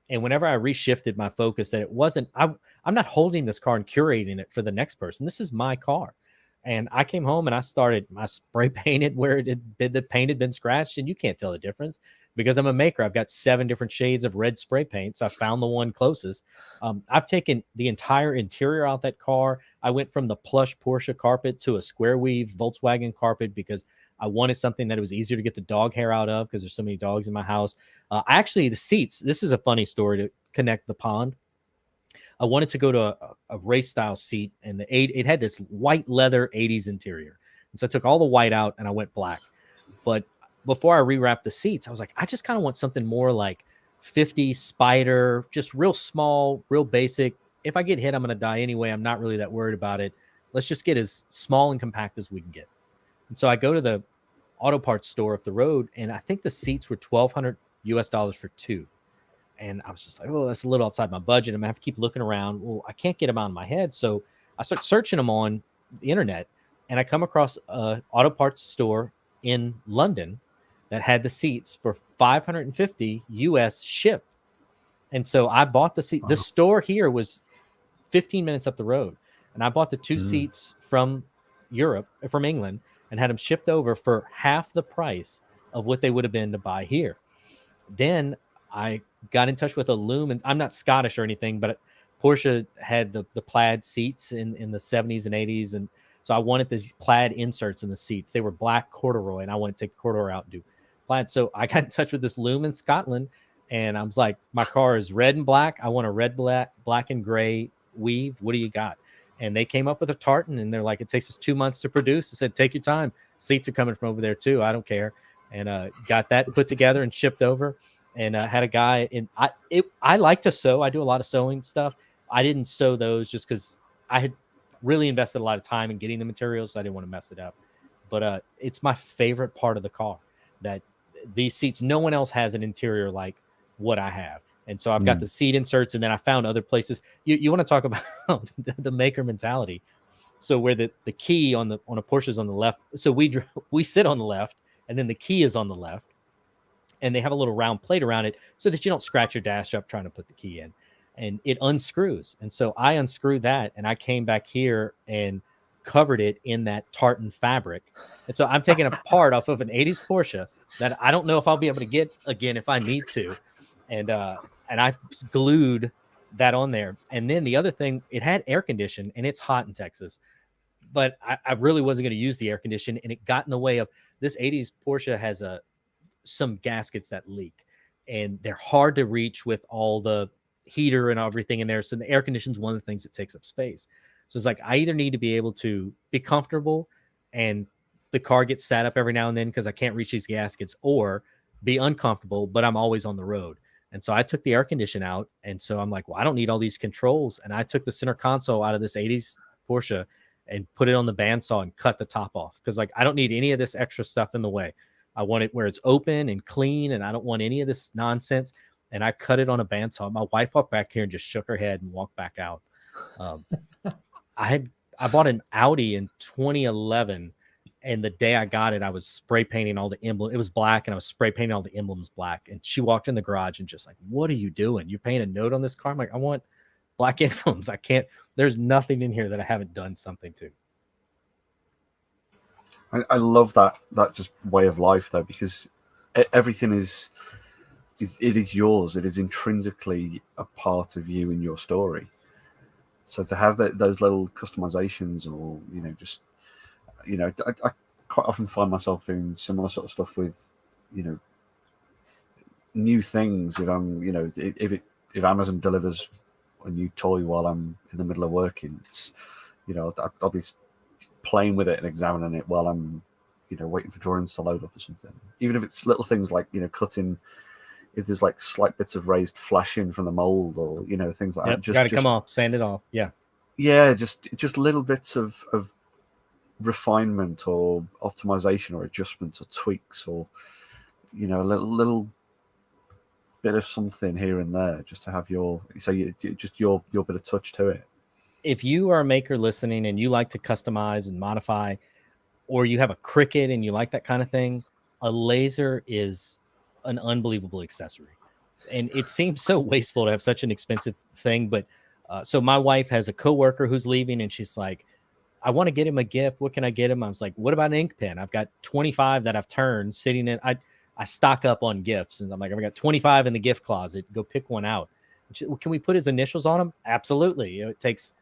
And whenever I reshifted my focus, that it wasn't, I'm not holding this car and curating it for the next person. This is my car. And I came home and I spray painted where the paint had been scratched. And you can't tell the difference because I'm a maker. I've got 7 different shades of red spray paint. So I found the one closest. I've taken the entire interior out that car. I went from the plush Porsche carpet to a square weave Volkswagen carpet because I wanted something that it was easier to get the dog hair out of because there's so many dogs in my house. Actually, the seats, this is a funny story to connect the pond. I wanted to go to a race style seat, and it had this white leather 80s interior. And so I took all the white out and I went black. But before I rewrapped the seats, I was like, I just kind of want something more like 50 Spider, just real small, real basic. If I get hit, I'm going to die anyway. I'm not really that worried about it. Let's just get as small and compact as we can get. And so I go to the auto parts store up the road, and I think the seats were $1,200 for two. And I was just like, oh, that's a little outside my budget. I'm going to have to keep looking around. Well, I can't get them out of my head. So I start searching them on the internet, and I come across a auto parts store in London that had the seats for $550 US shipped. And so I bought the seat. Wow. The store here was 15 minutes up the road. And I bought the two seats from Europe, from England, and had them shipped over for half the price of what they would have been to buy here. Then I got in touch with a loom, and I'm not Scottish or anything, but Porsche had the plaid seats in the 70s and 80s. And so I wanted these plaid inserts in the seats. They were black corduroy, and I wanted to take the corduroy out and do plaid. So I got in touch with this loom in Scotland, and I was like, my car is red and black. I want a red, black and gray weave. What do you got? And they came up with a tartan, and they're like, it takes us 2 months to produce. I said, take your time. Seats are coming from over there too. I don't care. And got that put together and shipped over, and had a guy. And I like to sew. I do a lot of sewing stuff. I didn't sew those just because I had really invested a lot of time in getting the materials, so I didn't want to mess it up. But it's my favorite part of the car, that these seats, no one else has an interior like what I have. And so I've got the seat inserts, and then I found other places. You want to talk about the maker mentality. So where the key on a Porsche is on the left. So we sit on the left, and then the key is on the left, and they have a little round plate around it so that you don't scratch your dash up trying to put the key in, and it unscrews. And so I unscrewed that, and I came back here and covered it in that tartan fabric. And so I'm taking a part off of an 80s Porsche that I don't know if I'll be able to get again if I need to. And I glued that on there. And then the other thing, it had air condition, and it's hot in Texas, but I really wasn't going to use the air condition, and it got in the way of this 80s Porsche has some gaskets that leak, and they're hard to reach with all the heater and everything in there. So the air condition is one of the things that takes up space. So it's like, I either need to be able to be comfortable and the car gets sat up every now and then because I can't reach these gaskets, or be uncomfortable, but I'm always on the road. And so I took the air condition out. And so I'm like, well, I don't need all these controls. And I took the center console out of this 80s Porsche and put it on the bandsaw and cut the top off. Cause like, I don't need any of this extra stuff in the way. I want it where it's open and clean, and I don't want any of this nonsense. And I cut it on a bandsaw. My wife walked back here and just shook her head and walked back out. I bought an Audi in 2011. And the day I got it, I was spray painting all the emblems. It was black, and I was spray painting all the emblems black. And she walked in the garage and just like, what are you doing? You're painting a note on this car? I'm like, I want black emblems. I can't, there's nothing in here that I haven't done something to. I love that just way of life, though, because everything is yours. It is intrinsically a part of you and your story. So to have those little customizations, or, I quite often find myself doing similar sort of stuff with, new things. If I'm, if Amazon delivers a new toy while I'm in the middle of working, it's, I'll be playing with it and examining it while I'm, waiting for drawings to load up or something. Even if it's little things like, cutting, if there's like slight bits of raised flashing from the mold, or, things like that. Just got to come off, sand it off. Yeah. Yeah. Just little bits of refinement or optimization or adjustments or tweaks, or a little bit of something here and there, just to have your bit of touch to it. If you are a maker listening and you like to customize and modify, or you have a Cricut and you like that kind of thing, a laser is an unbelievable accessory. And it seems so wasteful to have such an expensive thing. But so my wife has a coworker who's leaving, and she's like, I want to get him a gift. What can I get him? I was like, what about an ink pen? I've got 25 that I've turned sitting in. I stock up on gifts, and I'm like, I've got 25 in the gift closet. Go pick one out. Can we put his initials on them? Absolutely. It takes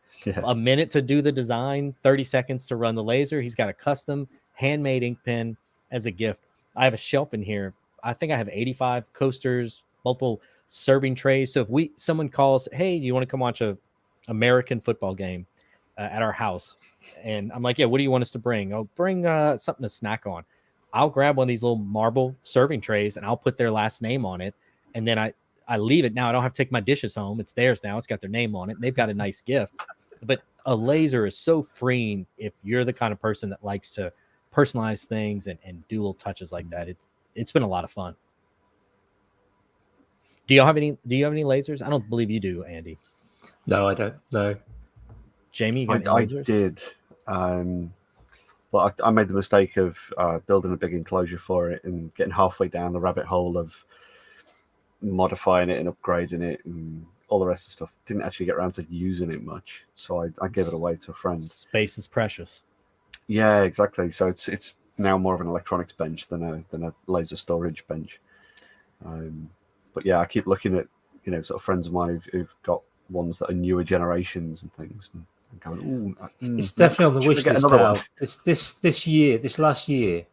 a minute to do the design, 30 seconds to run the laser. He's got a custom handmade ink pen as a gift. I have a shelf in here. I think I have 85 coasters, multiple serving trays. So if someone calls, hey, do you want to come watch a American football game at our house? And I'm like, yeah, what do you want us to bring? I'll bring something to snack on. I'll grab one of these little marble serving trays and I'll put their last name on it. And then I leave it. Now I don't have to take my dishes home. It's theirs now. It's got their name on it. They've got a nice gift. But a laser is so freeing if you're the kind of person that likes to personalize things and do little touches like that. It's been a lot of fun. Do you have any lasers? I don't believe you do, Andy. No, I don't. No. Jamie, you got any lasers? I did. But I made the mistake of building a big enclosure for it and getting halfway down the rabbit hole of modifying it and upgrading it and all the rest of the stuff. Didn't actually get around to using it much, so I gave it away to a friend. Space is precious. Yeah, exactly. So it's now more of an electronics bench than a laser storage bench. But yeah, I keep looking at sort of friends of mine who've got ones that are newer generations and things, and going, it's definitely on the wish list now. This last year,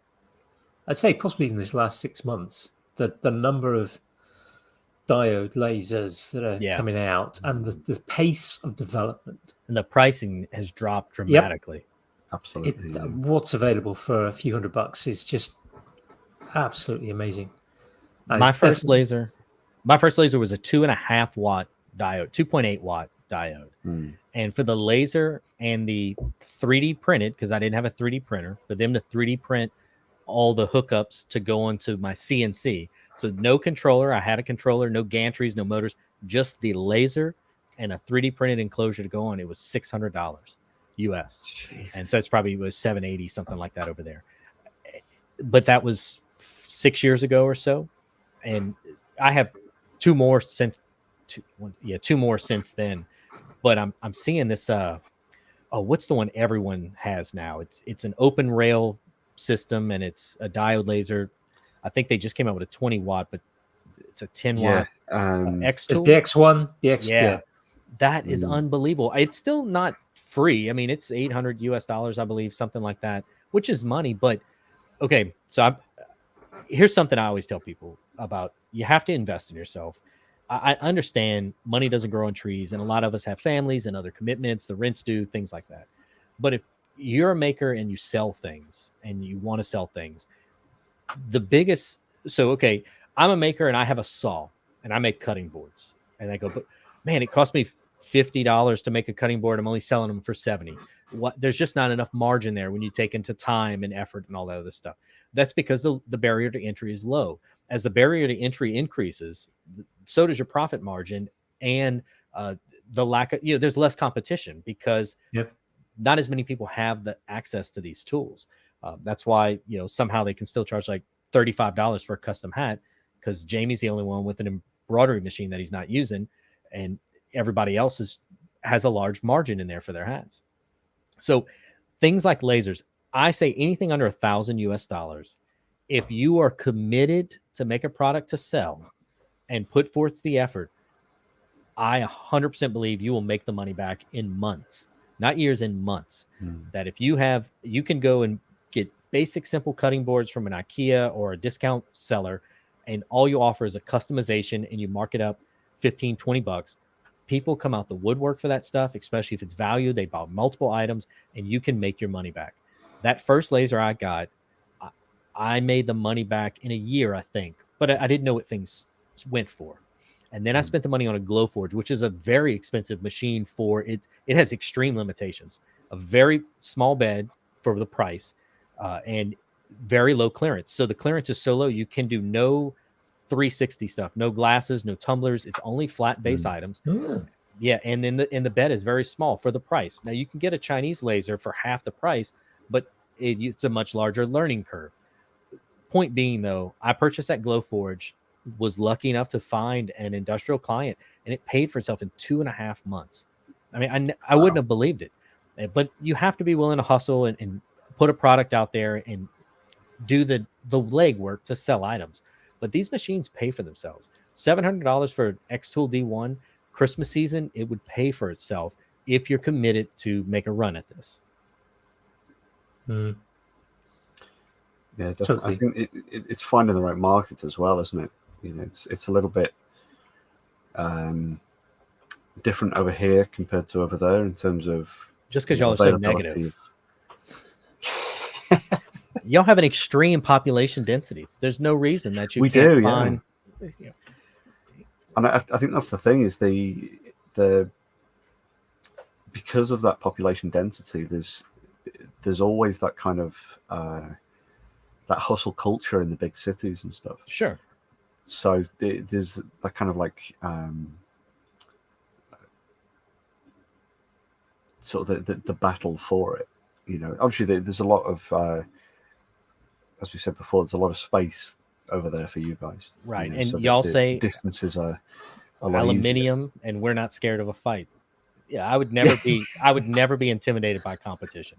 I'd say possibly even this last 6 months, the number of diode lasers that are coming out and the pace of development and the pricing has dropped dramatically. Yep. Absolutely. What's available for a few $100 is just absolutely amazing. My first laser was a 2.5 watt diode, 2.8 watt diode. And for the laser and the 3D printed, because I didn't have a 3D printer, for them to 3D print all the hookups to go onto my CNC. So no controller. I had a controller, no gantries, no motors, just the laser and a 3D printed enclosure to go on. It was $600 US. Jeez. And so it's probably was $780, something like that over there. But that was 6 years ago or so. And I have two more since then. But I'm seeing this what's the one everyone has now? It's an open rail system and it's a diode laser. I think they just came out with a 20 watt, but it's a 10 watt X tool. It's the X1, the X. Yeah. That is unbelievable. It's still not free. I mean, it's $800 US, I believe, something like that, which is money. But okay, so here's something I always tell people about. You have to invest in yourself. I understand money doesn't grow on trees, and a lot of us have families and other commitments, the rent's due, things like that. But if you're a maker and you sell things and you want to sell things, okay, I'm a maker and I have a saw and I make cutting boards. And I go, but man, it cost me $50 to make a cutting board. I'm only selling them for $70. There's just not enough margin there when you take into time and effort and all that other stuff. That's because the barrier to entry is low. As the barrier to entry increases, so does your profit margin and the lack of, there's less competition because not as many people have the access to these tools. That's why, somehow they can still charge like $35 for a custom hat because Jamie's the only one with an embroidery machine that he's not using. And everybody else has a large margin in there for their hats. So things like lasers, I say anything under $1,000 US, if you are committed to make a product to sell and put forth the effort, I 100% believe you will make the money back in months, not years, in months. That if you can go and get basic, simple cutting boards from an IKEA or a discount seller, and all you offer is a customization and you mark it up $15-20. People come out the woodwork for that stuff, especially if it's value. They buy multiple items and you can make your money back. That first laser I got, I made the money back in a year, I think, but I didn't know what things went for. And then I spent the money on a Glowforge, which is a very expensive machine for it. It has extreme limitations, a very small bed for the price, and very low clearance. So the clearance is so low, you can do no 360 stuff, no glasses, no tumblers. It's only flat base items. Yeah. And then the bed is very small for the price. Now you can get a Chinese laser for half the price, but it's a much larger learning curve. Point being though, I purchased that Glowforge, was lucky enough to find an industrial client, and it paid for itself in 2.5 months. I mean, I wouldn't have believed it, but you have to be willing to hustle and put a product out there and do the legwork to sell items. But these machines pay for themselves. $700 for an X-Tool D1 Christmas season, it would pay for itself if you're committed to make a run at this. Yeah, definitely. I think it's finding the right market as well, isn't it? It's a little bit different over here compared to over there in terms of just because y'all are so negative. y'all have an extreme population density. There's no reason that you can't find. Yeah. And I think that's the thing, is the because of that population density, there's always that kind of that hustle culture in the big cities and stuff. Sure. So there's that kind of like sort of the battle for it. You know, obviously there's a lot of, as we said before, there's a lot of space over there for you guys. Right. You know, And so y'all the say distances are a lot aluminium, easier. and we're not scared of a fight. Yeah, I would never be intimidated by competition.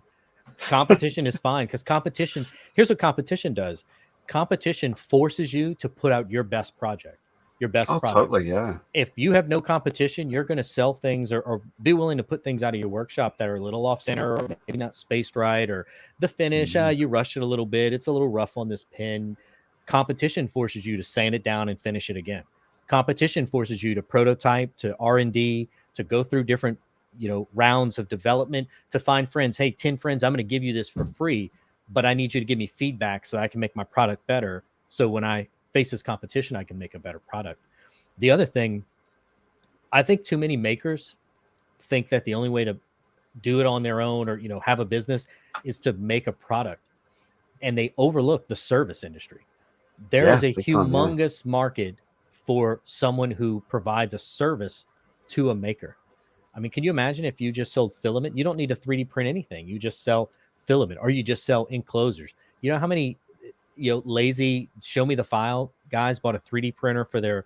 Competition is fine, because competition, here's what competition does. Competition forces you to put out your best project, your best product. Totally, yeah. If you have no competition, you're going to sell things or be willing to put things out of your workshop that are a little off center, or maybe not spaced right, or the finish, you rushed it a little bit. It's a little rough on this pin. Competition forces you to sand it down and finish it again. Competition forces you to prototype, to R&D, to go through different, rounds of development, to find friends. Hey, 10 friends, I'm going to give you this for free, but I need you to give me feedback so I can make my product better. So when I face this competition, I can make a better product. The other thing, I think too many makers think that the only way to do it on their own, or, have a business, is to make a product, and they overlook the service industry. There is a humongous market for someone who provides a service to a maker. I mean, can you imagine if you just sold filament? You don't need to 3D print anything. You just sell filament, or you just sell enclosures. You know how many, lazy show me the file guys bought a 3D printer for their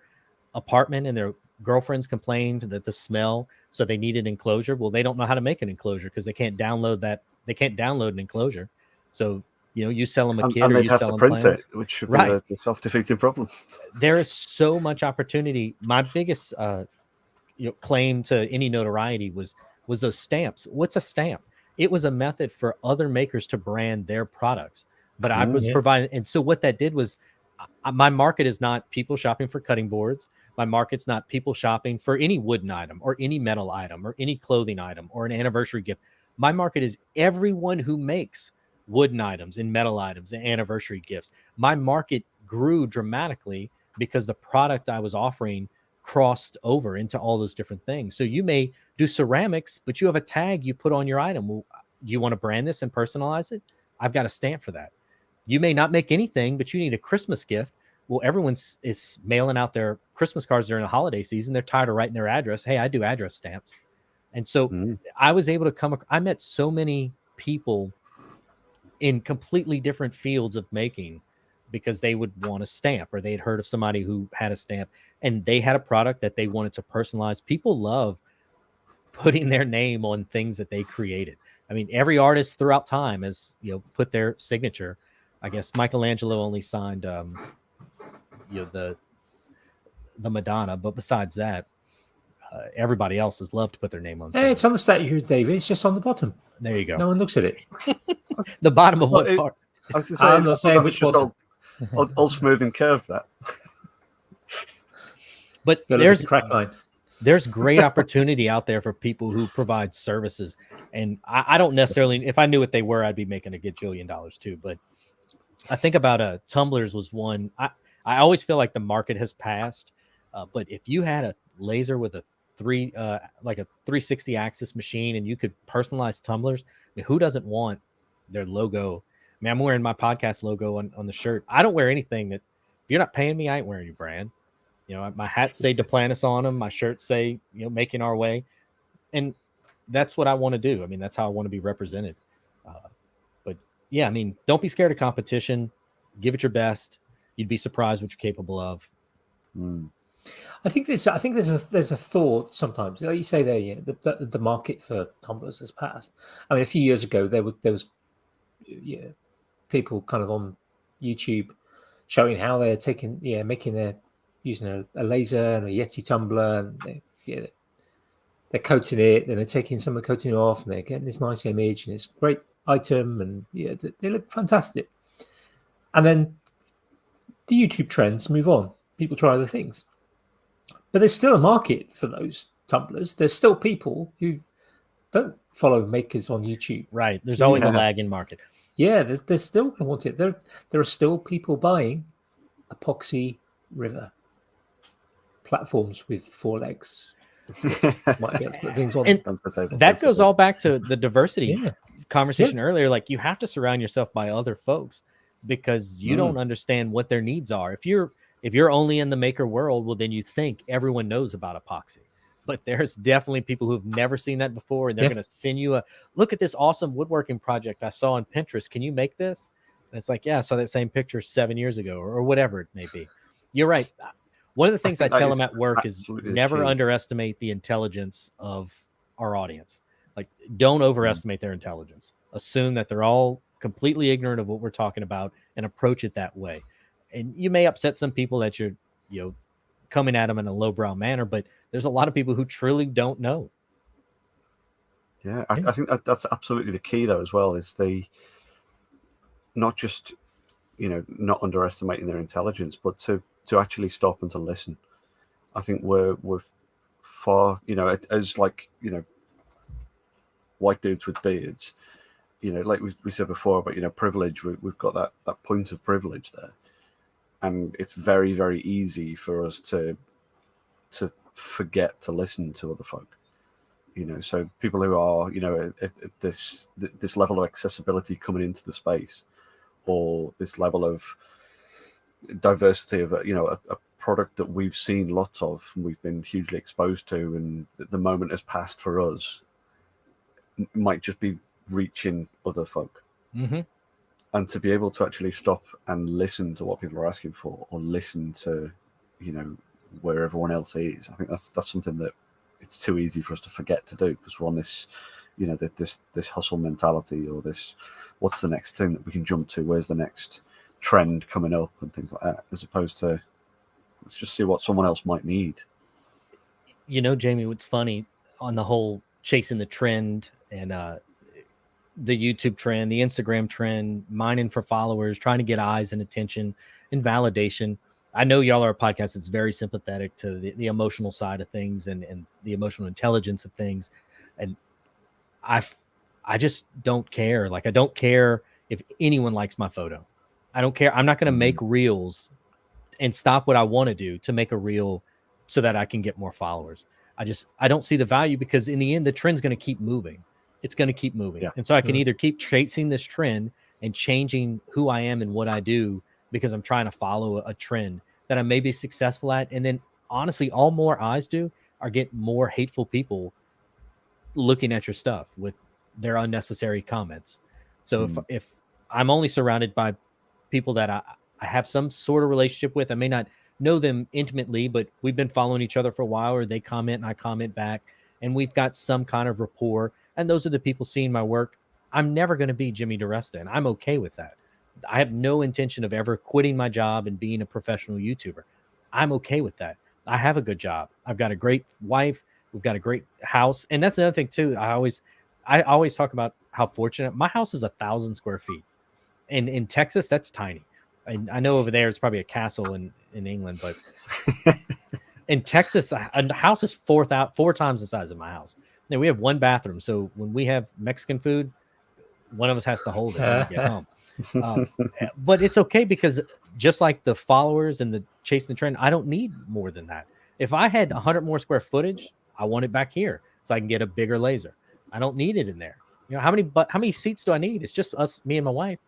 apartment, and their girlfriends complained that the smell, so they needed enclosure. Well, they don't know how to make an enclosure because they can't download an enclosure. So, you sell them a kit, or you sell them plans. Print it, which should be the self-defeating problem. There is so much opportunity. My biggest claim to any notoriety was those stamps. What's a stamp? It was a method for other makers to brand their products, but I was providing. And so what that did was, my market is not people shopping for cutting boards. My market's not people shopping for any wooden item, or any metal item, or any clothing item, or an anniversary gift. My market is everyone who makes wooden items and metal items and anniversary gifts. My market grew dramatically because the product I was offering crossed over into all those different things. So you may do ceramics, but you have a tag you put on your item. Well, you want to brand this and personalize it? I've got a stamp for that. You may not make anything, but you need a Christmas gift. Well, everyone is mailing out their Christmas cards during the holiday season. They're tired of writing their address. Hey, I do address stamps. And so I was able to I met so many people in completely different fields of making, because they would want a stamp, or they'd heard of somebody who had a stamp, and they had a product that they wanted to personalize. People love putting their name on things that they created. I mean, every artist throughout time has, put their signature. I guess Michelangelo only signed, the Madonna, but besides that, everybody else has loved to put their name on. Hey, it's on the statue, David. It's just on the bottom. There you go. No one looks at it. The bottom of what part? I was going to say, I'm not saying which one. all smooth and curved, that. But there's a crack line. There's great opportunity out there for people who provide services. And I don't necessarily, if I knew what they were, I'd be making a gajillion dollars too. But I think about tumblers was one. I always feel like the market has passed. But if you had a laser with a 360 axis machine, and you could personalize tumblers, I mean, who doesn't want their logo? I mean, I'm wearing my podcast logo on the shirt. I don't wear anything that, if you're not paying me, I ain't wearing your brand. My hats say Duplantis on them. My shirts say, making our way. And that's what I want to do. I mean, that's how I want to be represented. But yeah, I mean, don't be scared of competition. Give it your best. You'd be surprised what you're capable of. I think there's a thought sometimes. Like you say there, the market for tumblers has passed. I mean, a few years ago, there was people kind of on YouTube showing how they're using a laser and a Yeti tumbler, and they're coating it, then they're taking some of the coating off, and they're getting this nice image, and it's a great item, and they look fantastic. And then the YouTube trends move on. People try other things. But there's still a market for those tumblers. There's still people who don't follow makers on YouTube. Right. There's always a lag in market. Yeah, they're still going to want it. There are still people buying epoxy river platforms with 4 legs that might be able to put things on. And That's the table. that That's the goes table. all back to the diversity Yeah. conversation earlier. Like, you have to surround yourself by other folks because you don't understand what their needs are. If you're only in the maker world, well, then you think everyone knows about epoxy. But there's definitely people who've never seen that before, and they're going to send you a look at this awesome woodworking project I saw on Pinterest. Can you make this? And it's like, yeah, I saw that same picture 7 years ago, or whatever it may be. You're right. One of the things I tell them at work is never underestimate the intelligence of our audience. Like, don't overestimate their intelligence. Assume that they're all completely ignorant of what we're talking about and approach it that way. And you may upset some people that you're, coming at them in a lowbrow manner, but there's a lot of people who truly don't know. Yeah, I think that's absolutely the key, though, as well, is not just, not underestimating their intelligence, but to actually stop and to listen. I think we're far, as like, white dudes with beards, like we said before about, privilege, we've got that point of privilege there. And it's very, very easy for us to forget to listen to other folk. So people who are, at this level of accessibility coming into the space, or this level of diversity of a product that we've seen lots of and we've been hugely exposed to, and the moment has passed for us, might just be reaching other folk. Mm-hmm. And to be able to actually stop and listen to what people are asking for, or listen to, where everyone else is, I think that's something that it's too easy for us to forget to do, because we're on this, this hustle mentality, or this, what's the next thing that we can jump to? Where's the next trend coming up and things like that, as opposed to let's just see what someone else might need. Jamie, what's funny on the whole chasing the trend and the YouTube trend, the Instagram trend, mining for followers, trying to get eyes and attention and validation. I know y'all are a podcast that's very sympathetic to the emotional side of things and the emotional intelligence of things. And I just don't care. Like, I don't care if anyone likes my photo. I don't care. I'm not going to make reels and stop what I want to do to make a reel so that I can get more followers. I don't see the value, because in the end, the trend's going to keep moving. It's going to keep moving. Yeah. And so I can either keep chasing this trend and changing who I am and what I do because I'm trying to follow a trend that I may be successful at. And then honestly, all more eyes do are get more hateful people looking at your stuff with their unnecessary comments. So if I'm only surrounded by people that I have some sort of relationship with, I may not know them intimately, but we've been following each other for a while, or they comment and I comment back, and we've got some kind of rapport. And those are the people seeing my work. I'm never going to be Jimmy DiResta, and I'm okay with that. I have no intention of ever quitting my job and being a professional YouTuber. I'm okay with that. I have a good job. I've got a great wife. We've got a great house. And that's another thing too. I always talk about how fortunate my house is. 1,000 square feet. And in Texas, that's tiny. I know over there it's probably a castle in England, but in Texas, a house is 4 times the size of my house. Now, we have one bathroom, so when we have Mexican food, one of us has to hold it when we get home. But it's okay, because just like the followers and the chasing the trend, I don't need more than that. If I had 100 more square footage, I want it back here so I can get a bigger laser. I don't need it in there. How many seats do I need? It's just us, me and my wife.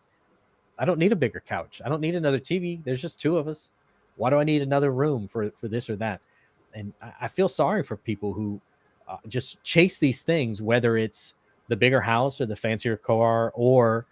I don't need a bigger couch. I don't need another TV. There's just 2 of us. Why do I need another room for this or that? And I feel sorry for people who just chase these things, whether it's the bigger house or the fancier car or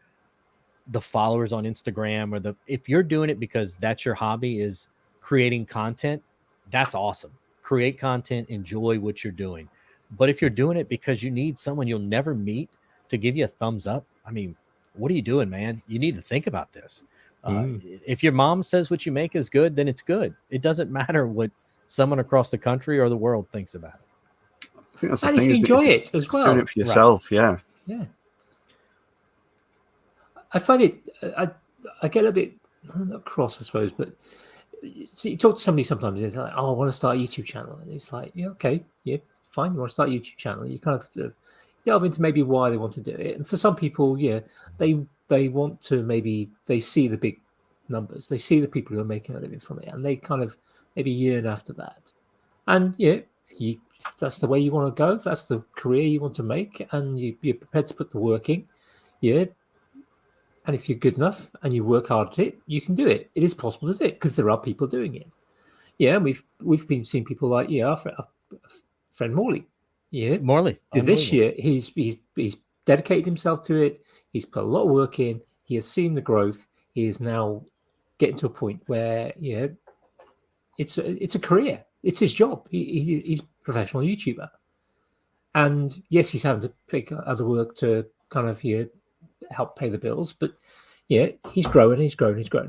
the followers on Instagram, or if you're doing it because that's your hobby, is creating content, that's awesome. Create content, enjoy what you're doing. But if you're doing it because you need someone you'll never meet to give you a thumbs up, I mean, what are you doing, man? You need to think about this. If your mom says what you make is good, then it's good. It doesn't matter what someone across the country or the world thinks about it. I think that's the and thing. If you enjoy it as well, doing it for yourself, right. Yeah. I find it. I get a bit not cross, I suppose, but you talk to somebody sometimes, and it's like, "Oh, I want to start a YouTube channel," and it's like, "Yeah, okay, yeah, fine. You want to start a YouTube channel? You kind of delve into maybe why they want to do it." And for some people, yeah, they they want to, maybe they see the big numbers, they see the people who are making a living from it, and they kind of maybe yearn after that. And yeah, if that's the way you want to go, if that's the career you want to make, and you're prepared to put the work in, yeah. And if you're good enough and you work hard at it, you can do it. It is possible to do it because there are people doing it. Yeah, we've been seeing people like our friend Morley. Yeah, Morley, this year he's dedicated himself to it. He's put a lot of work in. He has seen the growth. He is now getting to a point where it's a career. It's his job. He's a professional YouTuber, and yes, he's having to pick other work to kind of help pay the bills, but yeah, he's growing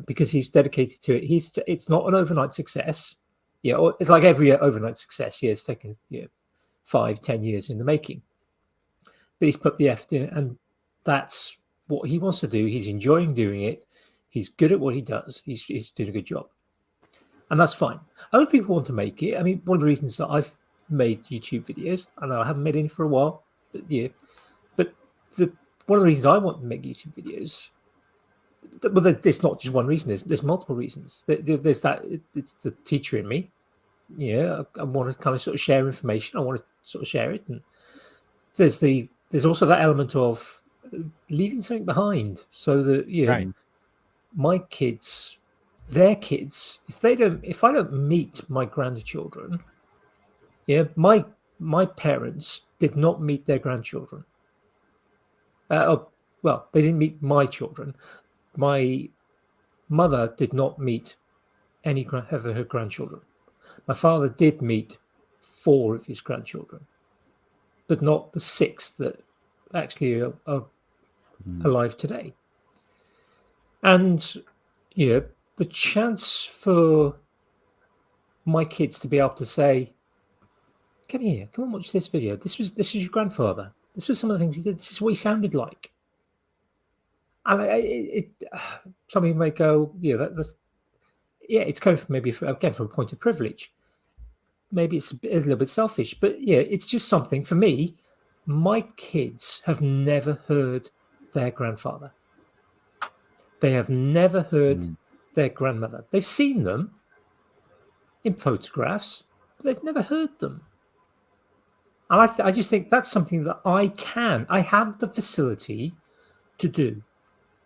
because he's dedicated to it. It's not an overnight success. Yeah, it's like every overnight success. Yeah, it's taken 5-10 years in the making, but he's put the effort in, and that's what he wants to do. He's enjoying doing it. He's good at what he does. He's doing a good job, and that's fine. Other people want to make it. I mean, one of the reasons that I've made YouTube videos, I know I haven't made any for a while, but yeah, but one of the reasons I want to make YouTube videos, well, there's not just one reason. There's multiple reasons. There's that it's the teacher in me. Yeah, I want to kind of sort of share information. I want to sort of share it, and there's also that element of leaving something behind, so that Right. my kids, their kids, if I don't meet my grandchildren, my parents did not meet their grandchildren. Well, they didn't meet my children. My mother did not meet any of her grandchildren. My father did meet 4 of his grandchildren, but not the 6 that actually are alive today. And the chance for my kids to be able to say, "Come here, come and watch this video. This is your grandfather. This was some of the things he did. This is what he sounded like." And some people may go, it's kind of maybe from a point of privilege. Maybe it's a little bit selfish, but it's just something for me. My kids have never heard their grandfather. They have never heard their grandmother. They've seen them in photographs, but they've never heard them. And I just think that's something that I have the facility to do.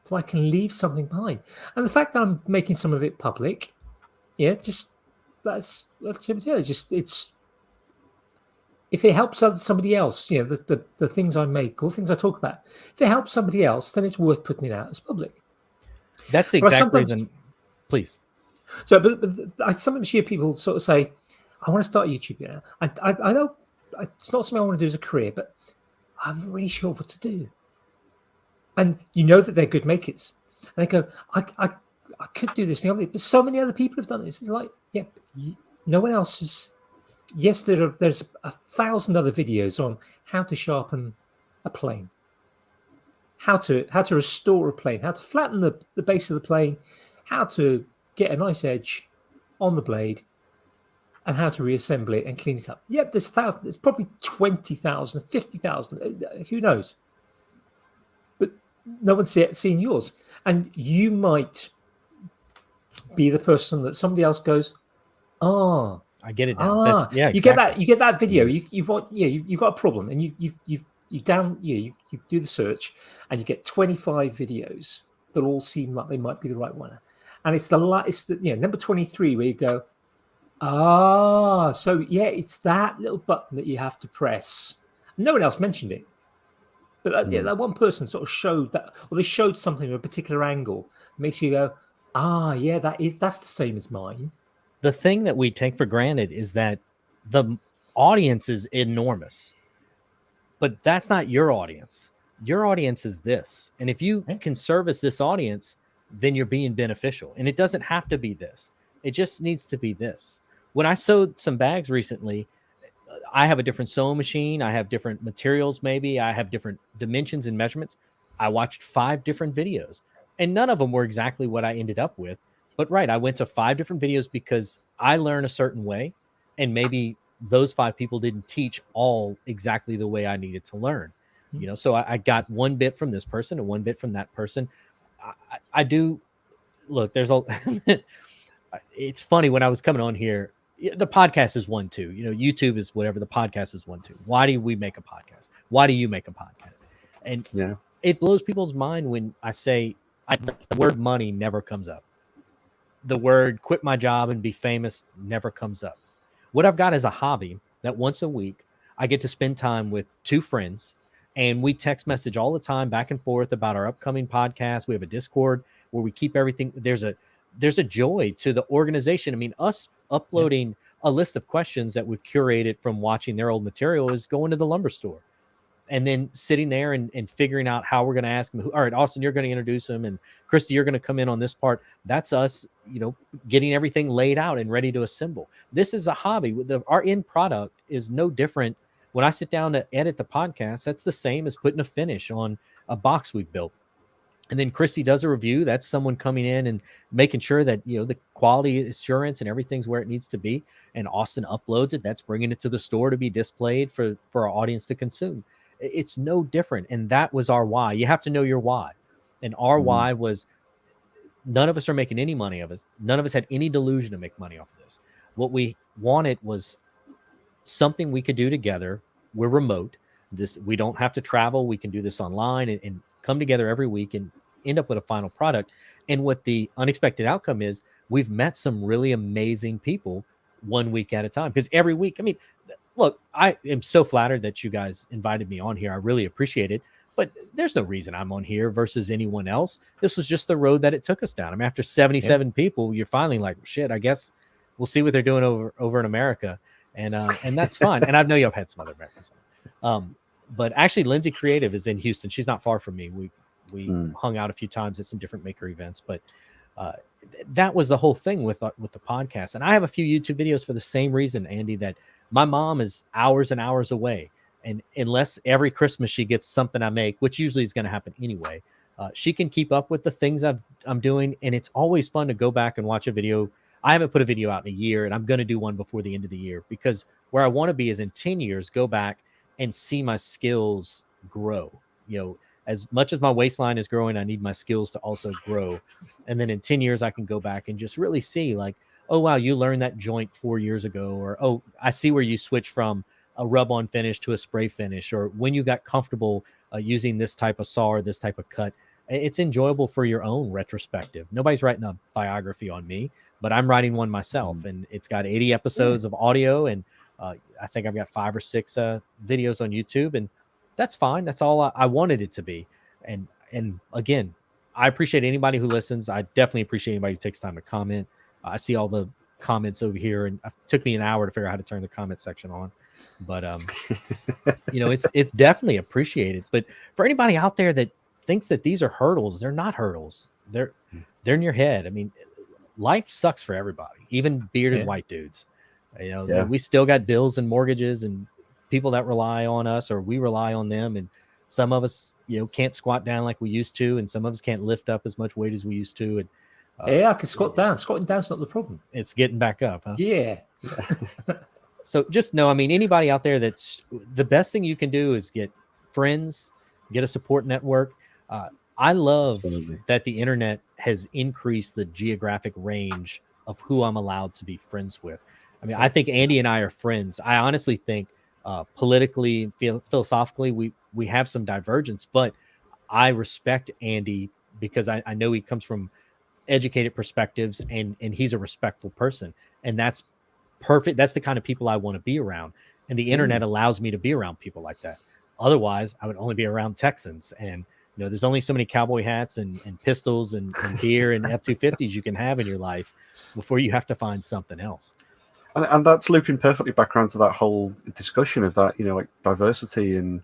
So I can leave something behind. And the fact that I'm making some of it public, it's if it helps somebody else, the things I make or things I talk about, if it helps somebody else, then it's worth putting it out as public. That's the exact reason. Please. So, but I sometimes hear people sort of say, "I want to start YouTube now. I know it's not something I want to do as a career, but I'm not really sure what to do." And that they're good makers, and they go, "I could do this thing, but so many other people have done this." It's like, no one else has. Yes, there's 1,000 other videos on how to sharpen a plane, how to restore a plane, how to flatten the base of the plane, how to get a nice edge on the blade, and how to reassemble it and clean it up. There's 1,000. There's probably 20,000, 50,000. Who knows? But no one's yet seen yours, and you might be the person that somebody else goes, "Ah, I get it now." You exactly. get that video. You've got a problem, and you do the search, and you get 25 videos that all seem like they might be the right one, and it's the number 23 where you go, so it's that little button that you have to press. No one else mentioned it, but that one person sort of showed that, or they showed something at a particular angle, makes you go, that's the same as mine. The thing that we take for granted is that the audience is enormous, but that's not your audience. Your audience is this. And if you can service this audience, then you're being beneficial. And it doesn't have to be this. It just needs to be this. When I sewed some bags recently, I have a different sewing machine. I have different materials. Maybe I have different dimensions and measurements. I watched 5 different videos, and none of them were exactly what I ended up with. But I went to 5 different videos because I learn a certain way, and maybe those 5 people didn't teach all exactly the way I needed to learn. You know, so I got one bit from this person and one bit from that person. I do look, there's a, it's funny when I was coming on here, the podcast is one, too. You know, YouTube is whatever, the podcast is one, too. Why do we make a podcast? Why do you make a podcast? And it blows people's mind when I say the word money never comes up. The word quit my job and be famous never comes up. What I've got is a hobby that once a week I get to spend time with two friends, and we text message all the time back and forth about our upcoming podcast. We have a Discord where we keep everything. There's a joy to the organization. I mean, us uploading a list of questions that we've curated from watching their old material is going to the lumber store and then sitting there and figuring out how we're going to ask them. All right, Austin, you're going to introduce them, and Christy, you're going to come in on this part. That's us, you know, getting everything laid out and ready to assemble. This is a hobby. Our end product is no different. When I sit down to edit the podcast, that's the same as putting a finish on a box we've built. And then Christy does a review. That's someone coming in and making sure that, you know, the quality assurance and everything's where it needs to be. And Austin uploads it. That's bringing it to the store to be displayed for our audience to consume. It's no different. And that was our why. You have to know your why. And our why was none of us are making any money of it. None of us had any delusion to make money off of this. What we wanted was something we could do together. We're remote. We don't have to travel. We can do this online and come together every week and end up with a final product. And what the unexpected outcome is, we've met some really amazing people 1 week at a time. Because every week, I mean, look, I am so flattered that you guys invited me on here. I really appreciate it. But there's no reason I'm on here versus anyone else. This was just the road that it took us down. I mean, after 77 people, you're finally like, shit, I guess we'll see what they're doing over in America. And that's fine. And I know y'all had some other Americans on. But actually, Lindsay Creative is in Houston. She's not far from me. We hung out a few times at some different maker events. But that was the whole thing with the podcast. And I have a few YouTube videos for the same reason, Andy, that my mom is hours and hours away. And unless every Christmas she gets something I make, which usually is going to happen anyway, she can keep up with the things I'm doing. And it's always fun to go back and watch a video. I haven't put a video out in a year, and I'm going to do one before the end of the year, because where I want to be is in 10 years, go back and see my skills grow. You know, as much as my waistline is growing, I need my skills to also grow. And then in 10 years, I can go back and just really see like, oh, wow, you learned that joint 4 years ago. Or, oh, I see where you switched from a rub-on finish to a spray finish, or when you got comfortable using this type of saw or this type of cut. It's enjoyable for your own retrospective. Nobody's writing a biography on me, but I'm writing one myself, and it's got 80 episodes of audio, and I think I've got 5 or 6 videos on YouTube, and that's fine. That's all I wanted it to be. And again, I appreciate anybody who listens. I definitely appreciate anybody who takes time to comment. I see all the comments over here, and it took me an hour to figure out how to turn the comment section on. But you know, it's definitely appreciated. But for anybody out there that thinks that these are hurdles, they're not hurdles. They're in your head. I mean, life sucks for everybody, even bearded white dudes. You know, we still got bills and mortgages and people that rely on us, or we rely on them. And some of us, you know, can't squat down like we used to, and some of us can't lift up as much weight as we used to. And I can squat down. Squatting down's not the problem. It's getting back up, huh? Yeah. So just know, I mean, anybody out there, that's the best thing you can do is get friends, get a support network. I love that the internet has increased the geographic range of who I'm allowed to be friends with. I mean, I think Andy and I are friends. I honestly think politically, philosophically, we have some divergence, but I respect Andy because I know he comes from educated perspectives, and he's a respectful person, and that's perfect. That's the kind of people I want to be around, and the internet allows me to be around people like that. Otherwise, I would only be around Texans, and you know, there's only so many cowboy hats and pistols and beer and F-250s you can have in your life before you have to find something else. And that's looping perfectly back around to that whole discussion of that, you know, like diversity and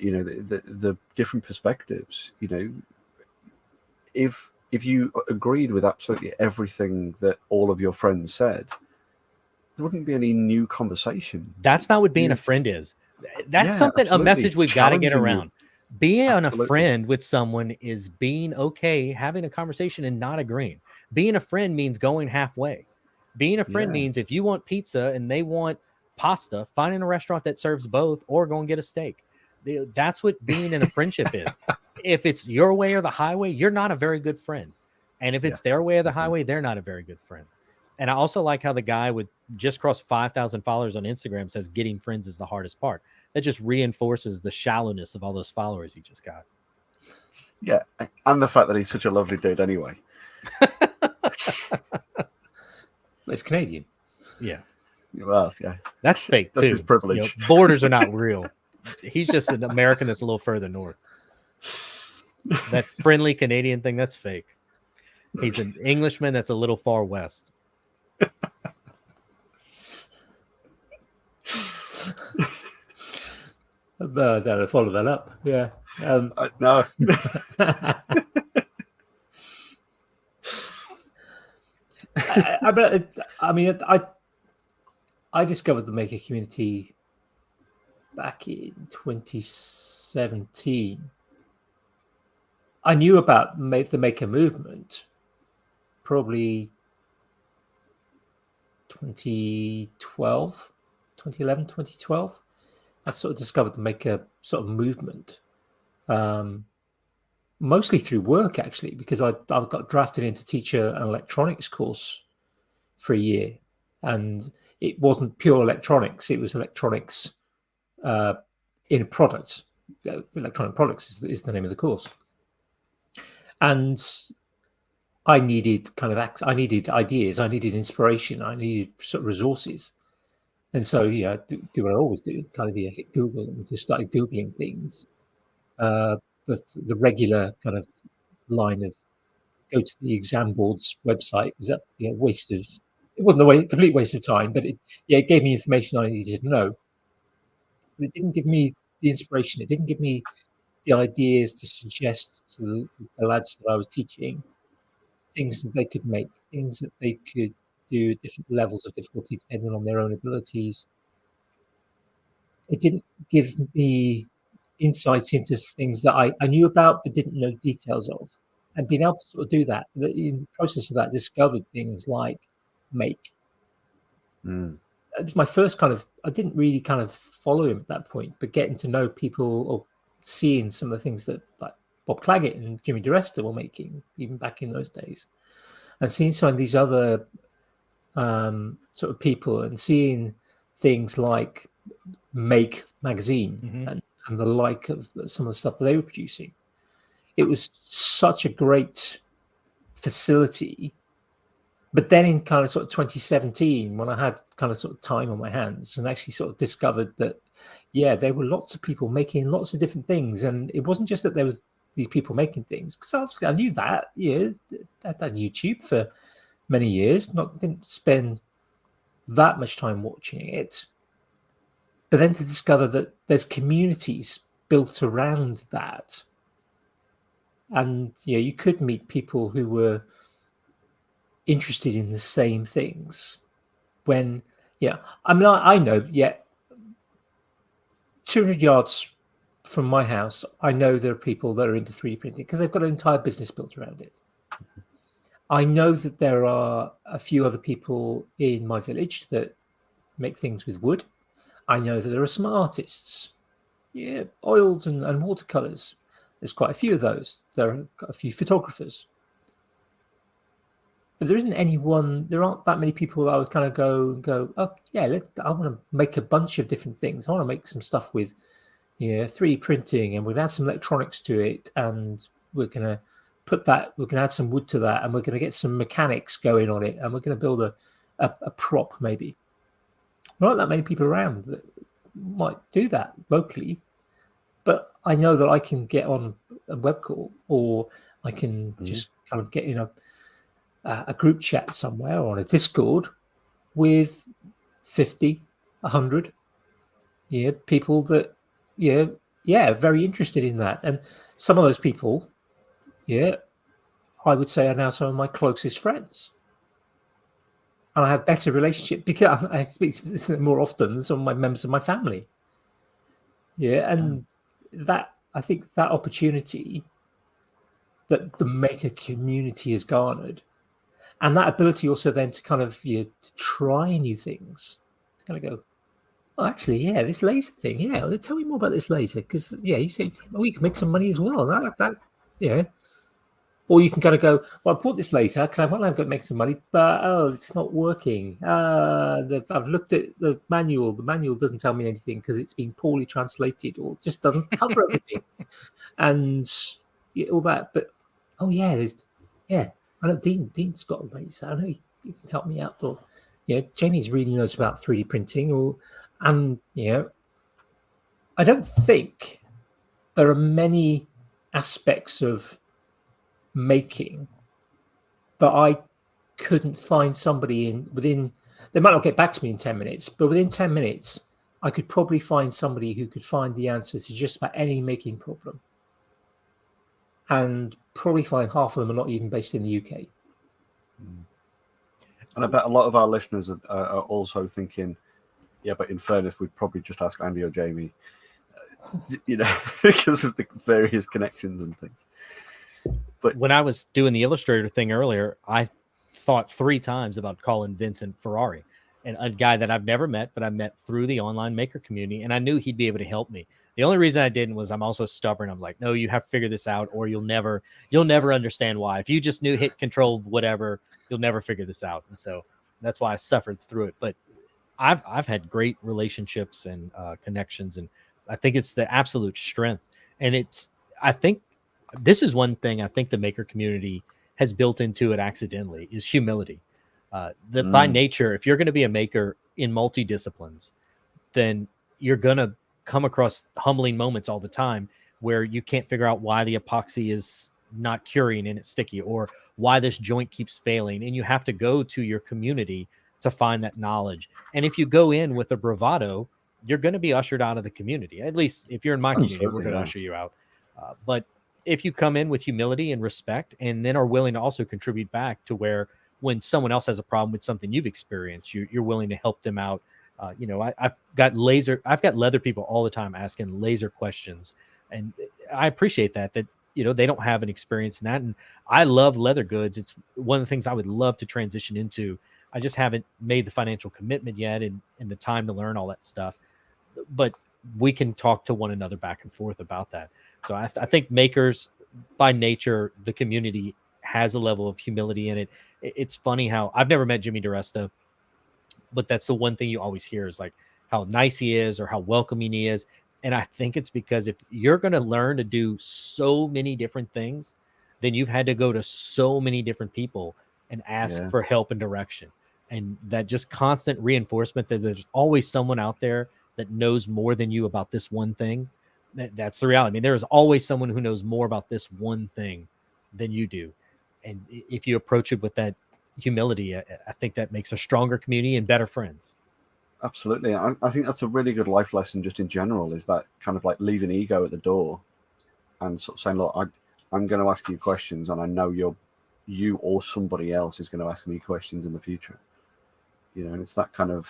you know, the different perspectives. You know, if you agreed with absolutely everything that all of your friends said, there wouldn't be any new conversation. That's not what being a friend is. That's something, absolutely. A message we've got to get around. Being a friend with someone is being okay, having a conversation and not agreeing. Being a friend means going halfway. Being a friend means if you want pizza and they want pasta, finding a restaurant that serves both, or go and get a steak. That's what being in a friendship is. If it's your way or the highway, you're not a very good friend. And if it's their way or the highway, they're not a very good friend. And I also like how the guy with just crossed 5,000 followers on Instagram says getting friends is the hardest part. That just reinforces the shallowness of all those followers he just got. Yeah, and the fact that he's such a lovely dude anyway. It's Canadian. Yeah. Well, yeah. That's fake, too. That's his privilege. Borders are not real. He's just an American that's a little further north. That friendly Canadian thing, that's fake. He's an Englishman that's a little far west. I'll follow that up. Yeah. No. I discovered the maker community back in 2017. I knew about the maker movement probably 2011, 2012. I sort of discovered the maker sort of movement, mostly through work, actually, because I got drafted in to teach an electronics course for a year. And it wasn't pure electronics. It was electronics in a product. Electronic products is the name of the course. And I needed I needed ideas. I needed inspiration. I needed sort of resources. And so, do what I always do, kind of hit Google and just started Googling things. But the regular kind of line of go to the exam board's website was that it wasn't a complete waste of time, but it gave me information I needed to know. But it didn't give me the inspiration. It didn't give me the ideas to suggest to the lads that I was teaching things that they could make, things that they could do at different levels of difficulty depending on their own abilities. It didn't give me insights into things that I knew about but didn't know details of. And being able to sort of do that, in the process of that, discovered things like Make. It was my first I didn't really kind of follow him at that point, but getting to know people or seeing some of the things that like Bob Claggett and Jimmy DeResta were making, even back in those days, and seeing some of these other sort of people and seeing things like Make magazine and the like of some of the stuff that they were producing. It was such a great facility. But then in kind of sort of 2017, when I had kind of sort of time on my hands and actually sort of discovered that, there were lots of people making lots of different things. And it wasn't just that there was these people making things, because obviously I knew that, I'd done YouTube for many years, didn't spend that much time watching it. But then to discover that there's communities built around that. And, you could meet people who were interested in the same things when I know 200 yards from my house I know there are people that are into 3D printing because they've got an entire business built around it. I know that there are a few other people in my village that make things with wood. I know that there are some artists, oils and watercolors. There's quite a few of those. There are a few photographers. But there aren't that many people that I would kind of go, oh, I want to make a bunch of different things. I want to make some stuff with 3D printing, and we've add some electronics to it, and we're going to add some wood to that, and we're going to get some mechanics going on it, and we're going to build a prop maybe. There aren't that many people around that might do that locally, but I know that I can get on a web call, or I can just kind of get in a group chat somewhere or on a Discord with 50, 100 people that very interested in that. And some of those people I would say are now some of my closest friends, and I have better relationship because I speak to this more often than some of my members of my family. And that, I think that opportunity that the maker community has garnered, and that ability also then to kind of to try new things, to kind of go, Oh, actually, yeah, this laser thing. Yeah, tell me more about this laser, because you say you can make some money as well. Yeah. Or you can kind of go, well, I bought this laser. Can I? Well, I've got to make some money, but it's not working. I've looked at the manual. The manual doesn't tell me anything because it's been poorly translated or just doesn't cover everything, and all that. But yeah, I know Dean's got a laser. I know he can help me out. Or Jamie's really knows about 3D printing. I don't think there are many aspects of making that I couldn't find somebody within. They might not get back to me in 10 minutes, but within 10 minutes, I could probably find somebody who could find the answer to just about any making problem. And probably find half of them are not even based in the UK. And I bet a lot of our listeners are also thinking, yeah, but in fairness, we'd probably just ask Andy or Jamie, because of the various connections and things. But when I was doing the Illustrator thing earlier, I thought 3 times about calling Vincent Ferrari, and a guy that I've never met, but I met through the online maker community, and I knew he'd be able to help me. The only reason I didn't was I'm also stubborn. I'm like, no, you have to figure this out, or you'll never understand why. If you just knew hit control whatever, you'll never figure this out. And so that's why I suffered through it. But I've had great relationships and connections, and I think it's the absolute strength. And I think this is one thing I think the maker community has built into it accidentally is humility. By nature, if you're going to be a maker in multi-disciplines, then you're going to come across humbling moments all the time where you can't figure out why the epoxy is not curing and it's sticky, or why this joint keeps failing. And you have to go to your community to find that knowledge. And if you go in with a bravado, you're going to be ushered out of the community. At least if you're in my community, we're going to usher you out. But if you come in with humility and respect, and then are willing to also contribute back to where when someone else has a problem with something you've experienced, you're willing to help them out. I've got leather people all the time asking laser questions, and I appreciate that they don't have an experience in that. And I love leather goods. It's one of the things I would love to transition into. I just haven't made the financial commitment yet and the time to learn all that stuff. But we can talk to one another back and forth about that. So I think makers, by nature, the community has a level of humility in it. It's funny how I've never met Jimmy DiResta, but that's the one thing you always hear is like how nice he is or how welcoming he is. And I think it's because if you're going to learn to do so many different things, then you've had to go to so many different people and ask for help and direction. And that just constant reinforcement that there's always someone out there that knows more than you about this one thing. That's the reality. I mean, there is always someone who knows more about this one thing than you do. And if you approach it with that humility, I think that makes a stronger community and better friends. Absolutely. I think that's a really good life lesson just in general, is that kind of like leaving ego at the door and sort of saying, look, I'm going to ask you questions, and I know you or somebody else is going to ask me questions in the future. And it's that kind of,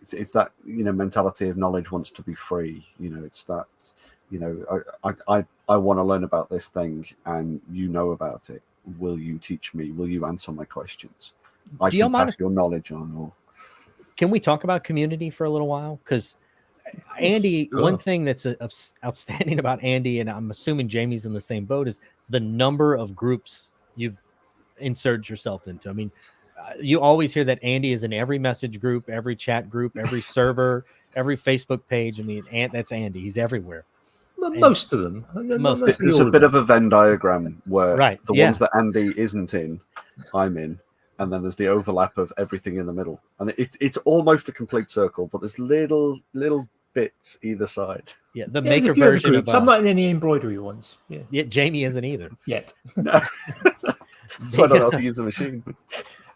it's that, mentality of knowledge wants to be free. It's that, I want to learn about this thing and you know about it. Will you teach me? Will you answer my questions? I can pass your knowledge on. Or can we talk about community for a little while? Because Andy, one thing that's outstanding about Andy, and I'm assuming Jamie's in the same boat, is the number of groups you've inserted yourself into. I mean, you always hear that Andy is in every message group, every chat group, every server, every Facebook page. I mean, that's Andy. He's everywhere. Most of them. There's a bit of a Venn diagram where the ones that Andy isn't in, I'm in. And then there's the overlap of everything in the middle. And it's almost a complete circle, but there's little bits either side. Yeah, the maker version of... I'm not in any embroidery ones. Yeah, Jamie isn't either. Yet. No. So I don't know how to use the machine.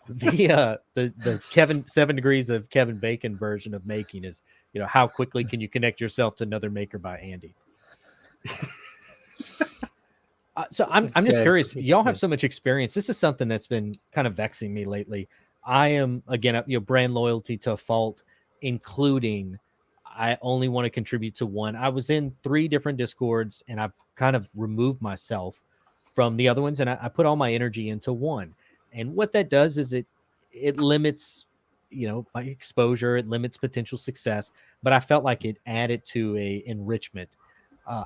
The Kevin 7 Degrees of Kevin Bacon version of making is, how quickly can you connect yourself to another maker by Andy? So I'm just curious. Y'all have so much experience. This is something that's been kind of vexing me lately. I am, again, brand loyalty to a fault, including I only want to contribute to one. I was in 3 different Discords, and I've kind of removed myself from the other ones, and I put all my energy into one. And what that does is it limits by exposure, it limits potential success, but I felt like it added to a enrichment.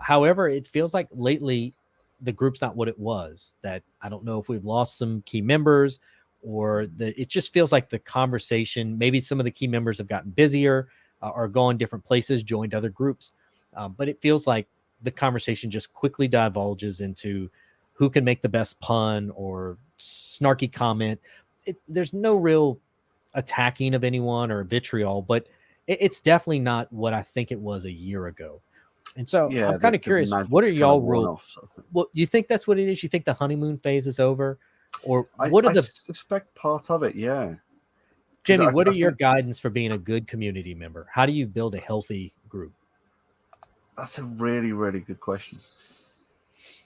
However, it feels like lately the group's not what it was. That I don't know if we've lost some key members, or it just feels like the conversation, maybe some of the key members have gotten busier, or gone different places, joined other groups. But it feels like the conversation just quickly divulges into who can make the best pun or snarky comment. There's no real attacking of anyone or vitriol, but it's definitely not what I think it was a year ago. And so Yeah, I'm kind of curious, what are magic's y'all worn real? off, sort of thing. Well, you think that's what it is? You think the honeymoon phase is over, or I what are the suspect part of it, yeah. 'Cause Jamie? I What are your think guidance for being a good community member? How do you build a healthy group? that's a really, really good question.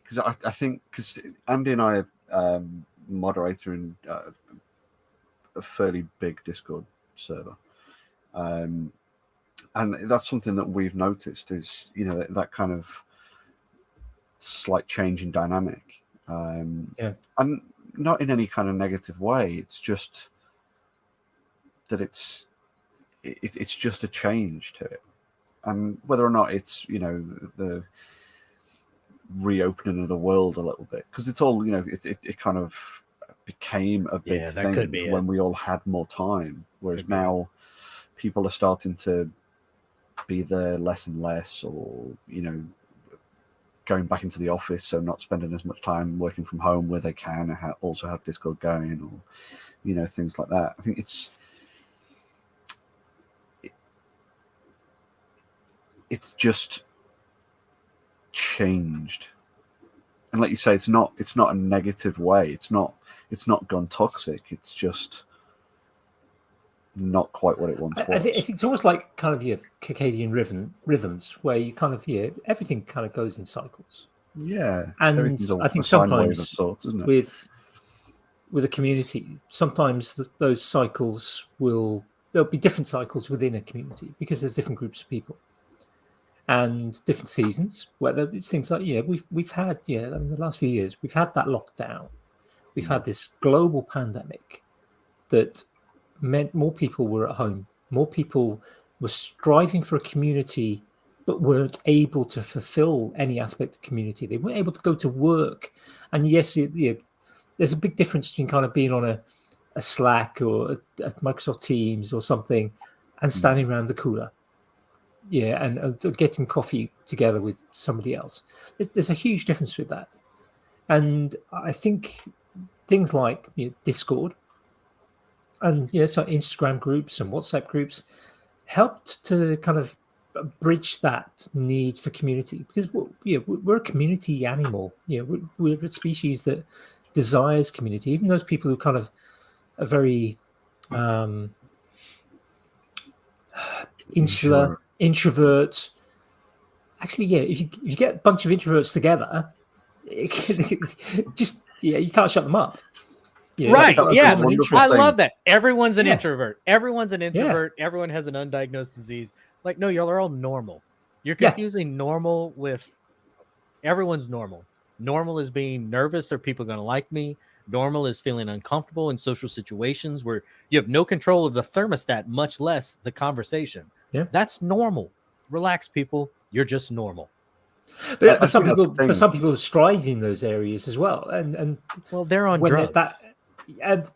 Because I think because Andy and I are moderator in a fairly big Discord server, and that's something that we've noticed is that kind of slight change in dynamic, and not in any kind of negative way. It's just that it's just a change to it, and whether or not it's the reopening of the world a little bit, because it's all it kind of became a big that could be thing when we all had more time, whereas now people are starting to be there less and less, or going back into the office, so not spending as much time working from home where they can also have Discord going, or things like that. I think it's just changed, and like you say, it's not a negative way. It's not gone toxic. It's just not quite what it once was. I think it's almost like kind of your circadian rhythms, where you kind of everything kind of goes in cycles. Yeah, and I think sometimes of sorts, isn't it? with a community, sometimes those cycles there'll be different cycles within a community because there's different groups of people and different seasons. Where it's things like we've had in the last few years we've had that lockdown, we've had this global pandemic that meant more people were at home, more people were striving for a community but weren't able to fulfill any aspect of community. They weren't able to go to work. And yes, there's a big difference between kind of being on a Slack or a Microsoft Teams or something and standing around the cooler. Yeah, and getting coffee together with somebody else. There's a huge difference with that. And I think things like Discord and so Instagram groups and WhatsApp groups helped to kind of bridge that need for community, because we're a community animal. We're a species that desires community. Even those people who kind of are very insular, introvert. Actually, if you get a bunch of introverts together, you can't shut them up. Right. Yeah. I love that. Everyone's an introvert. Everyone's an introvert. Yeah. Everyone has an undiagnosed disease. Like, no, y'all are all normal. You're confusing normal with everyone's normal. Normal is being nervous. Are people going to like me? Normal is feeling uncomfortable in social situations where you have no control of the thermostat, much less the conversation. Yeah. That's normal. Relax, people. You're just normal. But some people strive in those areas as well. And well, they're on drugs.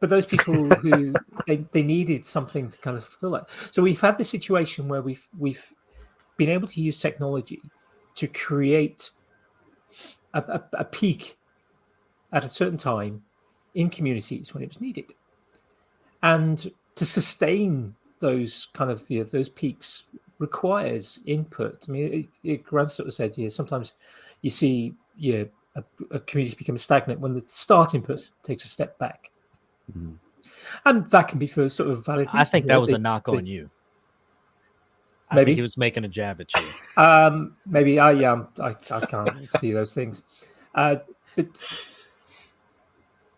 But those people who they needed something to kind of fulfill that. So we've had this situation where we've been able to use technology to create a peak at a certain time in communities when it was needed, and to sustain those kind of those peaks requires input. I mean, Grant sort of said, sometimes you see a community become stagnant when the start input takes a step back. Mm-hmm. And that can be for sort of valid reason. I think that was a knock on you. Maybe I think he was making a jab at you. Maybe I can't see those things. But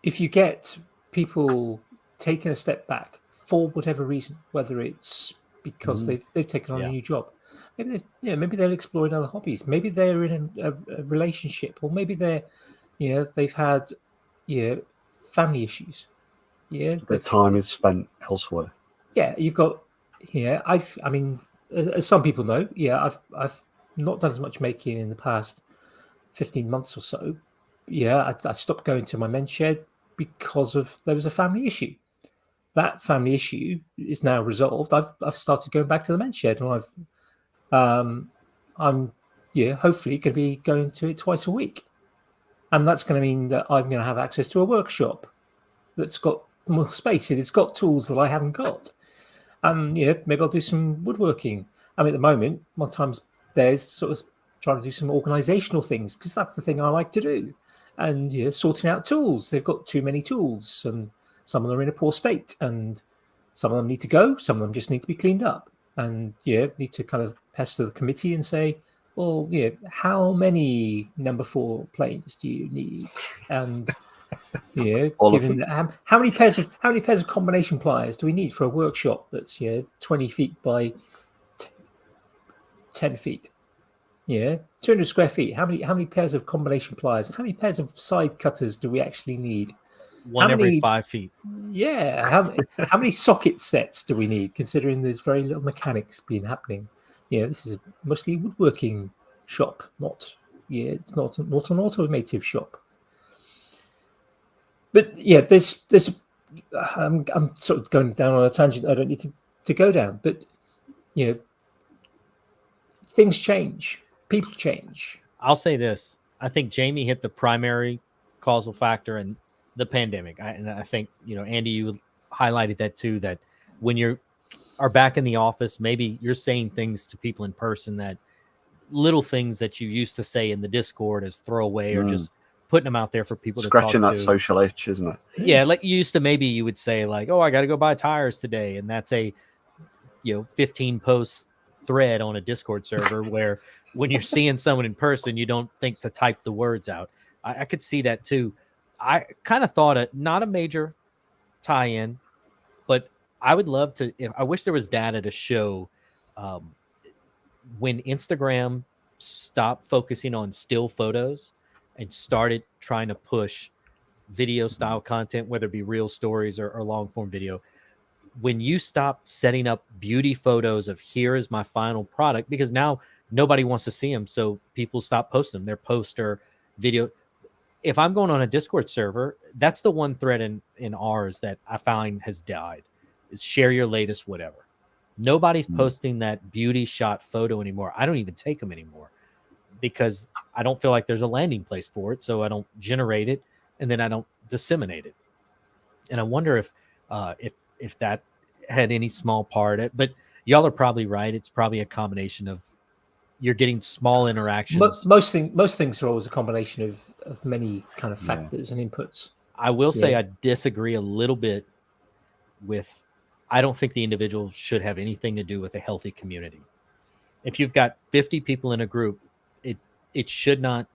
if you get people taking a step back for whatever reason, whether it's because they've taken on a new job, maybe they're exploring other hobbies, maybe they're in a relationship, or maybe they've had family issues. Their time is spent elsewhere. yeah, you've got here. I mean, as some people know, yeah, I've not done as much making in the past 15 months or so. Yeah, I stopped going to my men's shed because there was a family issue. That family issue is now resolved. I've started going back to the men's shed, and I'm hopefully going to be going to it twice a week, and that's going to mean that I'm going to have access to a workshop that's got more space and it's got tools that I haven't got. And maybe I'll do some woodworking. I mean, at the moment, my time's there's sort of trying to do some organizational things because that's the thing I like to do. And sorting out tools. They've got too many tools, and some of them are in a poor state, and some of them need to go. Some of them just need to be cleaned up. And need to kind of pester the committee and say, well, how many number 4 planes do you need? And given that, how many pairs of combination pliers do we need for a workshop that's 20 feet by 10 feet? 200 square feet. How many pairs of combination pliers? How many pairs of side cutters do we actually need? One every 5 feet. Yeah. How many socket sets do we need? Considering there's very little mechanics being happening. This is mostly a woodworking shop, it's not an automotive shop. But there's I'm sort of going down on a tangent I don't need to go down, but things change, people change. I'll say this: I think Jamie hit the primary causal factor in the pandemic, and I think Andy, you highlighted that too. That when you are back in the office, maybe you're saying things to people in person, that little things that you used to say in the Discord as throwaway or just putting them out there for people scratching to talk that to. Social itch, isn't it? Yeah, like you used to, maybe you would say like, oh, I got to go buy tires today, and that's a 15 post thread on a Discord server where when you're seeing someone in person, you don't think to type the words out. I could see that too. I kind of thought not a major tie-in, but I would love to. I wish there was data to show when Instagram stopped focusing on still photos and started trying to push video style content, whether it be real stories or long form video. When you stop setting up beauty photos of here is my final product, because now nobody wants to see them, so people stop posting them. Their poster video. If I'm going on a Discord server, that's the one thread in ours that I find has died, is share your latest whatever. Nobody's posting that beauty shot photo anymore. I don't even take them anymore because I don't feel like there's a landing place for it. So I don't generate it, and then I don't disseminate it. And I wonder if that had any small part. But y'all are probably right. It's probably a combination of you're getting small interactions. Most things are always a combination of many kind of factors and inputs. I will say I disagree a little bit with. I don't think the individual should have anything to do with a healthy community. If you've got 50 people in a group, it should not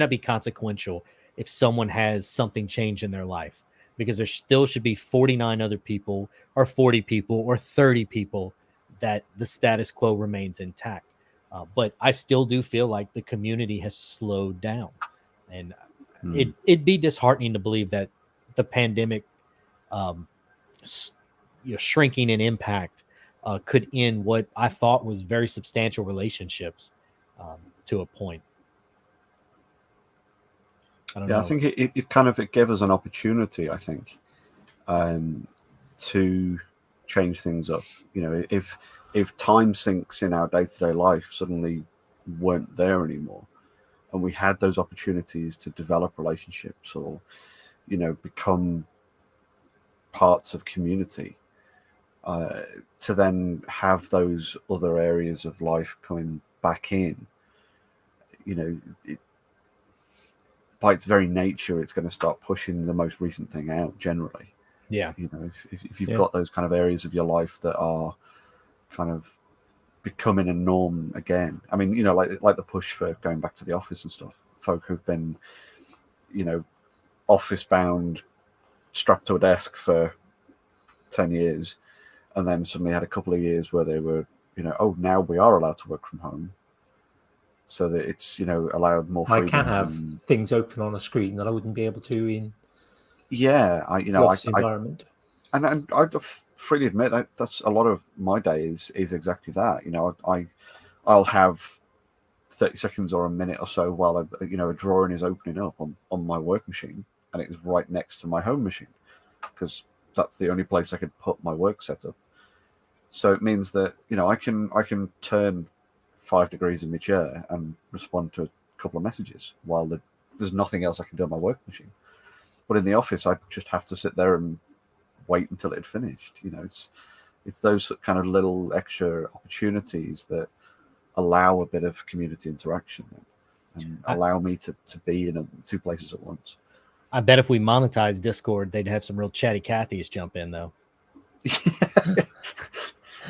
be consequential if someone has something change in their life, because there still should be 49 other people or 40 people or 30 people that the status quo remains intact. But I still do feel like the community has slowed down, and it'd be disheartening to believe that the pandemic shrinking in impact could end what I thought was very substantial relationships to a point. I think it gave us an opportunity, I think, to change things up. If time sinks in our day-to-day life suddenly weren't there anymore, and we had those opportunities to develop relationships or become parts of community, to then have those other areas of life coming back in, by its very nature, it's going to start pushing the most recent thing out generally. Yeah. If you've got those kind of areas of your life that are kind of becoming a norm again. I mean, like the push for going back to the office and stuff. Folk who've been, office bound, strapped to a desk for 10 years, and then suddenly had a couple of years where they were, now we are allowed to work from home. So that it's, allowed more freedom. I can have things open on a screen that I wouldn't be able to in the office environment. And I freely admit that's a lot of my day is exactly that. You know, I'll have 30 seconds or a minute or so while a drawing is opening up on my work machine, and it's right next to my home machine because that's the only place I could put my work setup. So it means that I can turn 5 degrees in my chair and respond to a couple of messages while there's nothing else I can do on my work machine. But in the office, I just have to sit there and wait until it had finished. It's those kind of little extra opportunities that allow a bit of community interaction and allow me to be in two places at once. I bet if we monetize Discord, they'd have some real chatty Cathys jump in, though.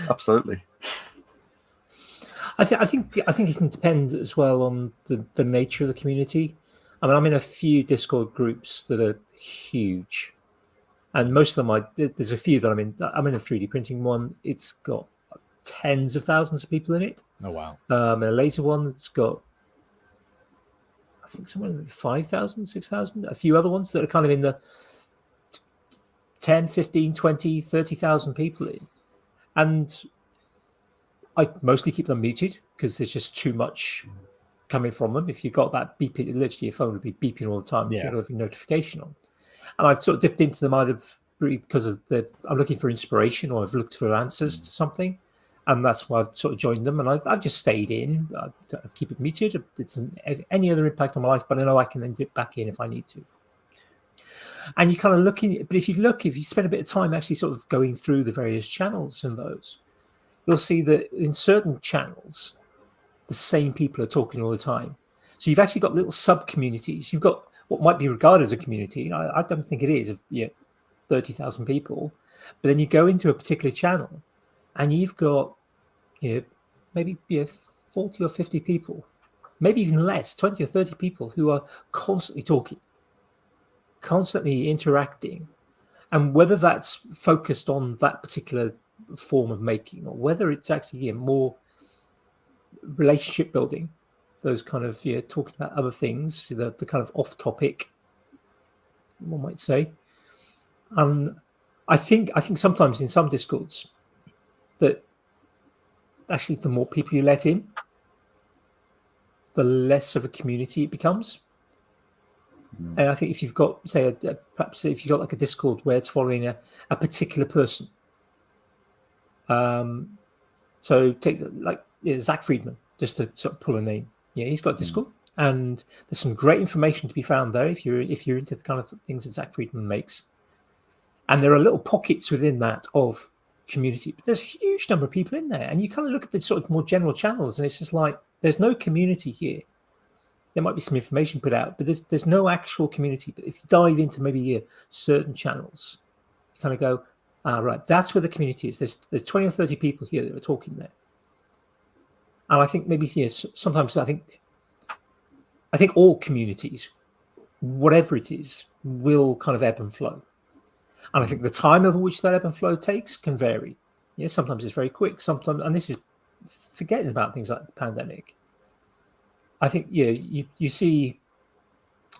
Absolutely. I think it can depend as well on the nature of the community. I mean, I'm in a few Discord groups that are huge, and most of them there's a few that I'm in. I'm in a 3D printing one. It's got tens of thousands of people in it. Oh wow! And a laser one that's got, I think, somewhere like 5,000, 6,000. A few other ones that are kind of in the 10, 15, 20, 30,000 people in, and I mostly keep them muted because there's just too much coming from them. If you've got that beeping, literally your phone would be beeping all the time if you have a notification on. And I've sort of dipped into them either because I'm looking for inspiration or I've looked for answers to something, and that's why I've sort of joined them. And I've just stayed in. I keep it muted. It's any other impact on my life, but I know I can then dip back in if I need to. And you kind of looking, but if you spend a bit of time actually sort of going through the various channels in those, you'll see that in certain channels, the same people are talking all the time. So you've actually got little sub-communities. You've got what might be regarded as a community. I don't think it is, 30,000 people. But then you go into a particular channel and you've got maybe 40 or 50 people, maybe even less, 20 or 30 people who are constantly talking, constantly interacting. And whether that's focused on that particular form of making or whether it's actually more relationship building, those kind of talking about other things, the kind of off topic, one might say. I think sometimes in some Discords that actually the more people you let in, the less of a community it becomes. And I think if you've got, say, perhaps if you've got like a Discord where it's following a particular person, so take like Zach Friedman, just to sort of pull a name. He's got a Discord, and there's some great information to be found there if you're into the kind of things that Zach Friedman makes. And there are little pockets within that of community, but there's a huge number of people in there, and you kind of look at the sort of more general channels, and it's just like there's no community here. There might be some information put out, but there's no actual community. But if you dive into maybe certain channels, you kind of go, right, that's where the community is. There's 20 or 30 people here that are talking there. And I think maybe sometimes I think all communities, whatever it is, will kind of ebb and flow. And I think the time over which that ebb and flow takes can vary. Sometimes it's very quick. Sometimes, and this is forgetting about things like the pandemic. I think you see,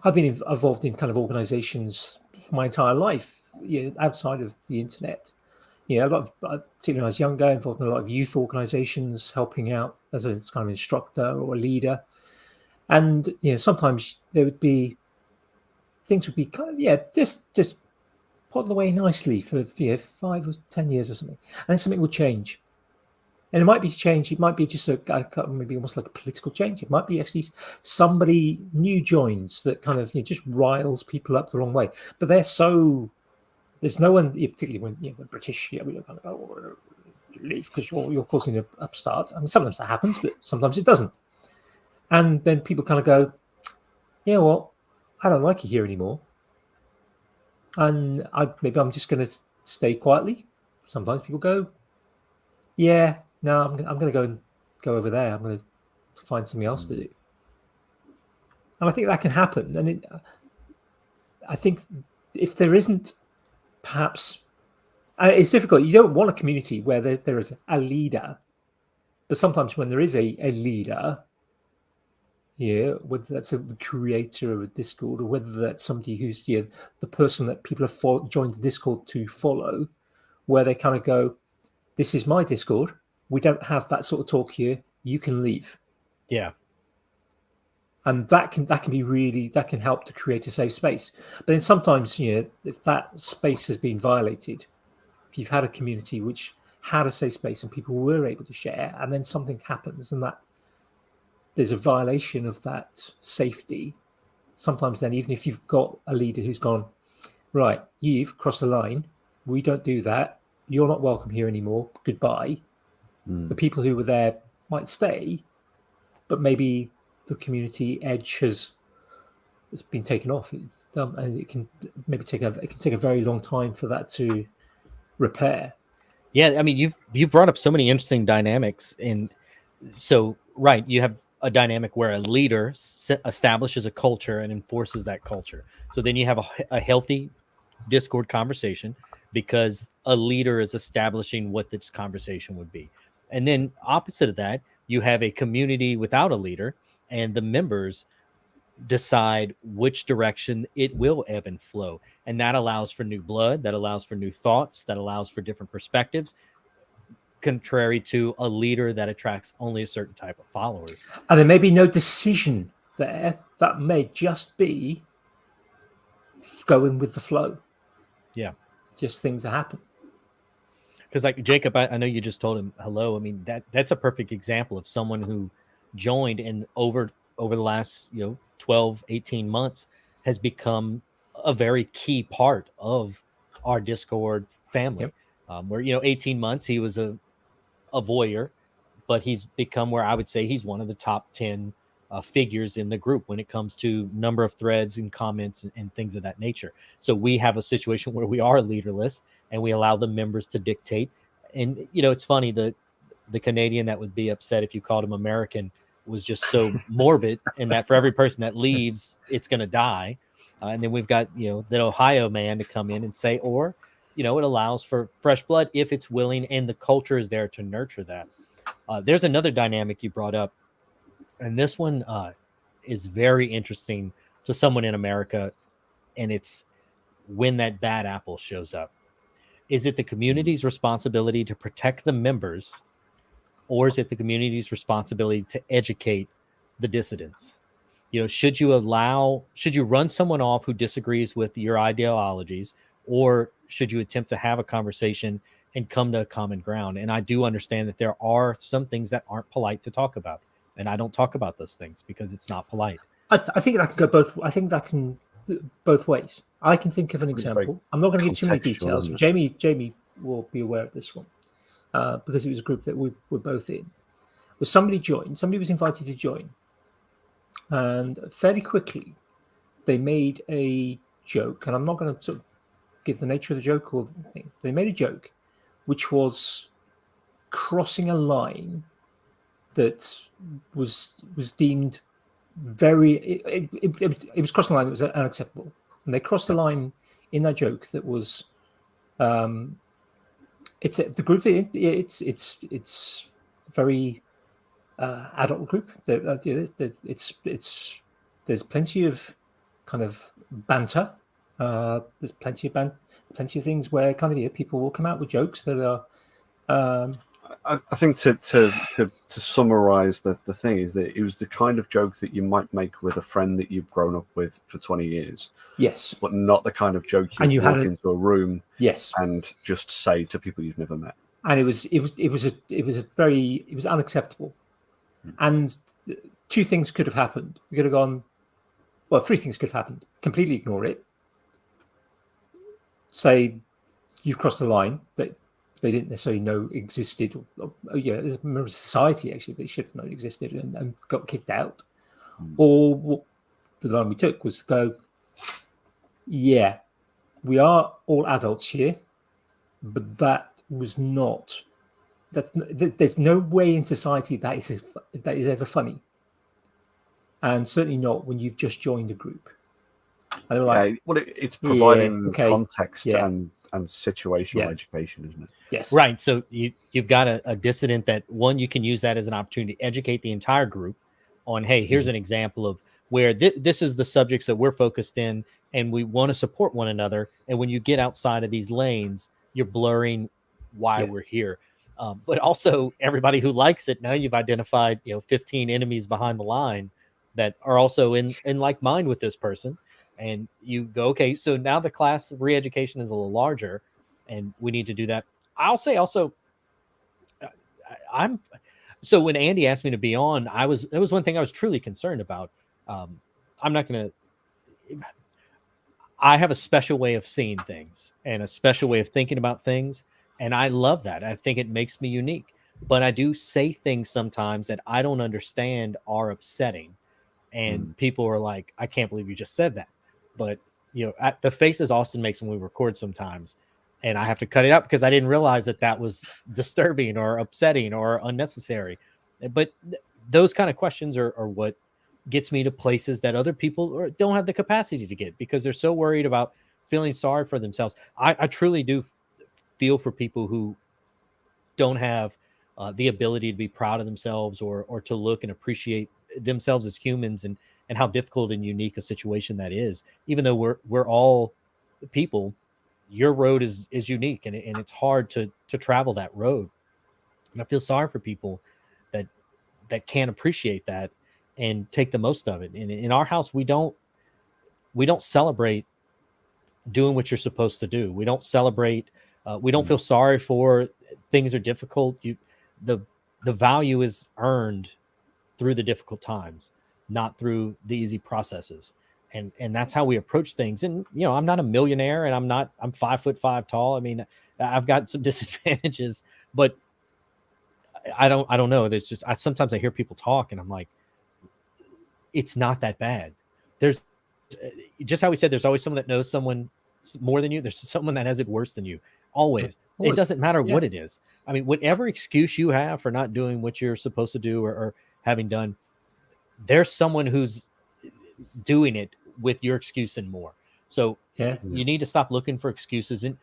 I've been involved in kind of organizations for my entire life, outside of the internet. A lot of, particularly when I was younger, involved in a lot of youth organizations, helping out as a kind of instructor or a leader. And sometimes there would be things would be kind of just put away nicely for 5 or 10 years or something, and then something would change. And it might be change. It might be just maybe almost like a political change. It might be actually somebody new joins that kind of just riles people up the wrong way. But there's no one, particularly when British, we don't kind of leave because you're causing an upstart. I mean, sometimes that happens, but sometimes it doesn't. And then people kind of go, what? I don't like it here anymore. And maybe I'm just going to stay quietly. Sometimes people go, no, I'm going to go over there. I'm going to find something else to do. And I think that can happen. And I think if there isn't, perhaps, it's difficult. You don't want a community where there is a leader. But sometimes when there is a leader, whether that's the creator of a Discord or whether that's somebody who's the person that people have joined the Discord to follow, where they kind of go, this is my Discord. We don't have that sort of talk here. You can leave. Yeah. And that can be really, that can help to create a safe space. But then sometimes, if that space has been violated, if you've had a community which had a safe space and people were able to share, and then something happens and that there's a violation of that safety, sometimes then, even if you've got a leader who's gone, right, you've crossed the line, we don't do that, you're not welcome here anymore, goodbye. The people who were there might stay, but maybe the community edge has been taken off. It's done, and it can maybe take a very long time for that to repair. Yeah, I mean, you've brought up so many interesting dynamics, and so right, you have a dynamic where a leader establishes a culture and enforces that culture. So then you have a healthy Discord conversation because a leader is establishing what this conversation would be. And then opposite of that, you have a community without a leader, and the members decide which direction it will ebb and flow. And that allows for new blood, that allows for new thoughts, that allows for different perspectives, contrary to a leader that attracts only a certain type of followers. And there may be no decision there. That may just be going with the flow. Yeah. Just things that happen. Because like Jacob, I know you just told him hello. I mean, that's a perfect example of someone who joined and over the last 12, 18 months has become a very key part of our Discord family. Yep. Where 18 months he was a voyeur, but he's become where I would say he's one of the top 10 figures in the group when it comes to number of threads and comments and things of that nature. So we have a situation where we are leaderless and we allow the members to dictate. And it's funny, the Canadian that would be upset if you called him American was just so morbid, and that for every person that leaves, it's going to die. And then we've got the Ohio man to come in and say, or it allows for fresh blood if it's willing and the culture is there to nurture that. There's another dynamic you brought up, and this one is very interesting to someone in America, and it's when that bad apple shows up. Is it the community's responsibility to protect the members, or is it the community's responsibility to educate the dissidents? Should you run someone off who disagrees with your ideologies, or should you attempt to have a conversation and come to a common ground? And I do understand that there are some things that aren't polite to talk about, and I don't talk about those things because it's not polite. I think that can go both. I think that can both ways. I can think of an example. I'm not going to give too many details. Jamie will be aware of this one because it was a group that we were both in. Where somebody was invited to join, and fairly quickly they made a joke, and I'm not going to sort of give the nature of the joke or the thing. They made a joke which was crossing a line that was deemed very it was crossing a line that was unacceptable, and they crossed a line in that joke that was it's the group that it's very adult group. It's there's plenty of kind of banter. There's plenty of things where kind of people will come out with jokes that are. I think to summarize the thing is that it was the kind of joke that you might make with a friend that you've grown up with for 20 years. Yes. But not the kind of joke you walk into a room yes. and just say to people you've never met. And it was unacceptable. And two things could have happened. We could have gone, well, three things could have happened. Completely ignore it. Say you've crossed a line that they didn't necessarily know existed. There's a member of society actually they should have known existed and got kicked out. Or the line we took was to go, yeah, we are all adults here, but that was not. There's no way in society that is ever funny, and certainly not when you've just joined a group. And like, it's providing context and situational education, isn't it? Yes. Right. So you've got a dissident that, one, you can use that as an opportunity to educate the entire group on, hey, here's an example of where this is the subjects that we're focused in, and we want to support one another. And when you get outside of these lanes, you're blurring why we're here. But also everybody who likes it, now you've identified, 15 enemies behind the line that are also in like mind with this person. And you go, okay, so now the class of re-education is a little larger and we need to do that. I'll say also, so when Andy asked me to be on, it was one thing I was truly concerned about. I'm not going to, I have a special way of seeing things and a special way of thinking about things. And I love that. I think it makes me unique, but I do say things sometimes that I don't understand are upsetting. And people are like, I can't believe you just said that. But, the faces Austin makes when we record sometimes, and I have to cut it out because I didn't realize that was disturbing or upsetting or unnecessary. But those kind of questions are what gets me to places that other people don't have the capacity to get because they're so worried about feeling sorry for themselves. I truly do feel for people who don't have the ability to be proud of themselves or to look and appreciate themselves as humans and how difficult and unique a situation that is. Even though we're all people, your road is unique and it's hard to travel that road. And I feel sorry for people that can't appreciate that and take the most of it. And in our house, we don't celebrate doing what you're supposed to do. We don't celebrate. We don't feel sorry for things are difficult. The value is earned through the difficult times, not through the easy processes. And that's how we approach things. And, I'm not a millionaire and I'm 5'5" tall. I mean, I've got some disadvantages, but I don't know. There's just, sometimes I hear people talk and I'm like, it's not that bad. There's just how we said, there's always someone that knows someone more than you. There's someone that has it worse than you. Always. It doesn't matter what it is. I mean, whatever excuse you have for not doing what you're supposed to do or having done, there's someone who's doing it with your excuse and more. So you need to stop looking for excuses. And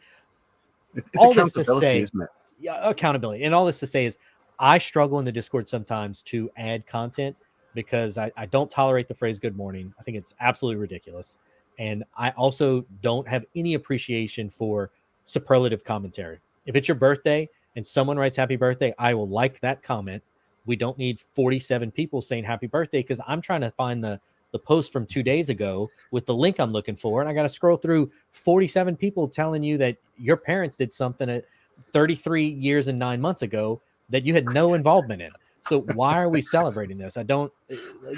it's all accountability, this to say, isn't it? Yeah, accountability. And all this to say is I struggle in the Discord sometimes to add content because I don't tolerate the phrase good morning. I think it's absolutely ridiculous. And I also don't have any appreciation for superlative commentary. If it's your birthday and someone writes happy birthday, I will like that comment. We don't need 47 people saying happy birthday because I'm trying to find the post from 2 days ago with the link I'm looking for. And I got to scroll through 47 people telling you that your parents did something at 33 years and 9 months ago that you had no involvement in. So why are we celebrating this? I don't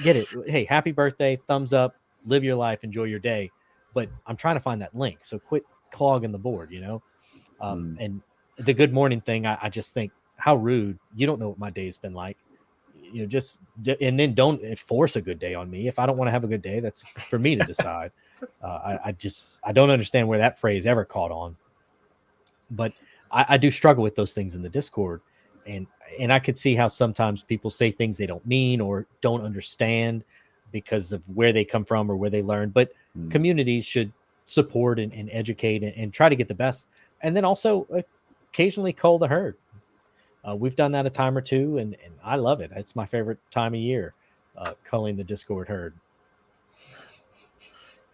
get it. Hey, happy birthday, thumbs up, live your life, enjoy your day. But I'm trying to find that link. So quit clogging the board, And the good morning thing, I just think how rude. You don't know what my day's been like. And then don't force a good day on me. If I don't want to have a good day, that's for me to decide. I don't understand where that phrase ever caught on. But I do struggle with those things in the Discord. And I could see how sometimes people say things they don't mean or don't understand because of where they come from or where they learn. But communities should support and educate and try to get the best. And then also occasionally cull the herd. We've done that a time or two, and I love it. It's my favorite time of year, culling the Discord herd.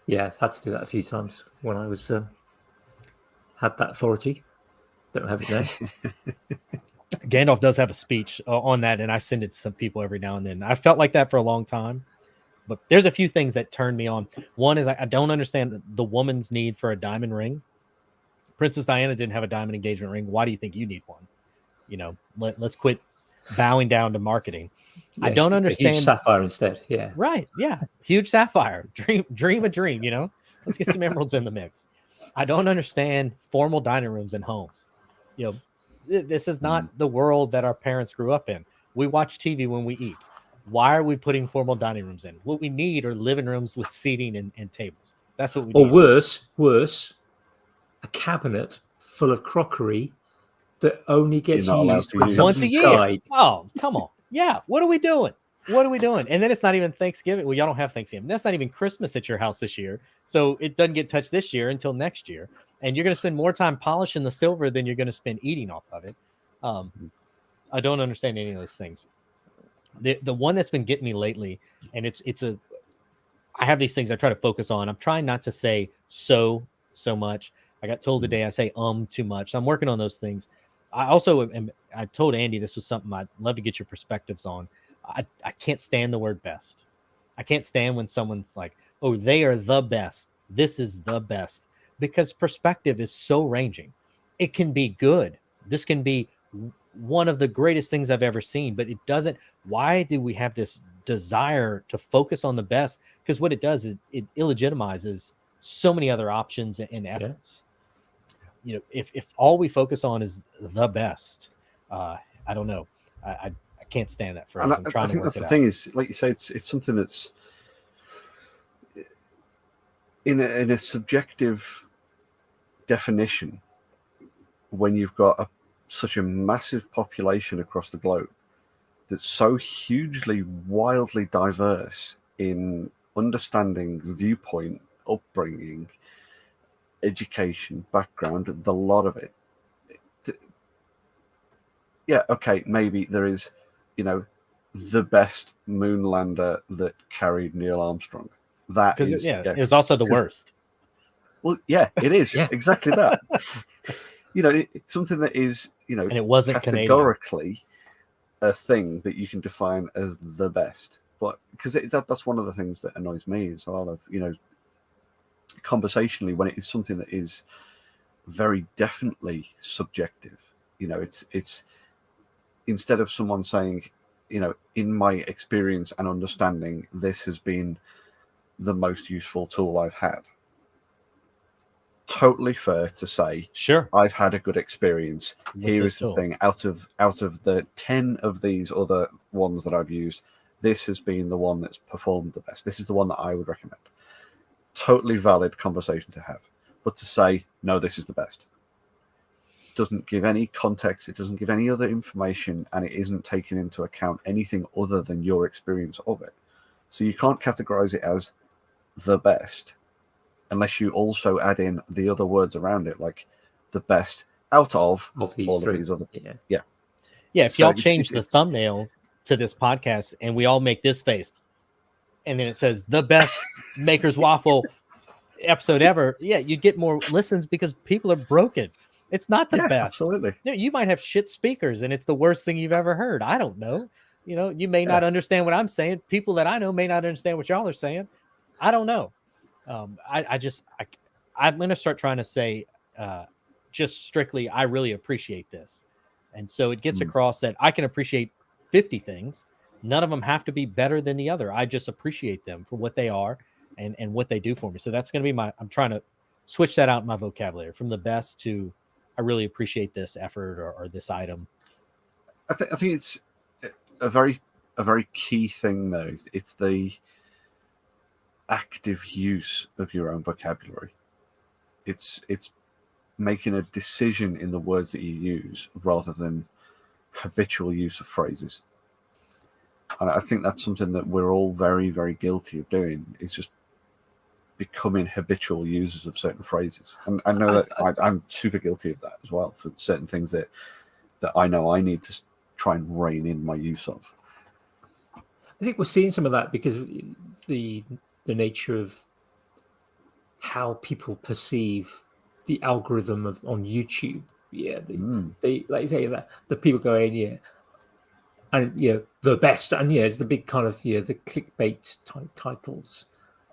Yeah, I've had to do that a few times when I was had that authority. Don't have it now. Gandalf does have a speech on that, and I send it to some people every now and then. I felt like that for a long time, but there's a few things that turn me on. One is I don't understand the woman's need for a diamond ring. Princess Diana didn't have a diamond engagement ring. Why do you think you need one? Let's quit bowing down to marketing. Yeah, I don't understand. Huge sapphire instead. Yeah. Right. Yeah. Huge sapphire. Dream a dream, Let's get some emeralds in the mix. I don't understand formal dining rooms and homes. This is not the world that our parents grew up in. We watch TV when we eat. Why are we putting formal dining rooms in? What we need are living rooms with seating and tables. That's what we need. Or worse, a cabinet full of crockery that only gets used once a year. Guide. Oh, come on. Yeah. What are we doing? And then it's not even Thanksgiving. Well, y'all don't have Thanksgiving. That's not even Christmas at your house this year. So it doesn't get touched this year until next year. And you're going to spend more time polishing the silver than you're going to spend eating off of it. I don't understand any of those things. The one that's been getting me lately, and I have these things I try to focus on. I'm trying not to say so much. I got told today I say too much. So I'm working on those things. I also I told Andy this was something I'd love to get your perspectives on. I can't stand the word best. I can't stand when someone's like, oh, they are the best. This is the best. Because perspective is so ranging. It can be good. This can be one of the greatest things I've ever seen, but it doesn't. Why do we have this desire to focus on the best? Because what it does is it illegitimizes so many other options and efforts. You know, if all we focus on is the best, I don't know. I can't stand that phrase. And I'm trying I to think work that's the it thing out. is, like you say, it's something that's in a subjective definition. When you've got such a massive population across the globe that's so hugely, wildly diverse in understanding, viewpoint, upbringing, education, background, the lot of it. Yeah, okay, maybe there is, you know, the best moon lander that carried Neil Armstrong. That is, it was also the worst. Well, yeah, it is exactly that. You know, it's something that is, you know, and it wasn't categorically a thing that you can define as the best. But because that's one of the things that annoys me as well. Of, you know, conversationally, when it is something that is very definitely subjective. You know, it's instead of someone saying, you know, in my experience and understanding, this has been the most useful tool I've had. Totally fair to say, sure, I've had a good experience. Here is the tool. thing: out of the 10 of these other ones that I've used, this has been the one that's performed the best. This is the one that I would recommend. Totally valid conversation to have. But to say, no, this is the best, doesn't give any context, it doesn't give any other information, and it isn't taking into account anything other than your experience of it. So you can't categorize it as the best unless you also add in the other words around it, like the best out of these all three. of these other. Yeah. If So y'all change the thumbnail to this podcast and we all make this face, and then it says the best Maker's Waffle episode ever, you'd get more listens because people are broken. It's not the best. Absolutely. You might have shit speakers and it's the worst thing you've ever heard. I don't know. You know, you may not understand what I'm saying. People that I know may not understand what y'all are saying. I don't know. I'm going to start trying to say just strictly, I really appreciate this. And so it gets across that I can appreciate 50 things. None of them have to be better than the other. I just appreciate them for what they are and what they do for me. So that's going to be I'm trying to switch that out in my vocabulary from the best to I really appreciate this effort or this item. I think it's a very key thing, though. It's the active use of your own vocabulary. It's making a decision in the words that you use rather than habitual use of phrases. And I think that's something that we're all very, very guilty of doing. It's just becoming habitual users of certain phrases. And I know that I'm super guilty of that as well, for certain things that I know I need to try and rein in my use of. I think we're seeing some of that because the nature of how people perceive the algorithm on YouTube. Yeah, they like you say that the people going, and the best, and it's the big kind of the clickbait type titles.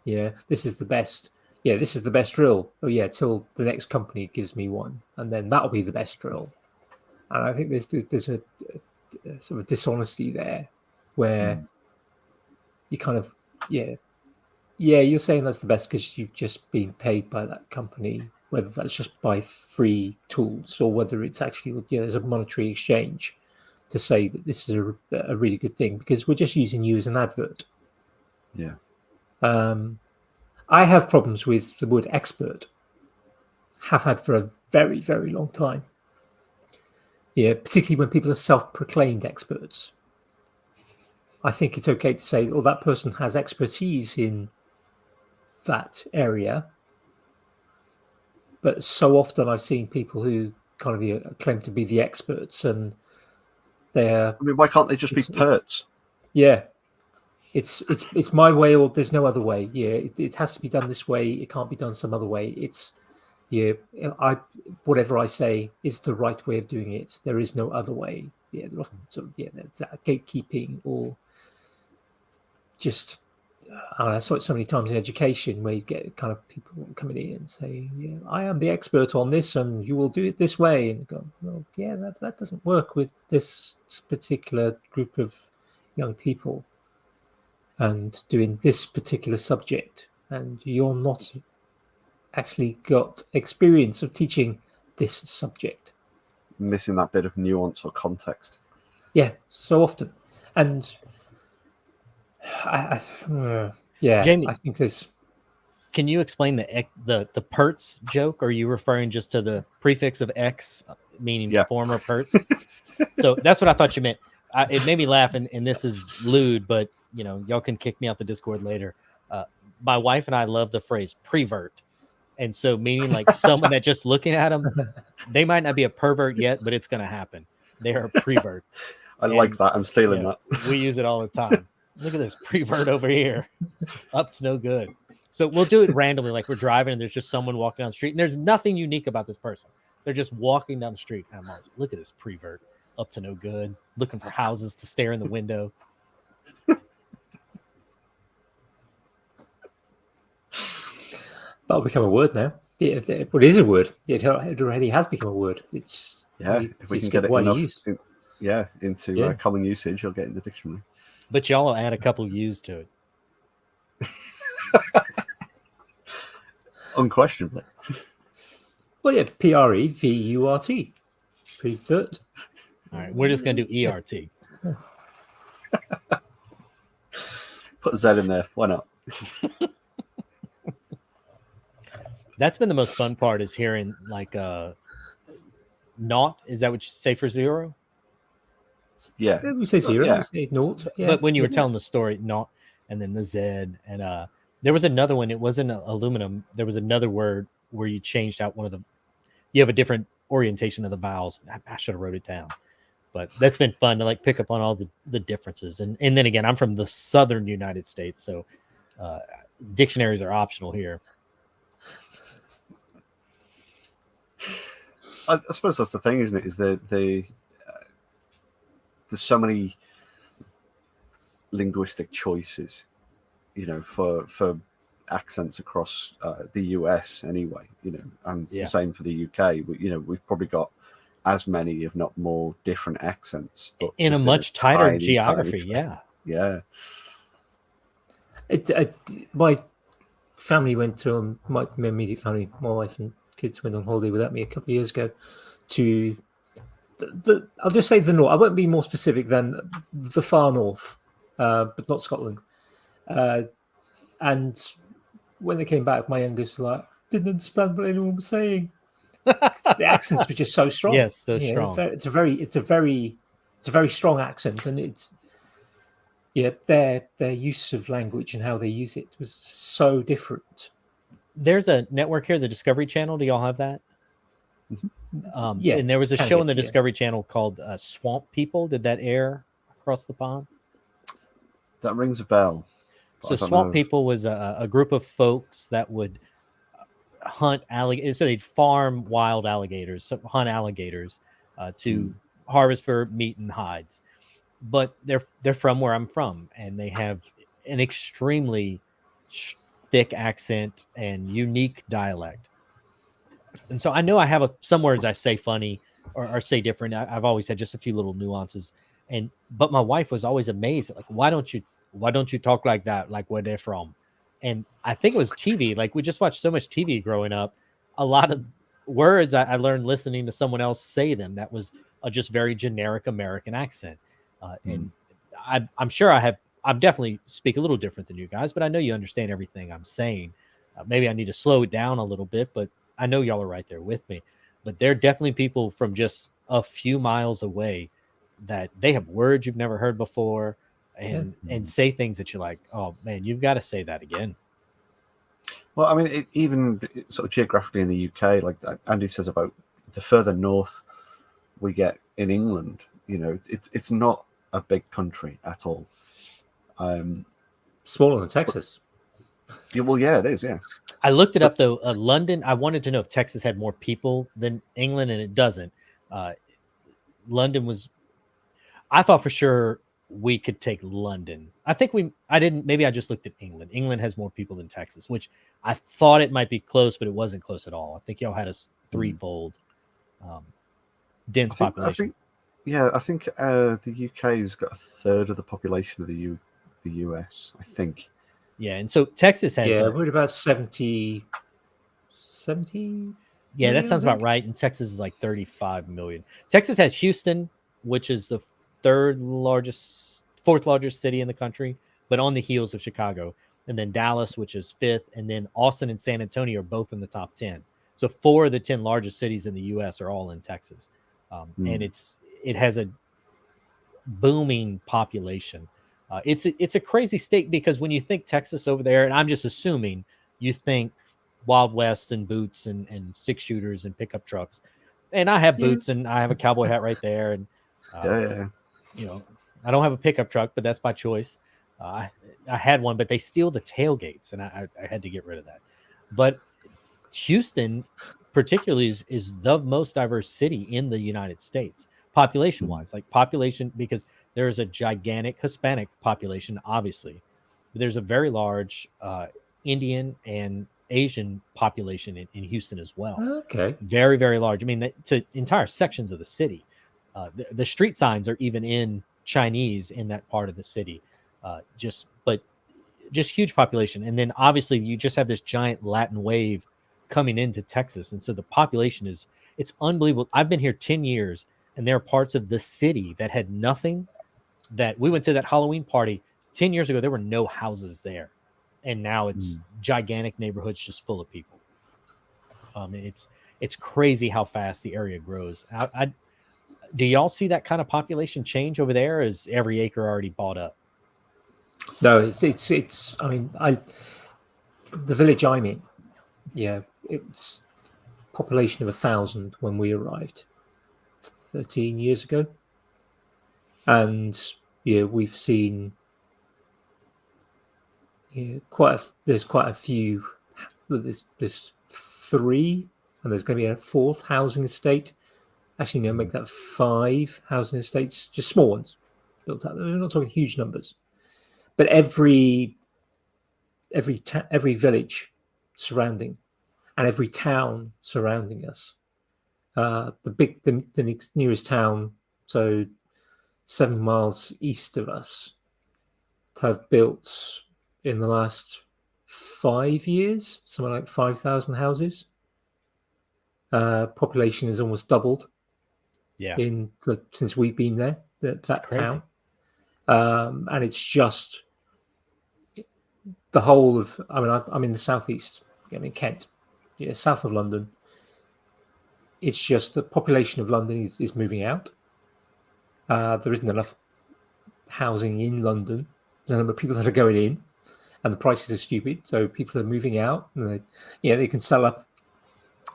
This is the best. This is the best drill. Oh yeah, till the next company gives me one, and then that'll be the best drill. And I think there's a sort of dishonesty there, where you kind of you're saying that's the best because you've just been paid by that company, whether that's just by free tools or whether it's actually there's a monetary exchange to say that this is a really good thing because we're just using you as an advert. Yeah. I have problems with the word expert. Have had for a very, very long time. Yeah, particularly when people are self-proclaimed experts. I think it's okay to say, oh, that person has expertise in that area. But so often I've seen people who kind of claim to be the experts and they're... I mean, why can't they just be perts? It's my way or there's no other way. It has to be done this way. It can't be done some other way. yeah, whatever I say is the right way of doing it. There is no other way. Yeah, that's that gatekeeping, or just I saw it so many times in education where you get kind of people coming in and say, "Yeah, I am the expert on this, and you will do it this way." And go, "Well, yeah, that doesn't work with this particular group of young people, and doing this particular subject, and you're not actually got experience of teaching this subject." Missing that bit of nuance or context. Yeah, so often, and Jamie, I think there's. can you explain the perts joke? Or are you referring just to the prefix of X, meaning former perts? So that's what I thought you meant. It made me laugh, and this is lewd, but y'all can kick me out the Discord later. My wife and I love the phrase prevert, and so meaning like someone that just looking at them, they might not be a pervert yet, but it's going to happen. They are a prevert. I like that. I'm stealing that. We use it all the time. Look at this prevert over here, up to no good. So we'll do it randomly, like we're driving and there's just someone walking down the street, and there's nothing unique about this person. They're just walking down the street, and I'm always like, look at this prevert, up to no good, looking for houses to stare in the window. That'll become a word now. It is a word. It already has become a word. It's if we can get it enough, into common usage, you'll get in the dictionary. But y'all will add a couple U's to it. Unquestionably. Well, yeah, PREVURT. Prevert. All right, we're just going to do ERT. Put Z in there. Why not? That's been the most fun part, is hearing like naught. Is that what you say for zero? Yeah. We say zero. Yeah. We say naught. Yeah. But when you were telling the story, naught, and then the Z, and there was another one. It wasn't aluminum. There was another word where you changed out one of the. You have a different orientation of the vowels. I should have wrote it down, but that's been fun to like pick up on all the differences. And then again, I'm from the southern United States, so dictionaries are optional here. I suppose that's the thing, isn't it? Is that there's so many linguistic choices, for accents across the US anyway, and it's the same for the UK. We've probably got as many, if not more, different accents, but in a much tighter geography. Yeah. My family went to my immediate family, my wife and kids went on holiday without me a couple of years ago to I'll just say the north. I won't be more specific than the far north, but not Scotland. And when they came back, my youngest didn't understand what anyone was saying. The accents were just so strong. Yes, so strong. It's a very strong accent, and it's their use of language and how they use it was so different. There's a network here, the Discovery Channel. Do y'all have that? Yeah. And there was a show on the Discovery Channel called Swamp People. Did that air across the pond? That rings a bell. So Swamp People was a group of folks that would hunt alligators. So they'd farm wild alligators, hunt alligators to harvest for meat and hides. But they're from where I'm from, and they have an extremely thick accent and unique dialect. And so I know I have some words I say funny or say different. I've always had just a few little nuances, but my wife was always amazed at, like, why don't you talk like that, like where they're from? And I think it was TV. Like, we just watched so much TV growing up. A lot of words I learned listening to someone else say them. That was a just very generic American accent. And I'm sure I'm definitely speak a little different than you guys, but I know you understand everything I'm saying. Maybe I need to slow it down a little bit, but I know y'all are right there with me. But there are definitely people from just a few miles away that they have words you've never heard before, and say things that you're like, oh man, you've got to say that again. Well, I mean, even sort of geographically in the UK, like Andy says about the further north we get in England, it's not a big country at all. Smaller than Texas. Yeah, well, yeah, it is. Yeah. I looked it up though. London. I wanted to know if Texas had more people than England, and it doesn't. London was. I thought for sure we could take London. I think we. I didn't. Maybe I just looked at England. England has more people than Texas, which I thought it might be close, but it wasn't close at all. I think y'all had a threefold dense population. I think the UK's got a third of the population of the US. I think. Yeah, and so Texas has. Yeah, we're about 70. Yeah, that sounds about right. And Texas is like 35 million. Texas has Houston, which is the fourth largest city in the country, but on the heels of Chicago. And then Dallas, which is fifth. And then Austin and San Antonio are both in the top 10. So 4 of the 10 largest cities in the U.S. are all in Texas. And it has a booming population. It's a crazy state because when you think Texas over there, and I'm just assuming you think Wild West and boots and 6-shooters and pickup trucks. And I have boots and I have a cowboy hat right there. And, you know, I don't have a pickup truck, but that's by choice. I had one, but they steal the tailgates and I had to get rid of that. But Houston particularly is the most diverse city in the United States, population wise, because there's a gigantic Hispanic population, obviously. But there's a very large Indian and Asian population in Houston as well. Okay. Very, very large. I mean, to entire sections of the city. The street signs are even in Chinese in that part of the city. Just huge population. And then obviously you just have this giant Latin wave coming into Texas. And so the population it's unbelievable. I've been here 10 years and there are parts of the city that had nothing. That we went to that Halloween party 10 years ago. There were no houses there. And now it's gigantic neighborhoods just full of people. It's crazy how fast the area grows. Do y'all see that kind of population change over there? Is every acre already bought up? No, it's. I mean, the village I'm in, it's population of 1,000 when we arrived 13 years ago, and we've seen. There's quite a few. There's 3, and there's going to be a 4th housing estate. Actually, no, make that 5 housing estates, just small ones built up. We're not talking huge numbers, but every village surrounding, and every town surrounding us. The nearest town, so 7 miles east of us, have built in the last 5 years something like 5,000 houses. Population has almost doubled. Yeah, since we've been there, that town, and it's just the whole of. I mean, I'm in the southeast. I'm in Kent, south of London. It's just the population of London is moving out. There isn't enough housing in London. There's a number of people that are going in, and the prices are stupid. So people are moving out, and they can sell up.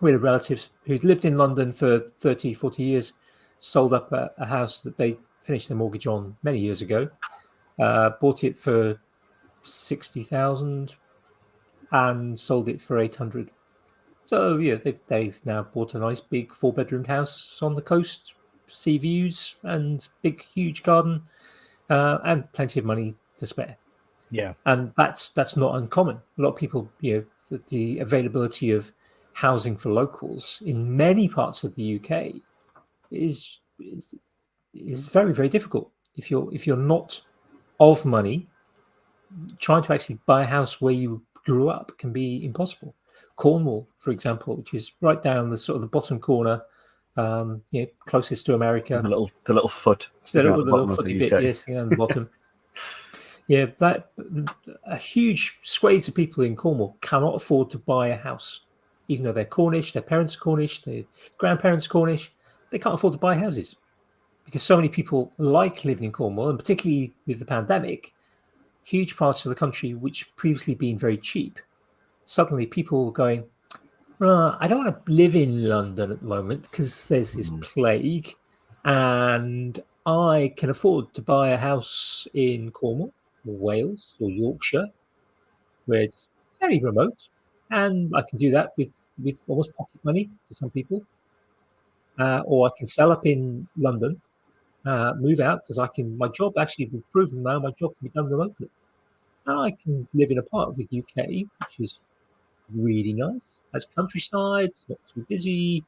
With relatives who'd lived in London for 30, 40 years, sold up a house that they finished their mortgage on many years ago, bought it for 60,000 and sold it for 800. So they've now bought a nice big 4-bedroomed house on the coast, sea views and big huge garden, and plenty of money to spare. Yeah, and that's not uncommon. A lot of people, the availability of housing for locals in many parts of the UK is very, very difficult. If you're not of money, trying to actually buy a house where you grew up can be impossible. Cornwall, for example, which is right down the sort of the bottom corner, closest to America. The little foot, the little footy bit, yes, on the bottom. That a huge swathes of people in Cornwall cannot afford to buy a house. Even though they're Cornish, their parents are Cornish, their grandparents are Cornish, they can't afford to buy houses because so many people like living in Cornwall, and particularly with the pandemic, huge parts of the country which previously been very cheap, suddenly people were going, I don't want to live in London at the moment because there's this plague, and I can afford to buy a house in Cornwall or Wales or Yorkshire where it's fairly remote, and I can do that with almost pocket money for some people. Or I can sell up in London, move out because I can. My job actually, we've proven now, my job can be done remotely, and I can live in a part of the UK which is really nice. Has countryside, it's not too busy,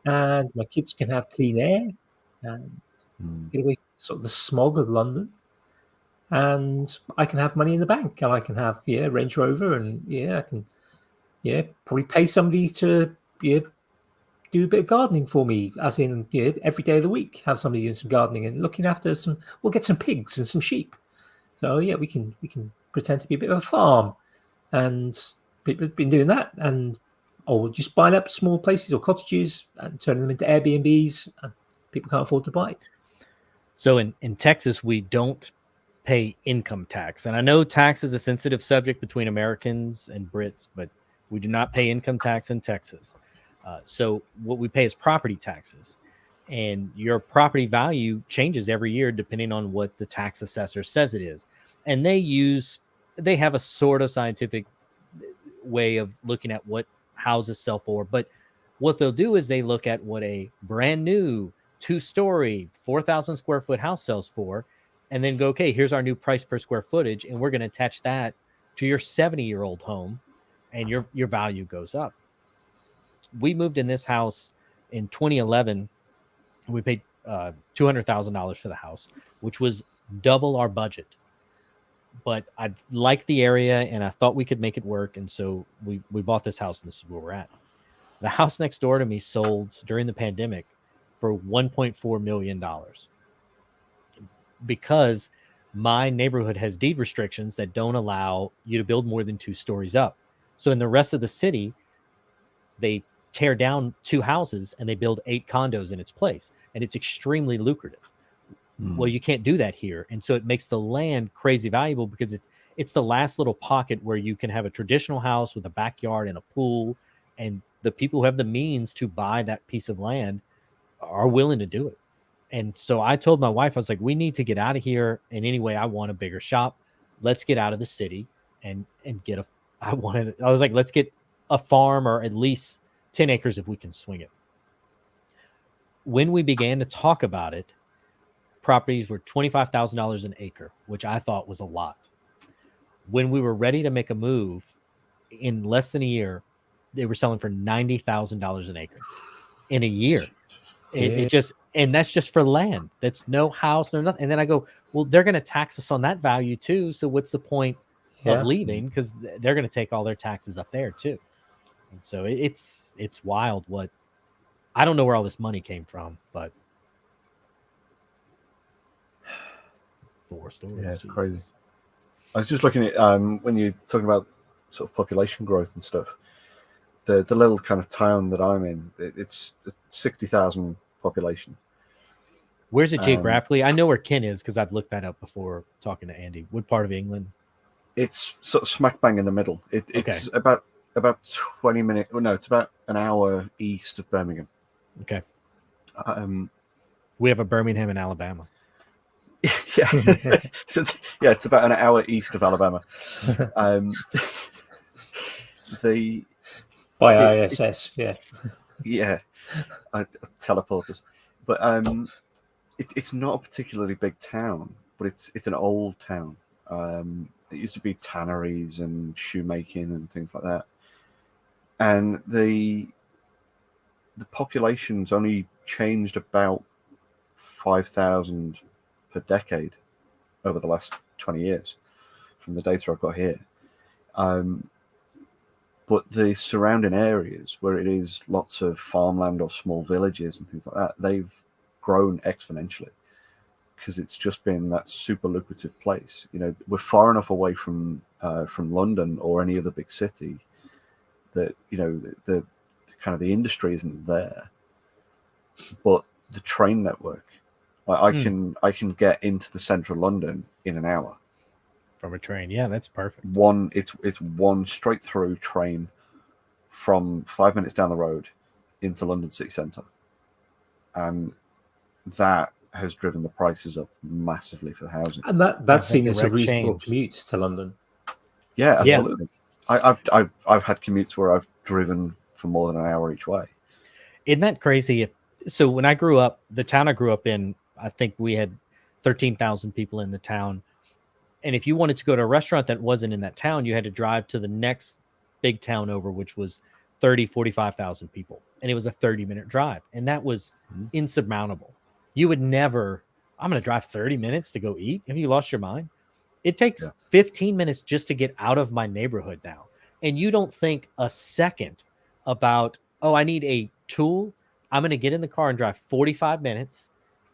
and my kids can have clean air and get away from sort of the smog of London. And I can have money in the bank, and I can have Range Rover, and I can probably pay somebody to do a bit of gardening for me, as in every day of the week have somebody doing some gardening and looking after some. We'll get some pigs and some sheep. So we can pretend to be a bit of a farm, and people have been doing that, or just buying up small places or cottages and turning them into Airbnbs. And people can't afford to buy. So in Texas, we don't pay income tax. And I know tax is a sensitive subject between Americans and Brits, but we do not pay income tax in Texas. So what we pay is property taxes. And your property value changes every year depending on what the tax assessor says it is. And they have a sort of scientific way of looking at what houses sell for. But what they'll do is they look at what a brand new 2-story, 4,000 square foot house sells for, and then go, okay, here's our new price per square footage, and we're going to attach that to your 70-year-old home, and your value goes up. We moved in this house in 2011. We paid $200,000 for the house, which was double our budget. But I liked the area, and I thought we could make it work, and so we bought this house, and this is where we're at. The house next door to me sold during the pandemic for $1.4 million. Because my neighborhood has deed restrictions that don't allow you to build more than 2 stories up. So in the rest of the city, they tear down 2 houses and they build 8 condos in its place. And it's extremely lucrative. Well, you can't do that here. And so it makes the land crazy valuable because it's the last little pocket where you can have a traditional house with a backyard and a pool. And the people who have the means to buy that piece of land are willing to do it. And so I told my wife, I was like, we need to get out of here. And anyway, I want a bigger shop. Let's get out of the city and get I was like, let's get a farm or at least 10 acres if we can swing it. When we began to talk about it, properties were $25,000 an acre, which I thought was a lot. When we were ready to make a move, in less than a year, they were selling for $90,000 an acre in a year. And that's just for land. That's no house, no nothing. And then I go, well, they're going to tax us on that value too. So what's the point of leaving? Because they're going to take all their taxes up there too. And so it's wild. I don't know where all this money came from, but 4 stories. Yeah, it's crazy. I was just looking at when you're talking about sort of population growth and stuff. The little kind of town that I'm in, it's 60,000 population. Where's it geographically? I know where Kent is because I've looked that up before talking to Andy. What part of England? It's sort of smack bang in the middle. It's about 20 minutes. Well, no, it's about an hour east of Birmingham. Okay. We have a Birmingham in Alabama. Yeah. It's about an hour east of Alabama. By ISS, teleporters. But it's not a particularly big town, but it's an old town. It used to be tanneries and shoemaking and things like that. And the population's only changed about 5,000 per decade over the last 20 years from the data I've got here. But the surrounding areas where it is lots of farmland or small villages and things like that, they've grown exponentially because it's just been that super lucrative place. You know, we're far enough away from London or any other big city that, you know, the kind of the industry isn't there, but the train network, I can get into the central London in an hour. From a train, yeah, that's perfect. It's one straight through train from 5 minutes down the road into London city centre, and that has driven the prices up massively for the housing. And that's seen as a reasonable commute to London. Yeah, absolutely. I've had commutes where I've driven for more than an hour each way. Isn't that crazy? So when I grew up, the town I grew up in, I think we had 13,000 people in the town. And if you wanted to go to a restaurant that wasn't in that town, you had to drive to the next big town over, which was 45,000 people. And it was a 30-minute drive. And that was insurmountable. You would never, I'm going to drive 30 minutes to go eat. Have you lost your mind? It takes 15 minutes just to get out of my neighborhood now. And you don't think a second about, oh, I need a tool. I'm going to get in the car and drive 45 minutes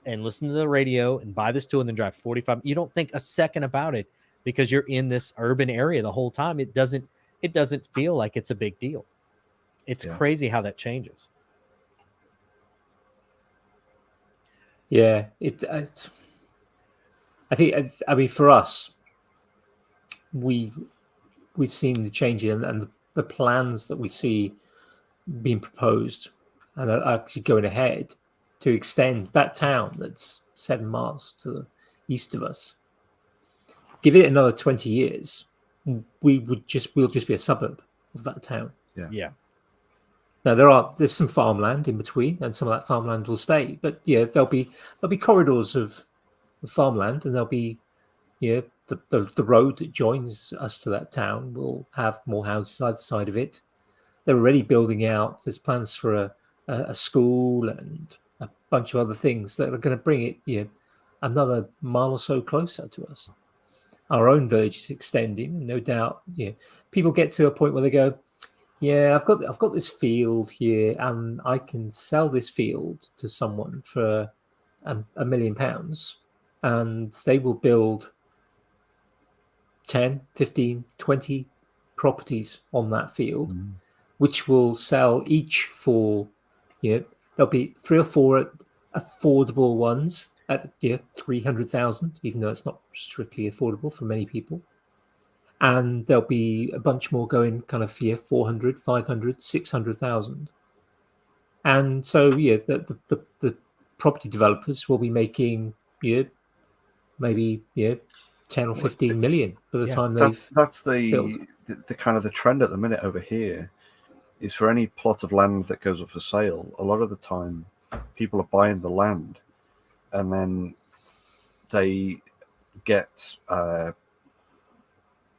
and listen to the radio and buy this tool and then drive 45. You don't think a second about it because you're in this urban area the whole time. It doesn't feel like it's a big deal. It's crazy how that changes. Yeah, it's I think, I mean, for us, we've seen the change and the plans that we see being proposed and are actually going ahead to extend that town that's 7 miles to the east of us. Give it another 20 years, we'll just be a suburb of that town. Yeah. Now there's some farmland in between, and some of that farmland will stay. But there'll be corridors of farmland, and there'll be the road that joins us to that town will have more houses either side of it. They're already building out. There's plans for a school and a bunch of other things that are going to bring it another mile or so closer to us. Our own village is extending, and no doubt people get to a point where they go, I've got this field here, and I can sell this field to someone for £1 million, and they will build 10, 15, 20 properties on that field, which will sell each for, there'll be 3 or 4 affordable ones at 300,000, even though it's not strictly affordable for many people. And there'll be a bunch more going kind of 400, 500, 600,000. And so, the property developers will be making, maybe 10 or 15 million by the time that's built. the kind of the trend at the minute over here is for any plot of land that goes up for sale. A lot of the time, people are buying the land, and then they get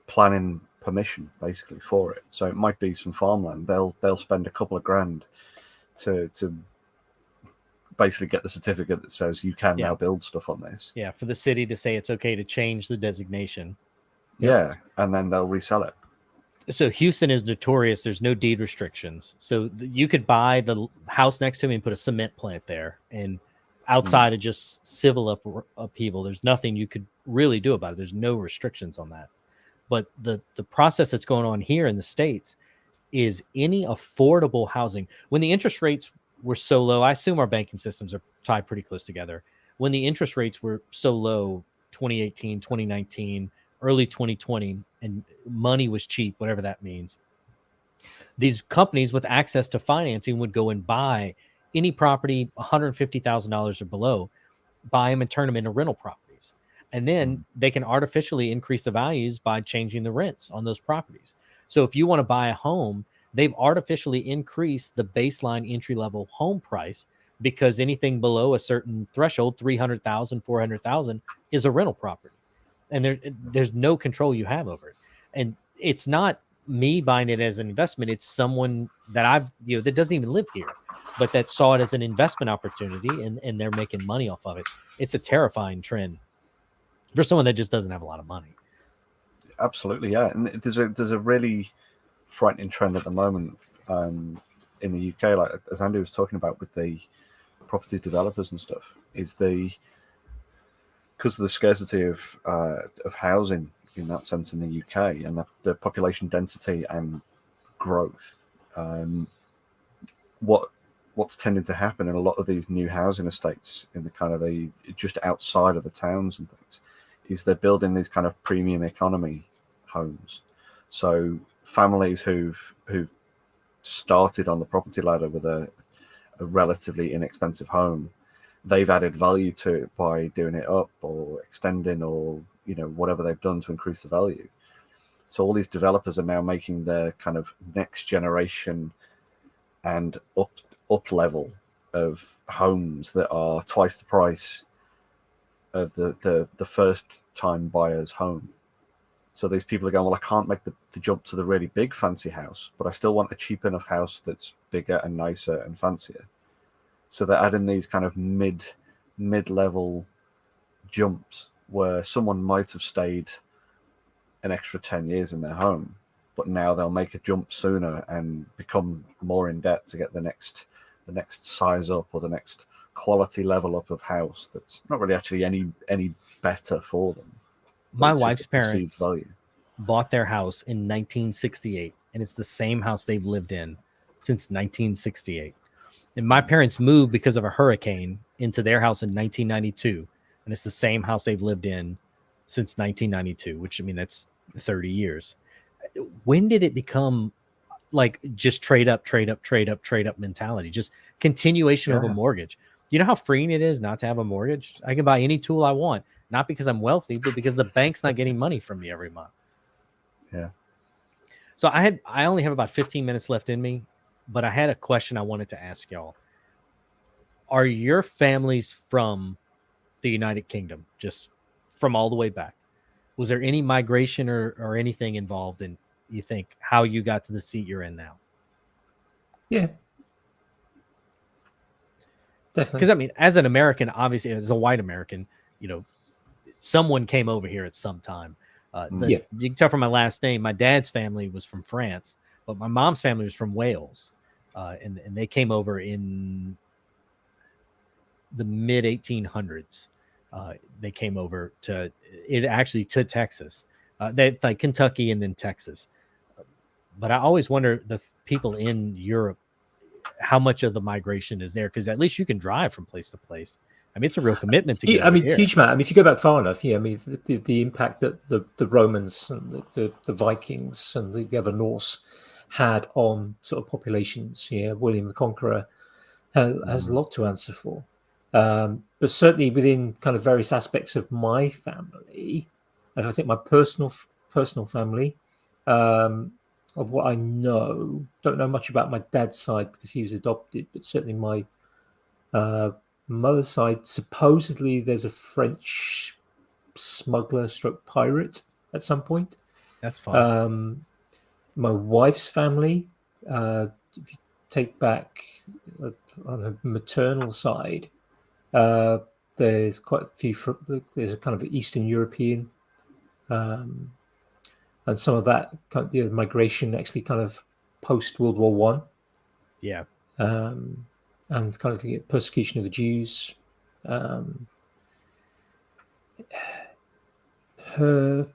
planning permission basically for it. So it might be some farmland. They'll spend a couple of grand to basically get the certificate that says you can now build stuff on this. Yeah, for the city to say it's okay to change the designation. Yeah, and then they'll resell it. So Houston is notorious. There's no deed restrictions. So you could buy the house next to me and put a cement plant there. And outside of just civil upheaval, there's nothing you could really do about it. There's no restrictions on that. But the process that's going on here in the States is any affordable housing. When the interest rates were so low, I assume our banking systems are tied pretty close together. When the interest rates were so low, 2018, 2019, early 2020, and money was cheap, whatever that means, these companies with access to financing would go and buy any property $150,000 or below, buy them and turn them into rental properties. And then they can artificially increase the values by changing the rents on those properties. So if you want to buy a home, they've artificially increased the baseline entry-level home price because anything below a certain threshold, 300,000, 400,000, is a rental property. And there's no control you have over it. And it's not me buying it as an investment. It's someone that that doesn't even live here, but that saw it as an investment opportunity, and they're making money off of it. It's a terrifying trend for someone that just doesn't have a lot of money. Absolutely, yeah. And there's a really frightening trend at the moment in the UK, like as Andy was talking about with the property developers and stuff, is because of the scarcity of housing in that sense in the UK and the population density and growth. What's tending to happen in a lot of these new housing estates in the kind of the just outside of the towns and things is they're building these kind of premium economy homes. So families who've started on the property ladder with a relatively inexpensive home, they've added value to it by doing it up or extending or whatever they've done to increase the value. So all these developers are now making their kind of next generation and up level of homes that are twice the price of the first time buyer's home. So these people are going, well, I can't make the jump to the really big fancy house, but I still want a cheap enough house that's bigger and nicer and fancier. So they're adding these kind of mid-level jumps where someone might have stayed an extra 10 years in their home, but now they'll make a jump sooner and become more in debt to get the next size up or the next quality level up of house that's not really actually any better for them. My It's just wife's a perceived parents value. bought their house in 1968, and it's the same house they've lived in since 1968. And my parents moved because of a hurricane into their house in 1992, and it's the same house they've lived in since 1992, which, I mean, that's 30 years. When did it become like just trade up mentality, just continuation of a Yeah. mortgage? You know how freeing it is not to have a mortgage? I can buy any tool I want, not because I'm wealthy, but because the bank's not getting money from me every month. Yeah. So I only have about 15 minutes left in me, but I had a question I wanted to ask y'all. Are your families from the United Kingdom, just from all the way back? Was there any migration or anything involved in, you think, how you got to the seat you're in now? Yeah, definitely. Because, I mean, as an American, obviously, as a white American, you know, someone came over here at some time. You can tell from my last name, my dad's family was from France, but my mom's family was from Wales. And they came over in the mid 1800s. They came over to Texas. They like Kentucky and then Texas. But I always wonder, the people in Europe, how much of the migration is there? Because at least you can drive from place to place. I mean, it's a real commitment to get over here. Huge amount. I mean, if you go back far enough, I mean, the impact that the Romans and the Vikings and the other Norse had on sort of populations. William the Conqueror has a lot to answer for. But certainly within kind of various aspects of my family, and I think my personal family, of what I know, don't know much about my dad's side because he was adopted, but certainly my mother's side, supposedly there's a French smuggler stroke pirate at some point. That's fine. My wife's family, if you take back on a maternal side, there's quite a few. There's a kind of Eastern European, and some of that kind of, migration actually kind of post World War One. Yeah. And kind of the persecution of the Jews. Her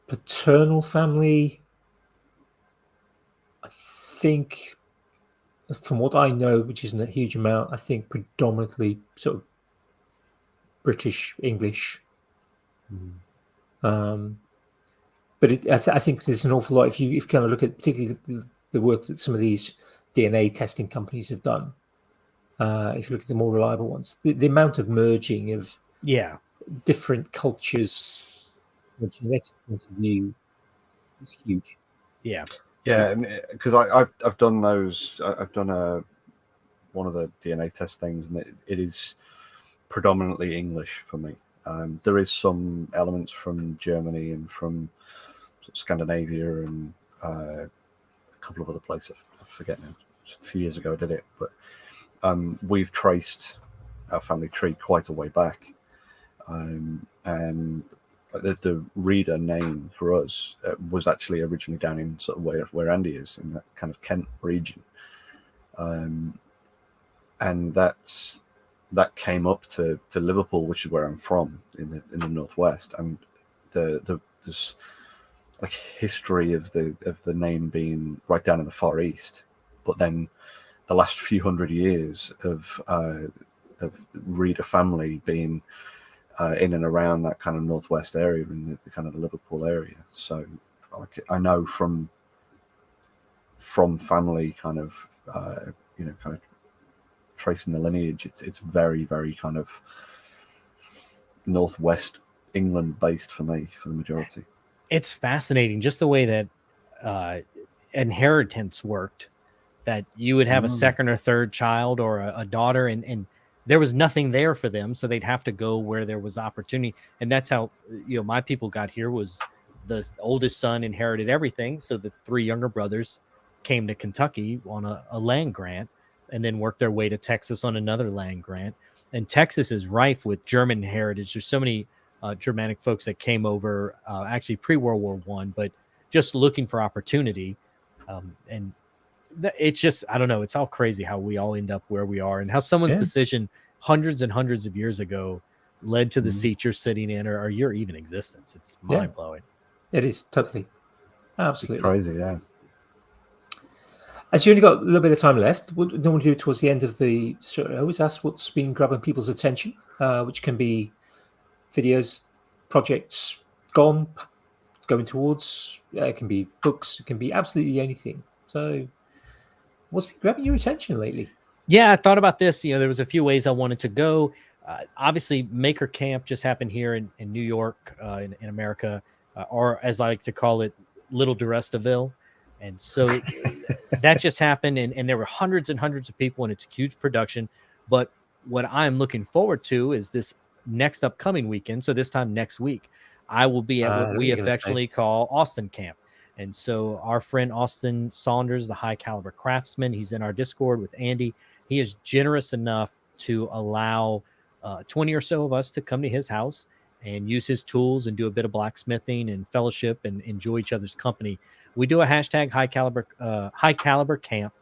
paternal family, I think, from what I know, which isn't a huge amount, I think predominantly sort of British English. But I think there's an awful lot. If you kind of look at particularly the work that some of these DNA testing companies have done, if you look at the more reliable ones, the amount of merging of different cultures from a genetic point of view is huge. Yeah, because I've done those. I've done one of the DNA test things, and it is predominantly English for me. There is some elements from Germany and from Scandinavia and a couple of other places. I forget now. A few years ago I did it, but we've traced our family tree quite a way back, and the reader name for us was actually originally down in sort of where Andy is, in that kind of Kent region, and that came up to Liverpool, which is where I'm from, in the northwest, and there's like history of the name being right down in the Far East, but then the last few hundred years of reader family being in and around that kind of northwest area, in the kind of the Liverpool area. So I know from family kind of kind of tracing the lineage, it's very, very kind of northwest England based for me, for the majority. It's fascinating just the way that uh, inheritance worked, that you would have a second or third child or a daughter, and there was nothing there for them, so they'd have to go where there was opportunity. And that's how, my people got here. Was the oldest son inherited everything, so the three younger brothers came to Kentucky on a land grant, and then worked their way to Texas on another land grant. And Texas is rife with German heritage. There's so many Germanic folks that came over, actually pre-World War I, but just looking for opportunity. And it's just, I don't know, it's all crazy how we all end up where we are, and how someone's decision hundreds and hundreds of years ago led to the seat you're sitting in, or your even existence. It's mind-blowing. It is totally, absolutely it's crazy. Yeah. As you only got a little bit of time left, what we normally do towards the end of the show, I always ask what's been grabbing people's attention, which can be videos, projects going towards, it can be books, it can be absolutely anything. So what's been grabbing your attention lately? Yeah, I thought about this. There was a few ways I wanted to go. Obviously, Maker Camp just happened here in New York, in America, or as I like to call it, Little Durestaville. And so that just happened, and there were hundreds and hundreds of people, and it's a huge production. But what I'm looking forward to is this next upcoming weekend. So this time next week, I will be at what we affectionately call Austin Camp. And so our friend Austin Saunders, the high caliber craftsman, he's in our Discord with Andy. He is generous enough to allow 20 or so of us to come to his house and use his tools and do a bit of blacksmithing and fellowship and enjoy each other's company. We do a hashtag high caliber camp.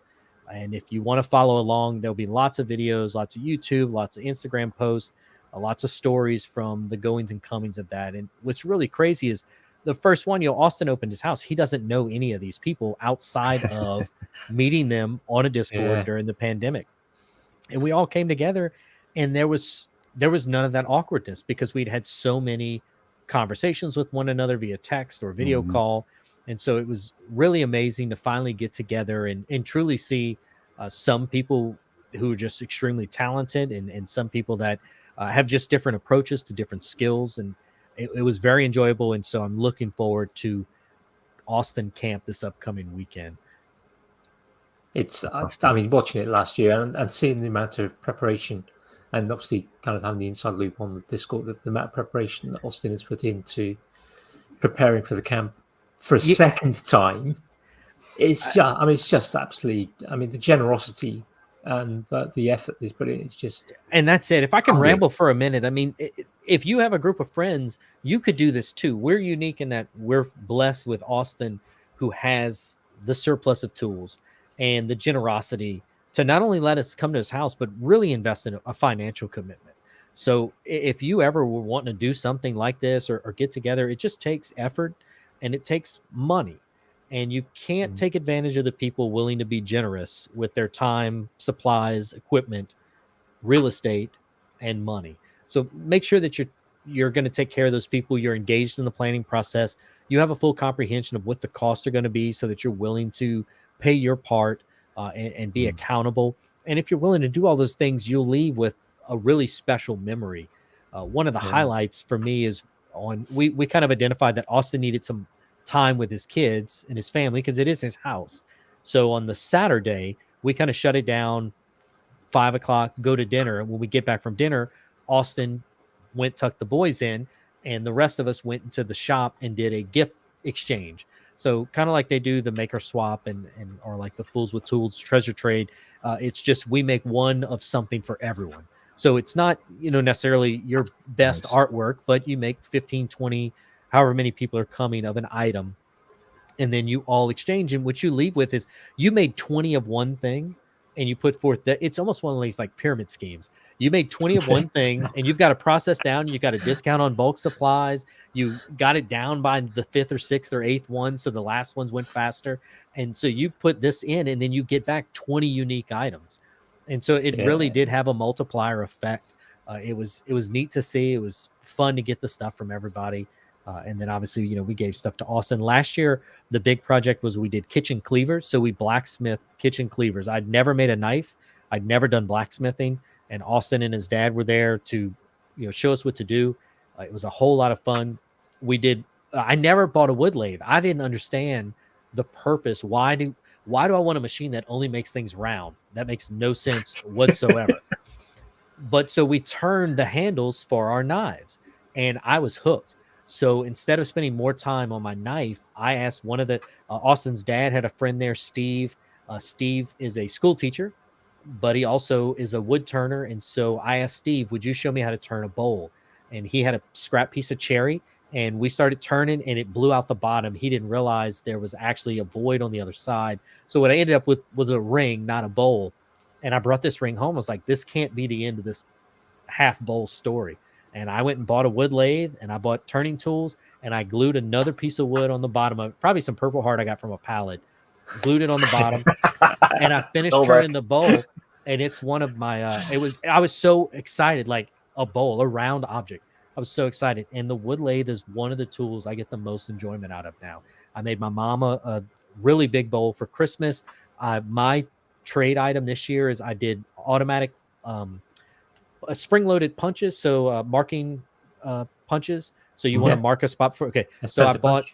And if you want to follow along, there'll be lots of videos, lots of YouTube, lots of Instagram posts, lots of stories from the goings and comings of that. And what's really crazy is the first one, Austin opened his house. He doesn't know any of these people outside of meeting them on a Discord during the pandemic. And we all came together, and there was none of that awkwardness, because we'd had so many conversations with one another via text or video call. And so it was really amazing to finally get together and truly see some people who are just extremely talented, and some people that have just different approaches to different skills. And it was very enjoyable. And so I'm looking forward to Austin Camp this upcoming weekend. It's, I mean, watching it last year and seeing the amount of preparation, and obviously kind of having the inside loop on the Discord, the amount of preparation that Austin has put into preparing for the camp for a second time. It's just, I mean, it's just absolutely, I mean, the generosity and the effort he's put in, it's just. And that's it. If I can ramble for a minute, I mean, if you have a group of friends, you could do this too. We're unique in that we're blessed with Austin, who has the surplus of tools and the generosity to not only let us come to his house, but really invest in a financial commitment. So if you ever were wanting to do something like this or get together, it just takes effort and it takes money. And you can't take advantage of the people willing to be generous with their time, supplies, equipment, real estate, and money. So make sure that you're going to take care of those people. You're engaged in the planning process. You have a full comprehension of what the costs are going to be, so that you're willing to pay your part and be accountable. And if you're willing to do all those things, you'll leave with a really special memory. One of the highlights for me is we kind of identified that Austin needed some time with his kids and his family, because it is his house. So on the Saturday, we kind of shut it down, 5 o'clock, go to dinner. And when we get back from dinner, Austin tucked the boys in, and the rest of us went into the shop and did a gift exchange. So kind of like they do the maker swap and or like the Fools with Tools treasure trade. It's just, we make one of something for everyone. So it's not, necessarily your best artwork, but you make 15, 20, however many people are coming, of an item. And then you all exchange. And what you leave with is, you made 20 of one thing, and you put forth that it's almost one of these like pyramid schemes. You made 20 of one things, and you've got to process down. You got a discount on bulk supplies. You got it down by the 5th or 6th or 8th one, so the last ones went faster. And so you put this in, and then you get back 20 unique items. And so it really did have a multiplier effect. It was neat to see. It was fun to get the stuff from everybody. And then obviously, we gave stuff to Austin. Last year, the big project was we did kitchen cleavers. So we blacksmith kitchen cleavers. I'd never made a knife. I'd never done blacksmithing. And Austin and his dad were there to, show us what to do. It was a whole lot of fun. We did I never bought a wood lathe. I didn't understand the purpose. Why do I want a machine that only makes things round? That makes no sense whatsoever. But so we turned the handles for our knives, and I was hooked. So instead of spending more time on my knife, I asked one of the Austin's dad had a friend there, Steve. Steve is a school teacher, but he also is a wood turner. And so I asked Steve, would you show me how to turn a bowl? And he had a scrap piece of cherry, and we started turning, and it blew out the bottom. He didn't realize there was actually a void on the other side. So what I ended up with was a ring, not a bowl. And I brought this ring home. I was like, this can't be the end of this half bowl story. And I went and bought a wood lathe, and I bought turning tools, and I glued another piece of wood on the bottom of it, probably some Purple Heart I got from a pallet, glued it on the bottom, and I finished turning the bowl. And it's one of my, I was so excited, like a bowl, a round object. I was so excited. And the wood lathe is one of the tools I get the most enjoyment out of now. I made my mom a really big bowl for Christmas. My trade item this year is I did automatic spring-loaded punches, so marking punches. So you want to mark a spot for, okay. So I bought,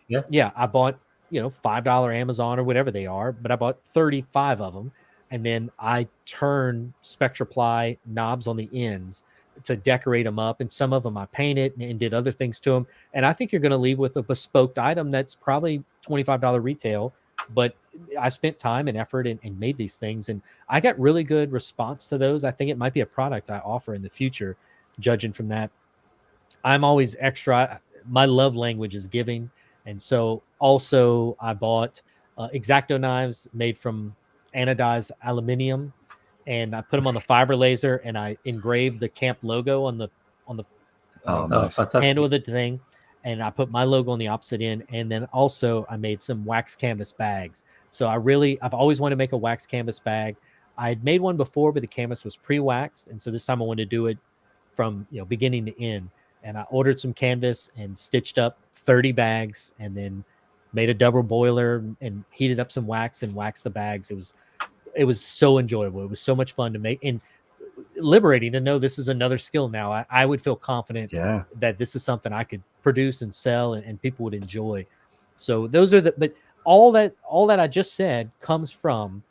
I bought, $5 Amazon or whatever they are, but I bought 35 of them. And then I turn Spectraply knobs on the ends to decorate them up. And some of them I painted and did other things to them. And I think you're going to leave with a bespoke item that's probably $25 retail, but I spent time and effort and made these things. And I got really good response to those. I think it might be a product I offer in the future, judging from that. I'm always extra. My love language is giving. And so also I bought X-Acto knives made from anodized aluminum, and I put them on the fiber laser, and I engraved the camp logo on the handle of the thing, and I put my logo on the opposite end. And then also I made some wax canvas bags. So I've always wanted to make a wax canvas bag. I had made one before, but the canvas was pre-waxed, and so this time I wanted to do it from beginning to end. And I ordered some canvas and stitched up 30 bags, and then made a double boiler and heated up some wax and waxed the bags. It was so enjoyable. It was so much fun to make, and liberating to know this is another skill now. I would feel confident that this is something I could produce and sell, and people would enjoy. So those are but all that I just said comes from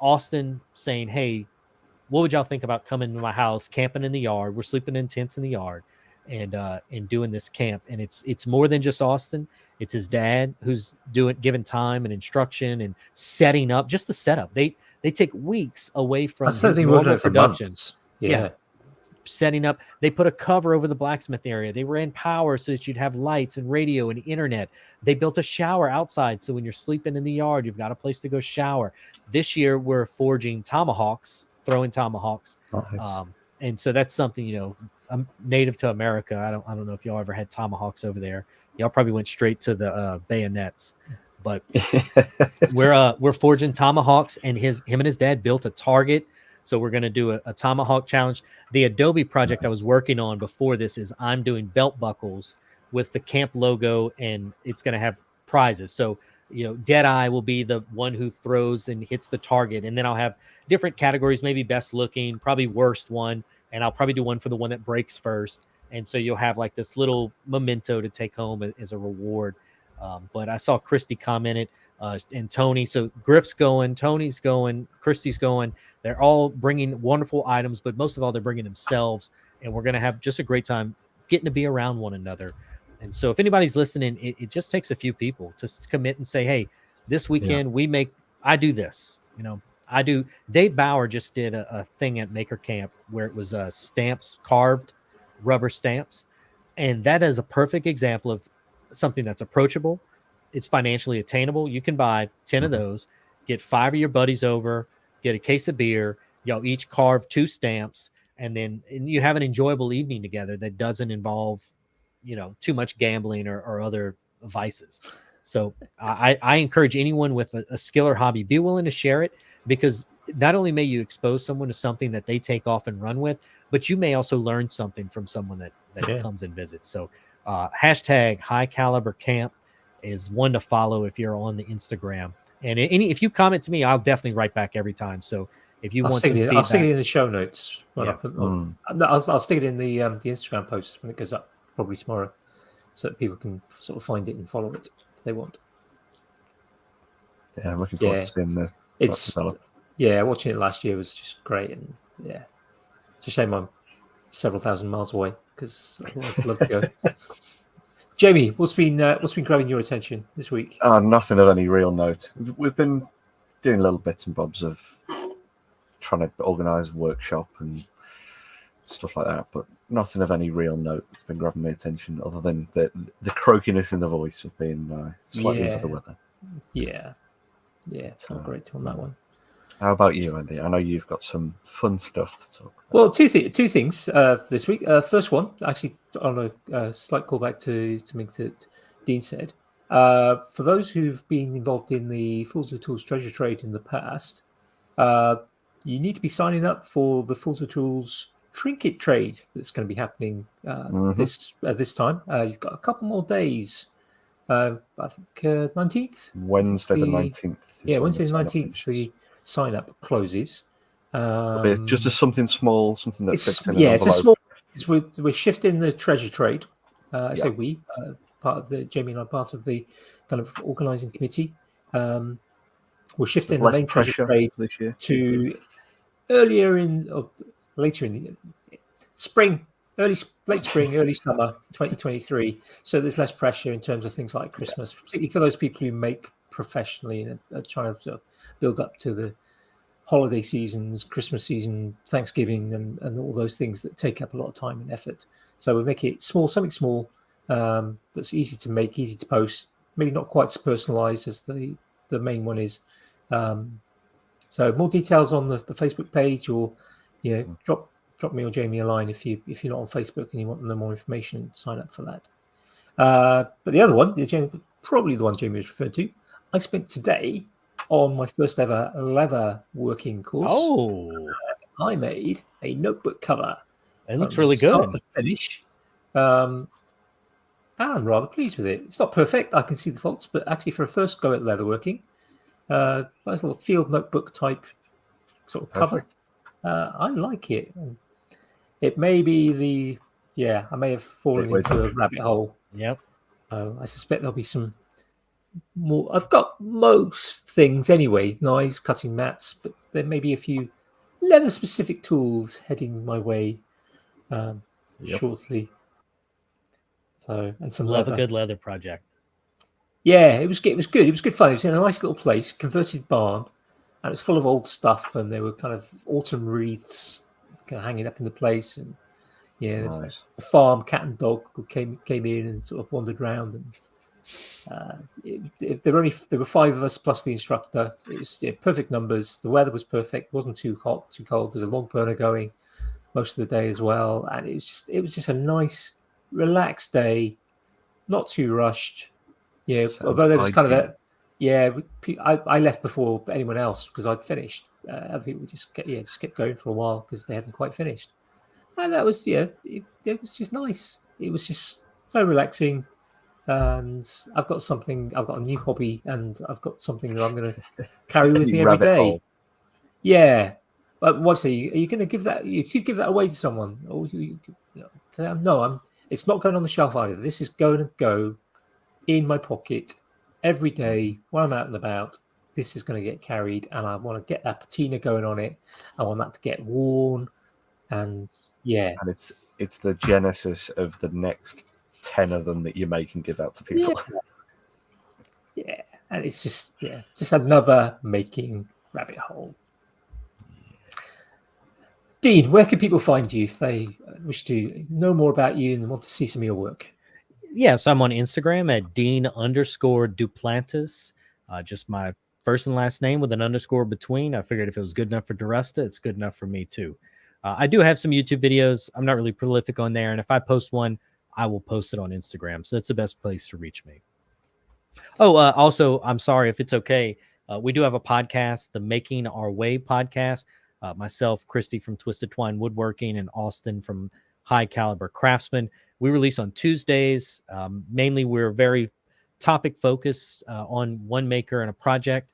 Austin saying, hey, what would y'all think about coming to my house, camping in the yard? We're sleeping in tents in the yard, and doing this camp. And it's more than just Austin. It's his dad who's giving time and instruction and setting up, just the setup. They take weeks away from his normal productions. Yeah. Setting up. They put a cover over the blacksmith area. They ran power so that you'd have lights and radio and internet. They built a shower outside, so when you're sleeping in the yard, you've got a place to go shower. This year we're forging tomahawks, throwing tomahawks. Nice. And so that's something, I'm native to America. I don't know if y'all ever had tomahawks over there. Y'all probably went straight to the bayonets, but we're forging tomahawks, and him and his dad built a target. So we're going to do a tomahawk challenge. The Adobe project I was working on before this is I'm doing belt buckles with the camp logo, and it's going to have prizes. So, Deadeye will be the one who throws and hits the target. And then I'll have different categories, maybe best looking, probably worst one. And I'll probably do one for the one that breaks first. And so you'll have like this little memento to take home as a reward. But I saw Christy commented and Tony. So Griff's going, Tony's going, Christy's going. They're all bringing wonderful items, but most of all, they're bringing themselves. And we're going to have just a great time getting to be around one another. And so if anybody's listening, it just takes a few people to commit and say, hey, this weekend I do this. Dave Bauer just did a thing at Maker Camp where it was stamps, carved rubber stamps. And that is a perfect example of something that's approachable. It's financially attainable. You can buy 10 of those, get 5 of your buddies over, get a case of beer. Y'all each carve 2 stamps, and you have an enjoyable evening together that doesn't involve, too much gambling or other vices. So I encourage anyone with a skill or hobby, be willing to share it, because not only may you expose someone to something that they take off and run with, but you may also learn something from someone that comes and visits. So hashtag High Caliber Camp is one to follow if you're on the Instagram. And if you comment to me, I'll definitely write back every time. So if you want some feedback, I'll stick it in the show notes. I'll stick it in the Instagram post when it goes up, probably tomorrow. so that people can sort of find it and follow it if they want. Yeah, I'm looking forward to seeing that develop. Watching it last year was just great, and it's a shame I'm several thousand miles away because otherwise I'd love to go. Jamie, what's been grabbing your attention this week? Nothing of any real note. We've been doing little bits and bobs of trying to organise a workshop and stuff like that, but nothing of any real note that's been grabbing my attention other than the croakiness in the voice of being slightly under the weather. Yeah, it's not great on that one. How about you, Andy? I know you've got some fun stuff to talk about. Well, two things this week. First one, actually, on a slight callback to something that Dean said. For those who've been involved in the Fools of Tools treasure trade in the past, you need to be signing up for the Fools of Tools trinket trade that's going to be happening this time. You've got a couple more days. I think 19th. Wednesday the 19th. Yeah, Wednesday the 19th. The sign up closes. Just as something small, something that fits in. It's a small. We're shifting the treasure trade. I say we, part of the Jamie and I, part of the kind of organising committee. We're shifting the main treasure trade this year to later in the spring, late spring, early summer 2023. So there's less pressure in terms of things like Christmas, particularly for those people who make professionally and are trying to sort of build up to the holiday seasons, Christmas season, Thanksgiving, and all those things that take up a lot of time and effort. So we make it small, something small that's easy to make, easy to post, maybe not quite as personalized as the main one is. So more details on the Facebook page, or drop me or Jamie a line if you're not on Facebook and you want to know more information. Sign up for that. But the other one, probably the one Jamie was referred to, I spent today on my first ever leather working course. Oh, I made a notebook cover. It looks really good. Start to finish. And I'm rather pleased with it. It's not perfect. I can see the faults, but actually for a first go at leatherworking, nice little field notebook type sort of cover. I like it. It may be I may have fallen into a rabbit hole. Yep. I suspect there'll be some more. I've got most things anyway, knives, cutting mats, but there may be a few leather specific tools heading my way shortly. So, and some Love a good leather project. Yeah, it was good. It was good. It was good fun. It was in a nice little place, converted barn, and it was full of old stuff. And there were kind of autumn wreaths kind of hanging up in the place. And there was a farm cat and dog who came in and sort of wandered around. And there were 5 of us plus the instructor. It was perfect numbers. The weather was perfect. It wasn't too hot, too cold. There's a log burner going most of the day as well. And it was just a nice, relaxed day, not too rushed. Yeah, although there was kind of I left before anyone else because I'd finished. Other people just kept going for a while because they hadn't quite finished, and that was it was just nice. It was just so relaxing, and I've got a new hobby, and I've got something that I'm going to carry with me every day. Yeah, but what are you going to give that? You could give that away to someone, or no, it's not going on the shelf either. This is going to go in my pocket every day when I'm out and about. This is going to get carried, and I want to get that patina going on it. I want that to get worn, and and it's the genesis of the next 10 of them that you make and give out to people. And it's just another making rabbit hole. Dean, where can people find you if they wish to know more about you and want to see some of your work? Yes, I'm on Instagram at Dean_Duplantis. Just my first and last name with an underscore between. I figured if it was good enough for DeResta, it's good enough for me too. I do have some YouTube videos. I'm not really prolific on there. And if I post one, I will post it on Instagram. So that's the best place to reach me. Oh, also, I'm sorry if it's okay. We do have a podcast, the Making Our Way podcast. Myself, Christy from Twisted Twine Woodworking, and Austin from High Caliber Craftsman. We release on Tuesdays. Mainly, we're very topic focused on one maker and a project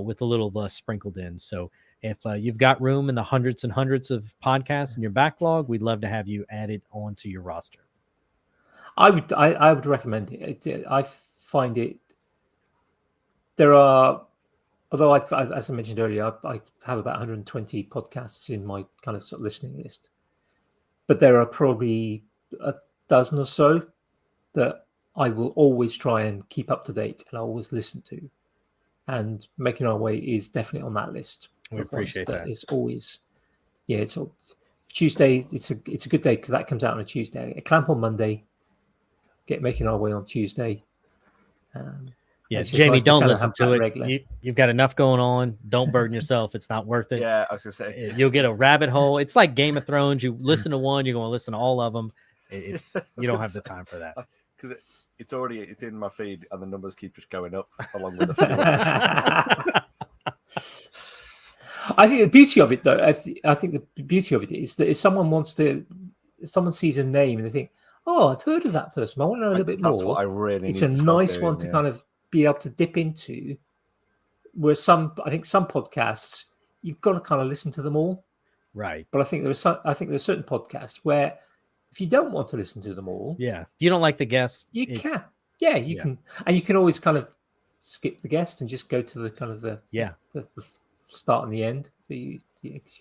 with a little of us sprinkled in. So if you've got room in the hundreds and hundreds of podcasts in your backlog, we'd love to have you added onto your roster. I would recommend it. I find it. There are, although as I mentioned earlier, I have about 120 podcasts in my kind of sort of listening list, but there are probably a dozen or so that I will always try and keep up to date and I always listen to. And Making Our Way is definitely on that list. We appreciate that. It's always, yeah, it's Tuesday. It's a good day because that comes out on a Tuesday. A Clamp on Monday. Get Making Our Way on Tuesday. Yeah, Jamie, nice don't listen to it. You've got enough going on. Don't burden yourself. It's not worth it. Yeah, I was gonna say you'll get a rabbit hole. It's like Game of Thrones. You listen to one, you're going to listen to all of them. It's you don't have the time for that because it's in my feed and the numbers keep just going up along with the feed. I think the beauty of it, though, I think the beauty of it is that if someone sees a name and they think, "Oh, I've heard of that person. I want to know a little bit more." That's what I really. It's a nice one to kind of be able to dip into. Where I think some podcasts you've got to kind of listen to them all, right? But I think there are certain podcasts where if you don't want to listen to them all, if you don't like the guests, you can, you can, and you can always kind of skip the guest and just go to the kind of the start and the end. You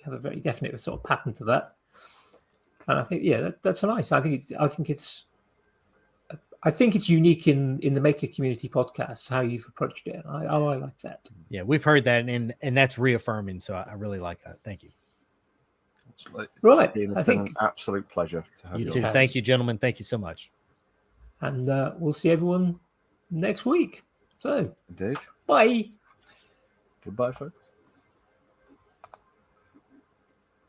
have a very definite sort of pattern to that, and I think that's nice. I think it's unique in the Maker Community podcast how you've approached it. I like that. Yeah, we've heard that, and that's reaffirming. So I really like that. Thank you. Right, it's been an absolute pleasure to have you. Too. Thank you, gentlemen. Thank you so much. And we'll see everyone next week. So, indeed. Bye. Goodbye, folks.